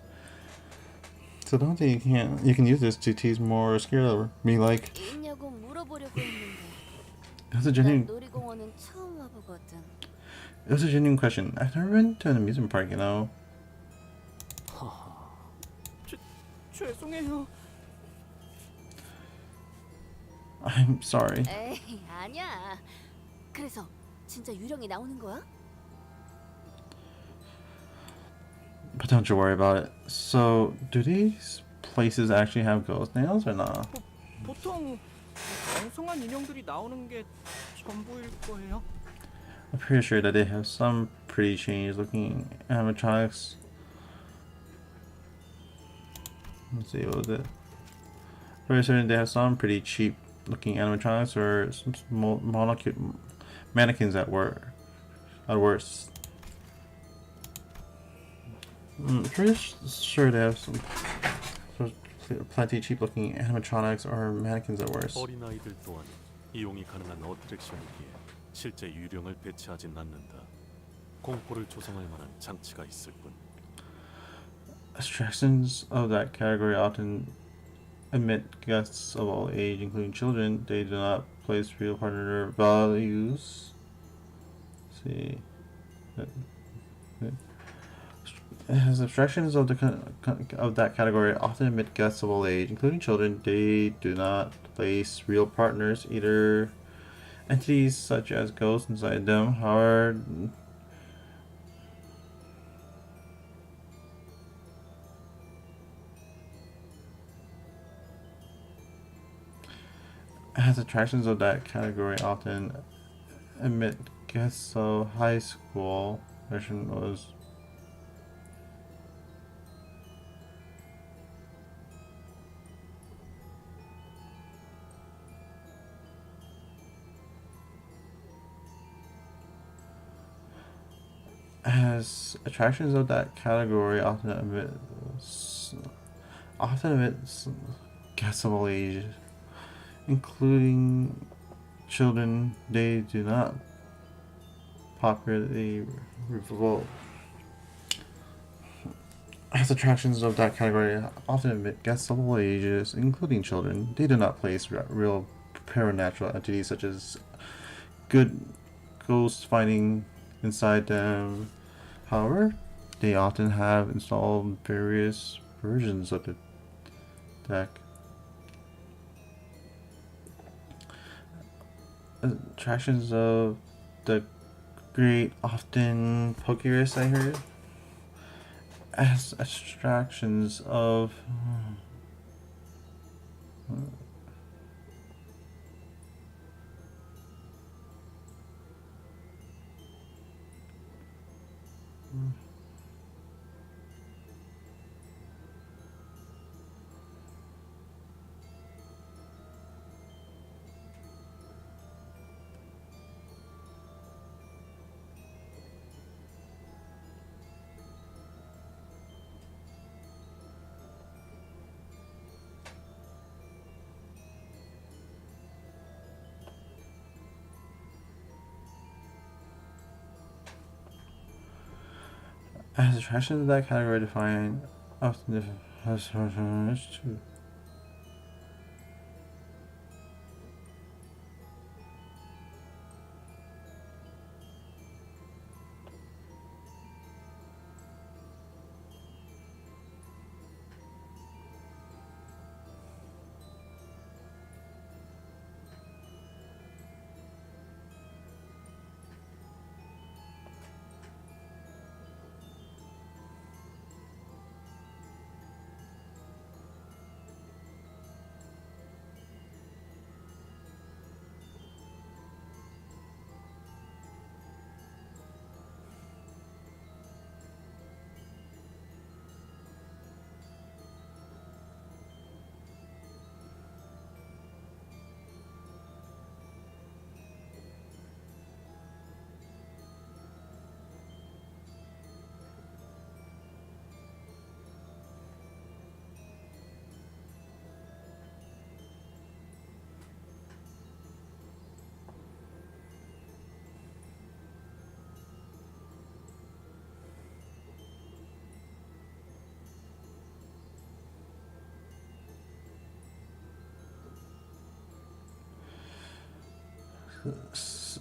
So don't think you can use this to tease more or scare me like. 있냐고 물어보려고 했는데. It was a genuine. 놀이공원은 처음 와보거든. It was a genuine question. I've never been to an amusement park, you know. 죄송해요. I'm sorry. 에이, 아니야. 그래서 진짜 유령이 나오는 거야? But don't you worry about it. So, do these places actually have ghost nails or not? 보통 엉성한 인형들이 나오는 게 전부일 거예요. I'm pretty sure that they have some pretty strange looking animatronics. Let's see, what was it? Pretty certain they have some pretty cheap looking animatronics or some small mannequins at worst. Pretty sure they have some plenty cheap looking animatronics or mannequins at worst. 어린아이들 또한 이용이 가능한 어트랙션이기에 실제 유령을 배치하진 않는다. 공포를 조성할 만한 장치가 있을 뿐. Attractions of that category often admit guests of all age, including children. They do not place real partner values. Let's see. As abstractions of that category often admit guests of all age, including children. They do not place real partners, either entities such as ghosts inside them. However, as attractions of that category often admit guests of high school version was as attractions of that category often admit guests of all ages, including children. They do not popularly revolt. As attractions of that category often admit guests of all ages, including children. They do not place real paranatural entities such as good ghosts fighting inside them. However, they often have installed various versions of the deck. Attractions of the great often Pokerus, I heard. As attractions of As attractions of that category define often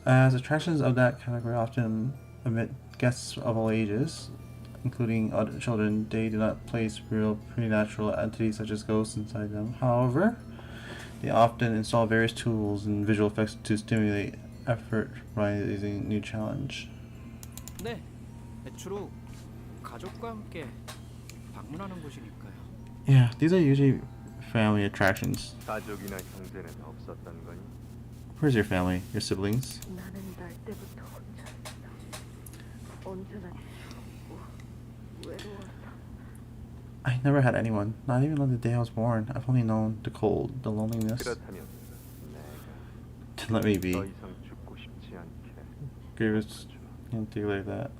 as attractions of that category often admit guests of all ages, including adult children. They do not place real preternatural entities such as ghosts inside them. However, they often install various tools and visual effects to stimulate effort by using new challenge. 네, 주로 가족과 함께 방문하는 곳이니까요. Yeah, these are usually family attractions. 가족이나 형제는 없었던 거니? Where's your family? Your siblings? 나는 날 때부터 혼자였어. 언제나 춥고 외로웠어. I never had anyone, not even on the day I was born. I've only known the cold, the loneliness. 그렇다면 To let me be. 더 이상 죽고 싶지 않게. Grievous can't do like that.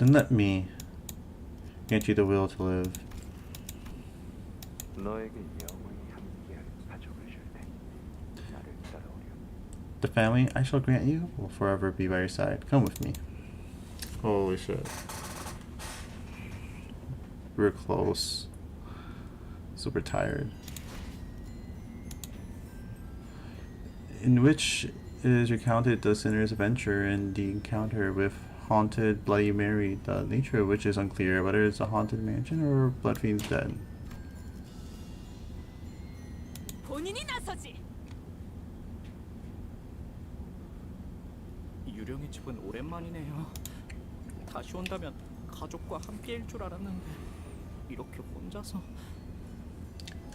Then let me grant you the will to live. 너에게 영원히 함께할 가족을 줄 테니 나를 따라오렴. The family I shall grant you will forever be by your side. Come with me. Holy shit. We're close. Super tired. In which is recounted the sinner's adventure and the encounter with haunted Bloody Mary, the nature of which is unclear, whether it's a haunted mansion or Blood Fiend's dead. 본인이 나서지. 유령의 집은 오랜만이네요. 다시 온다면 가족과 함께일 줄 알았는데 이렇게 혼자서.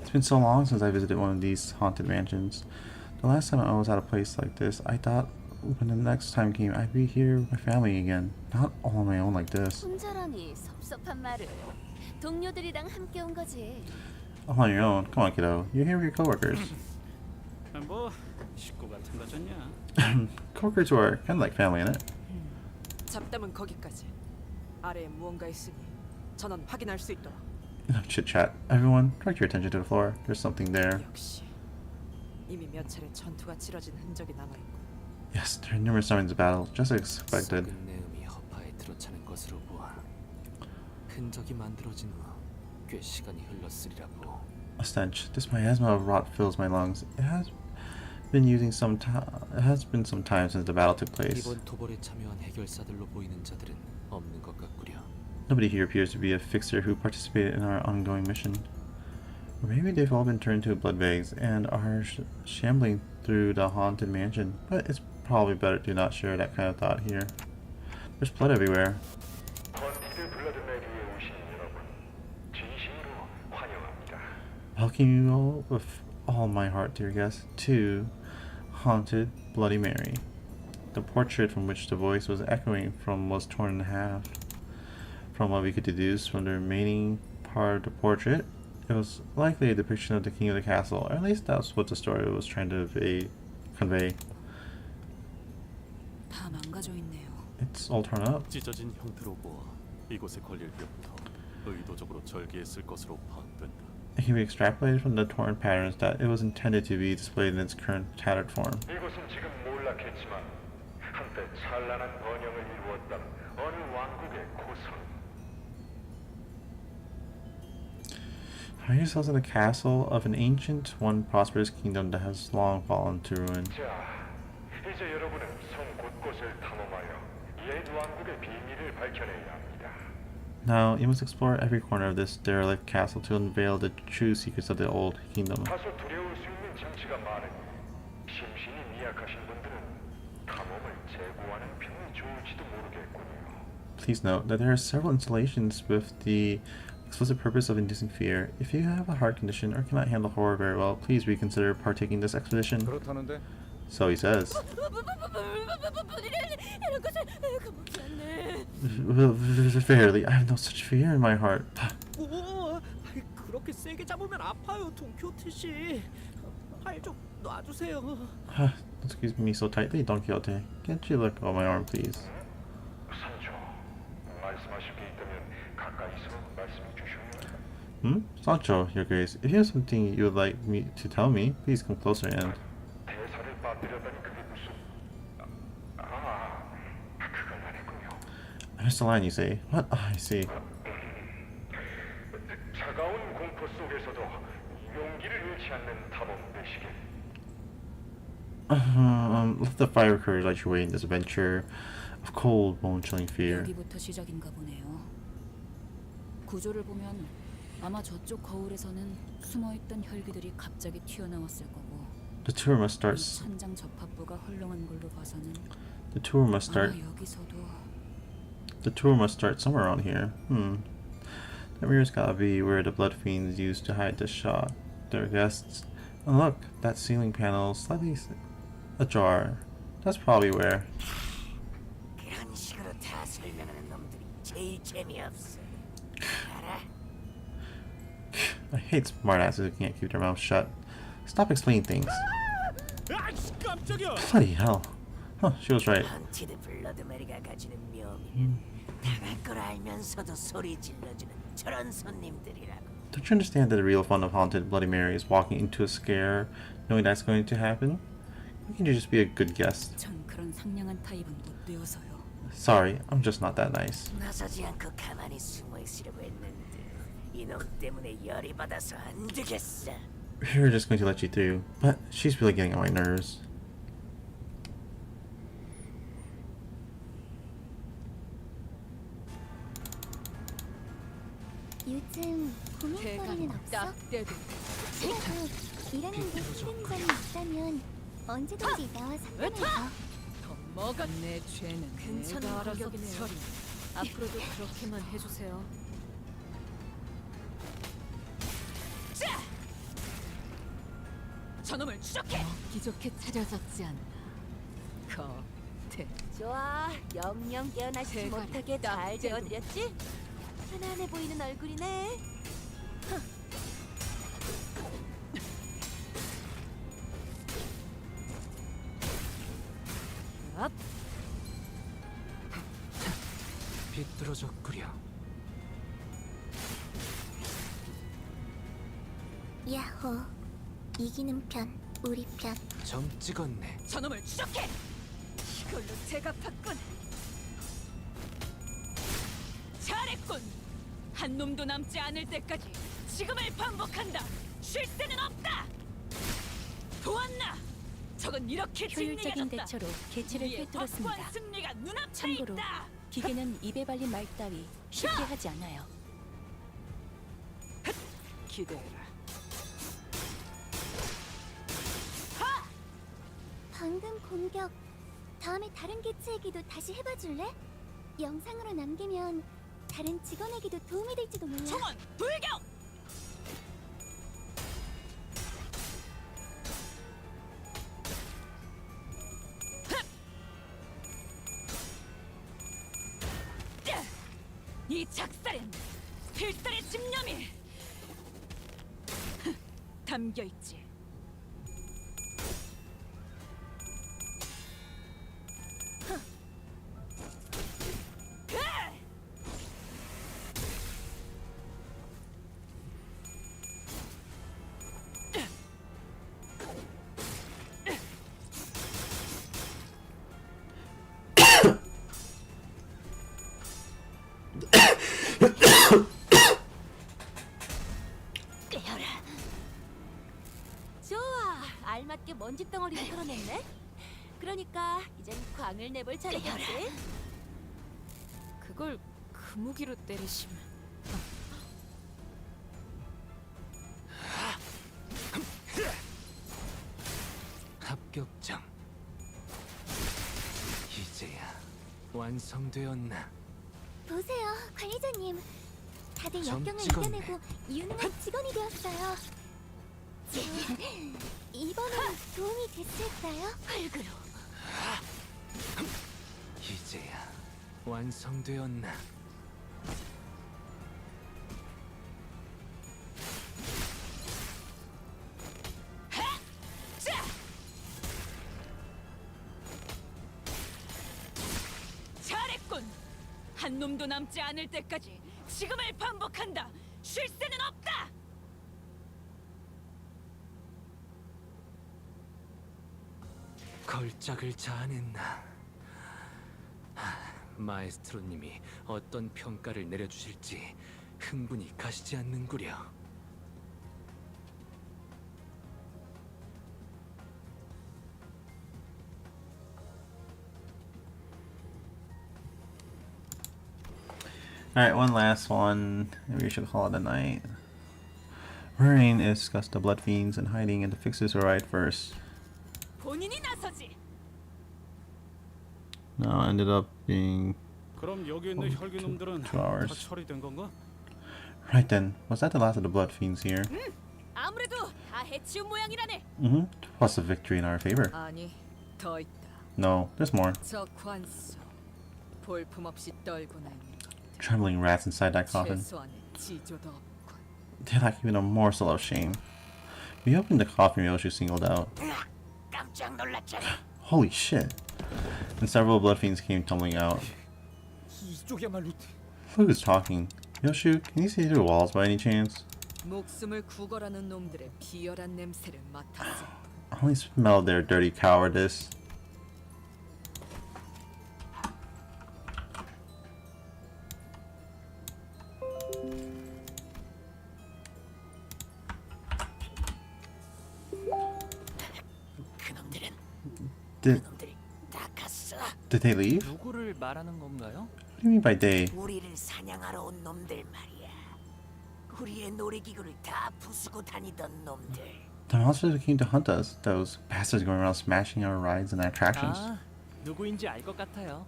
It's been so long since I visited one of these haunted mansions. The last time I was at a place like this, I thought when the next time came, I'd be here with my family again. Not all on my own like this. 혼자라니 섭섭한 말을. 동료들이랑 함께 온 거지. All on your own. Come on, kiddo. You're here with your coworkers. 뭐 식구 같은 거졌냐? Coworkers were kind of like family in it. 잡담은 거기까지. 아래에 무언가 있으니 전원 확인할 수 있도록. Enough chit chat. Everyone, direct your attention to the floor. There's something there. 역시 이미 몇 차례 전투가 치러진 흔적이 남아 있고. Yes, there are numerous signs of battle, just as expected. 썩은 내음이 허파에 들어차는 것으로 보아 흔적이 만들어진 후 꽤 시간이 흘렀으리라고. A stench. This miasma of rot fills my lungs. It has been some time since the battle took place. 이번 토벌에 참여한 해결사들로 보이는 자들은 없는 것 같구려. Nobody here appears to be a fixer who participated in our ongoing mission. Or maybe they've all been turned into blood bags and are shambling through the haunted mansion. But it's probably better to not share that kind of thought here. There's blood everywhere. Welcome you all with all my heart, dear guests, to Haunted Bloody Mary. The portrait from which the voice was echoing from was torn in half. From what we could deduce from the remaining part of the portrait, it was likely a depiction of the king of the castle, or at least that's what the story was trying to convey. 다 망가져 있네요. It's all torn up. 찢어진 형태로 보아 이곳에 걸릴 때부터 의도적으로 절개했을 것으로 파악된다. It can be extrapolated from the torn patterns that it was intended to be displayed in its current tattered form. 이곳은 지금 몰락했지만 한때 찬란한 번영을 이루었던 어느 왕국의 고성. Find yourselves in the castle of an ancient, one prosperous kingdom that has long fallen to ruin. 자, 이제 여러분은 성 곳곳을 탐험하여 옛 왕국의 비밀을 밝혀내야 합니다. Now, you must explore every corner of this derelict castle to unveil the true secrets of the old kingdom. 다소 두려울 수 있는 장치가 많으니 심신이 미약하신 분들은 탐험을 제고하는 편이 좋을지도 모르겠군요. Please note that there are several installations with the explicit purpose of inducing fear. If you have a heart condition or cannot handle horror very well, please reconsider partaking in this expedition. 그렇다는데? So he says. 이런 것을 겁먹지 않네. Verily, I have no such fear in my heart. 오, 그렇게 세게 잡으면 아파요, 돈키호테 씨. 팔 좀 놔주세요. Don't squeeze me so tightly, Don Quixote. Can't you let go of my arm, please? 산초, 말씀하실 게 있다면 가까이서 말씀해 주시오. Sancho, your grace, if you have something you would like me to tell me, please come closer and... 대사를 빠뜨렸다니 그게 무슨... 그건 아니군요. I missed the line you say. What? I see. 차가운 공포 속에서도 용기를 잃지 않는 탐험 되시길. Let the fire of courage light your way in this adventure of cold, bone-chilling fear. 여기부터 시작인가 보네요. 구조를 보면 아마 저쪽 거울에서는 숨어있던 혈기들이 갑자기 튀어나왔을 거고. The tour must start. 천장 접합부가 헐렁한 걸로 봐서는 The tour must start. 아마 여기서도. The tour must start somewhere around here. That mirror's gotta be where the blood fiends used to hide the shot. Their guests. And look, that ceiling panel slightly ajar. That's probably where. 그런 식으로 다 설명하는 놈들이 제일 재미없어. 알아? I hate smartasses who can't keep their mouths shut. Stop explaining things. Bloody hell. Huh, she was right. 헌티드 블러드 메리가 가지는 묘미는 당할 걸 알면서도 소리 질러주는 저런 손님들이라고. Don't you understand that the real fun of Haunted Bloody Mary is walking into a scare, knowing that's going to happen? Why can't you just be a good guest? 전 그런 상냥한 타입은 못 되어서요. Sorry, I'm just not that nice. 나서지 않고 가만히 숨어 있으려고 했는데 이놈 때문에 열이 받아서 안 되겠어. We were just going to let you through, but she's really getting on my nerves. 요즘 고민거리는 없어? 그래도 일하는데 힘든 점이 있다면 언제든지 나와 상담해줘. 뭐가 내 죄는 괜찮은 내가 알아서 가격이네요. 처리. 앞으로도 그렇게만 해주세요. 자! 저놈을 추적해! 먹기 좋게 차려졌지 않나. 좋아, 영영 깨어나지 못하게 잘 재워드렸지? 편안해 보이는 얼굴이네. 무너졌구려. 야호. 이기는 편, 우리 편. 점 찍었네. 저놈을 추적해! 이걸로 제압했군! 잘했군! 한 놈도 남지 않을 때까지 지금을 반복한다! 쉴 새는 없다! 보았나? 저건 이렇게 효율적인 진리가 대처로 개체를 우리의 꿰뚫었습니다. 확고한 승리가 눈앞에 참고로 있다! 기계는 입에 발린 말 따위 쉽게 하지 않아요. 기대해라. 방금 공격. 다음에 다른 개체에게도 다시 해봐줄래? 영상으로 남기면 다른 직원에게도 도움이 될지도 몰라. 총원 돌격! 이 작살엔 필살의 집념이 담겨 있지. 좋아. 알맞게 먼지 덩어리를 털어냈네. 그러니까 이젠 광을 내볼 차례겠지. 그걸 그 무기로 때리시면 합격점. 이제야 완성되었나? 보세요, 관리자님. 다들 점 역경을 찍었네. 이겨내고 유능한 직원이 되었어요. 이번엔 도움이 됐을까요? 흙으로. 이제야 완성되었나? 잘했군. 한 놈도 남지 않을 때까지 지금을 반복한다. 쉴 새는 없다. 걸작을 자아냈나? 마에스트로님이 어떤 평가를 내려주실지 흥분이 가시지 않는구려. Alright, one last one. Maybe we should call it a night. Rain is discussed the blood fiends and hiding and to fix this right first. 본인이 나서지. No, ended up being 그럼 여기 있는 혈기 놈들은 2 다 hours. 처리된 건가? Right then, was that the last of the blood fiends here? 아무래도 다 해치운 모양이라네. Plus a victory in our favor. 아니, 더 있다. No, there's more. 저 관수 볼품없이 떨구나 있는 Trembling rats inside that coffin. 최소한의 지조도 없고. They lack even a morsel of shame. We opened the coffin Ryoshi singled out. 깜짝 놀랐잖아. Holy shit. And several blood fiends came tumbling out. 이쪽이야말로 Look who's talking. Yoshu, can you see through walls by any chance? 목숨을 구걸하는 놈들의 비열한 냄새를 맡았어. I only smell their dirty cowardice. 그놈들은 Did, 그놈들이 다 갔어. did they leave? 누구를 말하는 건가요? What do you mean by they? 우리를 사냥하러 온 놈들 말이야. 우리의 놀이기구를 다 부수고 다니던 놈들. The monsters who came to hunt us. Those bastards going around smashing our rides and attractions. 아, 누구인지 알 것 같아요.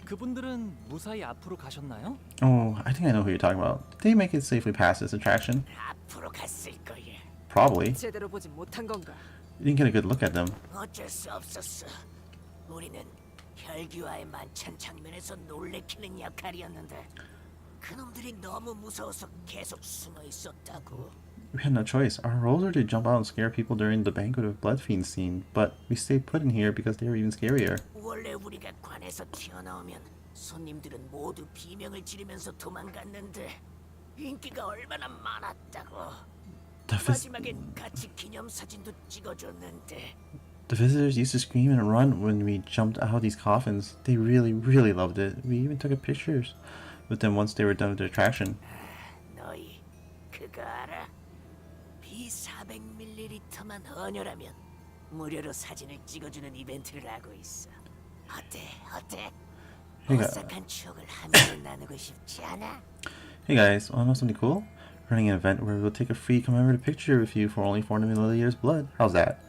그분들은 무사히 앞으로 가셨나요? Oh, I think I know who you're talking about. Did they make it safely past this attraction? 앞으로 갔을 거야. Probably. 제대로 보지 못한 건가? You didn't get a good look at them. 어쩔 수 없었어. 우리는 혈기와의 만찬 장면에서 놀래키는 역할이었는데 그놈들이 너무 무서워서 계속 숨어 있었다고. We had no choice. Our roles were to jump out and scare people during the banquet of blood fiend scene, but we stayed put in here because they were even scarier. 원래 우리가 관에서 튀어나오면 손님들은 모두 비명을 지르면서 도망갔는데 인기가 얼마나 많았다고. 마지막엔 같이 기념사진도 찍어줬는데. The visitors used to scream and run when we jumped out of these coffins. They really, really loved it. We even took pictures with them once they were done with their attraction. 너희 그거 알아? B400ml만 헌혈하면 무료로 사진을 찍어주는 이벤트를 하고 있어. 어때? 오싹한 추억을 함께 나누고 싶지 않아? Hey guys, wanna know something cool? Running an event where we'll take a free commemorative picture with you for only 400 milliliters blood. How's that?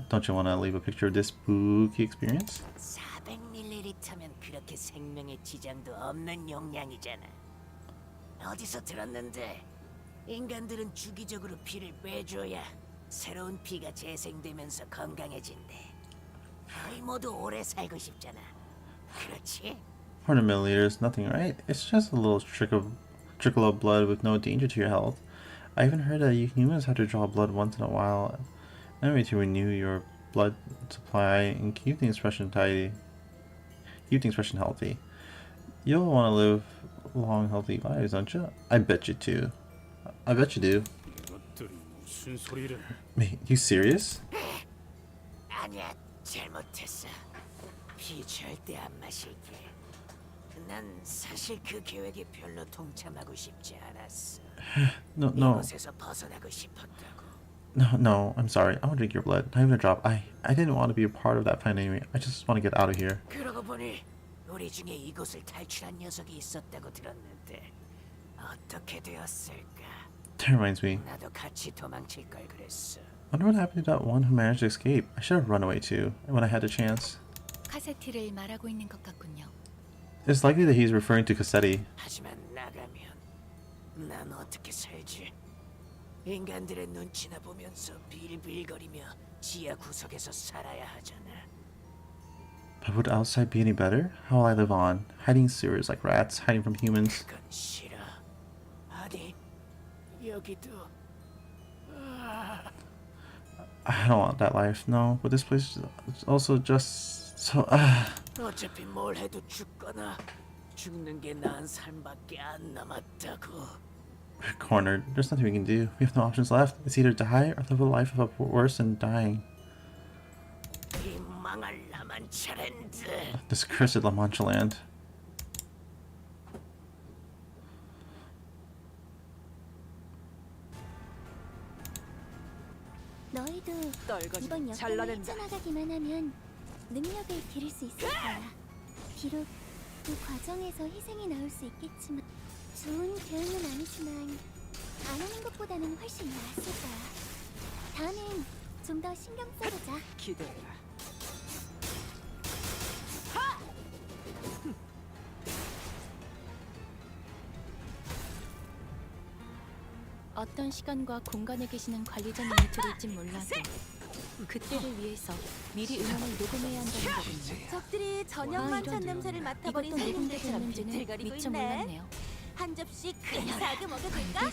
Don't you want to leave a picture of this spooky experience? 400ml면 그렇게 생명에 지장도 없는 용량이잖아. 어디서 들었는데 인간들은 주기적으로 피를 빼줘야 새로운 피가 재생되면서 건강해진대. 거의 모두 오래 살고 싶잖아. 그렇지? 400 milliliters, nothing, right? It's just a little trickle of blood with no danger to your health. I even heard that you humans have to draw blood once in a while anyway to renew your blood supply and keep things fresh and tidy. Keep things fresh and healthy. You'll want to live long, healthy lives, don't you? I bet you do. I bet you do. 무슨 소리를? Mate, you serious? 아니야, 잘못했어. 피 절대 안 마실게. 난 사실 그 계획에 별로 동참하고 싶지 않았어. No. 이곳에서 벗어나고 싶었다고. No, I'm sorry. I won't drink your blood. Not even a drop. I didn't want to be a part of that plan anyway. I just want to get out of here. 그러고 보니 우리 중에 이곳을 탈출한 녀석이 있었다고 들었는데 어떻게 되었을까? That reminds me. 나도 같이 도망칠 걸 그랬어. I wonder what happened to that one who managed to escape. I should have run away too when I had the chance. 카세티를 말하고 있는 것 같군요. It's likely that he's referring to Cassetti. 하지만 나가면 난 어떻게 살지? 인간들의 눈치나 보면서 빌빌거리며 지하 구석에서 살아야 하잖아. But would outside be any better? How will I live on? Hiding in sewers like rats, hiding from humans. 그건 싫어. 아니, 여기도. I don't want that life. No, but this place is also just so. 어차피 뭘 해도 죽거나 죽는 게 나은 삶밖에 안 남았다고. We're cornered. There's nothing we can do. We have no options left. It's either die or live a life of worse than dying. 이 망할 라만차랜드. This cursed La Mancha land. 너희도 이번 역경을 헤쳐나가기만 하면 능력을 기를 수 있을 거야. 비록 그 과정에서 희생이 나올 수 있겠지만 좋은 교육은 아니지만 안 하는 것보다는 훨씬 나았을 거야. 다음엔 좀 더 신경 써보자. 기대해라. 어떤 시간과 공간에 계시는 관리자님이 들을진 몰라도 그때를 위해서 미리 음원을 녹음해야 한다는 거군요. 적들이 저녁만 찬 냄새를 맡아버린 이것도 살인자처럼 녹음되고 있는지는 비틀거리고 미처 있네. 몰랐네요. 한 접시 근사하게 먹어도 될까?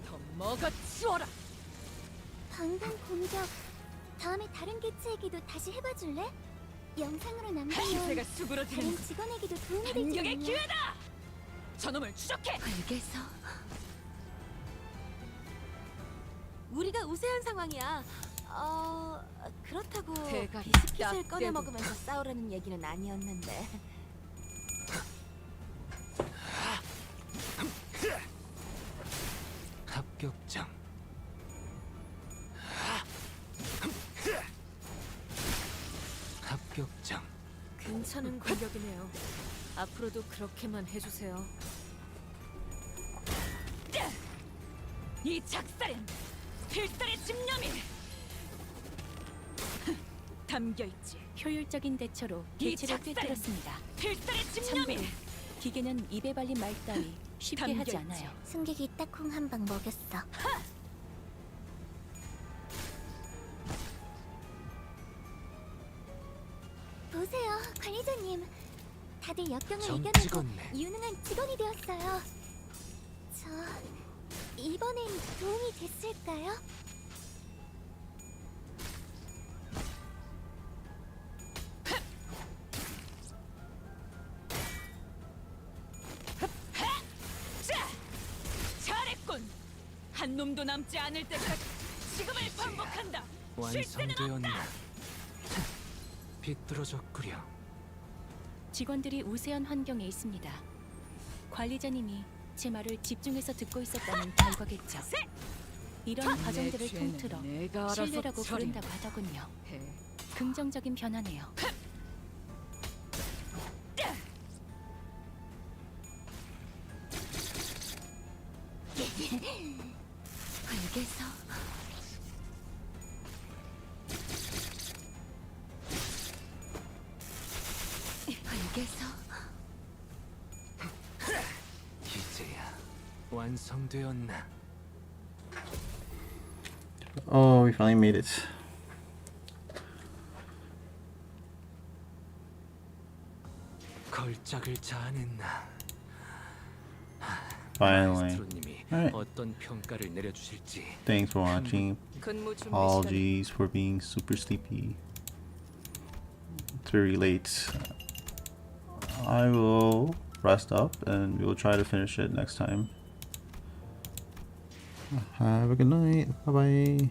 더 먹어치워라. 방금 공격 다음에 다른 개체에게도 다시 해봐줄래? 영상으로 남기면 기세가 수그러지는 다른 직원에게도 도움이 되지 반격의 않냐? 기회다. 저놈을 추적해. 알겠어. 우리가 우세한 상황이야. 그렇다고 대가리 비스킷을 딱 꺼내 떼고. 먹으면서 싸우라는 얘기는 아니었는데. 합격장. 합격장. 괜찮은 공격이네요. 앞으로도 그렇게만 해주세요. 이 작살엔 필살의 집념이 담겨있지. 효율적인 대처로 이 개체를 작살엔 꿰뚫었습니다. 필살의 참고로 집념이 기계는 입에 발린 말 따위 쉽게 하지 담겨있지. 않아요. 승객이 딱콩 한 방 먹였어. 보세요, 관리자님. 다들 역경을 점 이겨내고 찍었네. 유능한 직원이 되었어요. 저 이번엔 도움이 됐을까요? 한 놈도 남지 않을 때까지 지금을 반복한다. 쉴 새는 없다. 완성되었나? 비뚤어졌구려. 직원들이 우세한 환경에 있습니다. 관리자님이 제 말을 집중해서 듣고 있었다는 결과겠죠. 이런 과정들을 통틀어 내가 알아서 신뢰라고 처리한다. 부른다고 하더군요. 긍정적인 변화네요. 알겠어. 알겠어. 이제야 완성되었나? Oh, we finally made it. 걸작을 자아냈나? Finally. 마에스트로님이 Alright. 어떤 평가를 내려주실지. Thanks for watching. 근무 준비 Apologies for being super sleepy. It's very late. I will rest up and we'll try to finish it next time. Have a good night. Bye bye.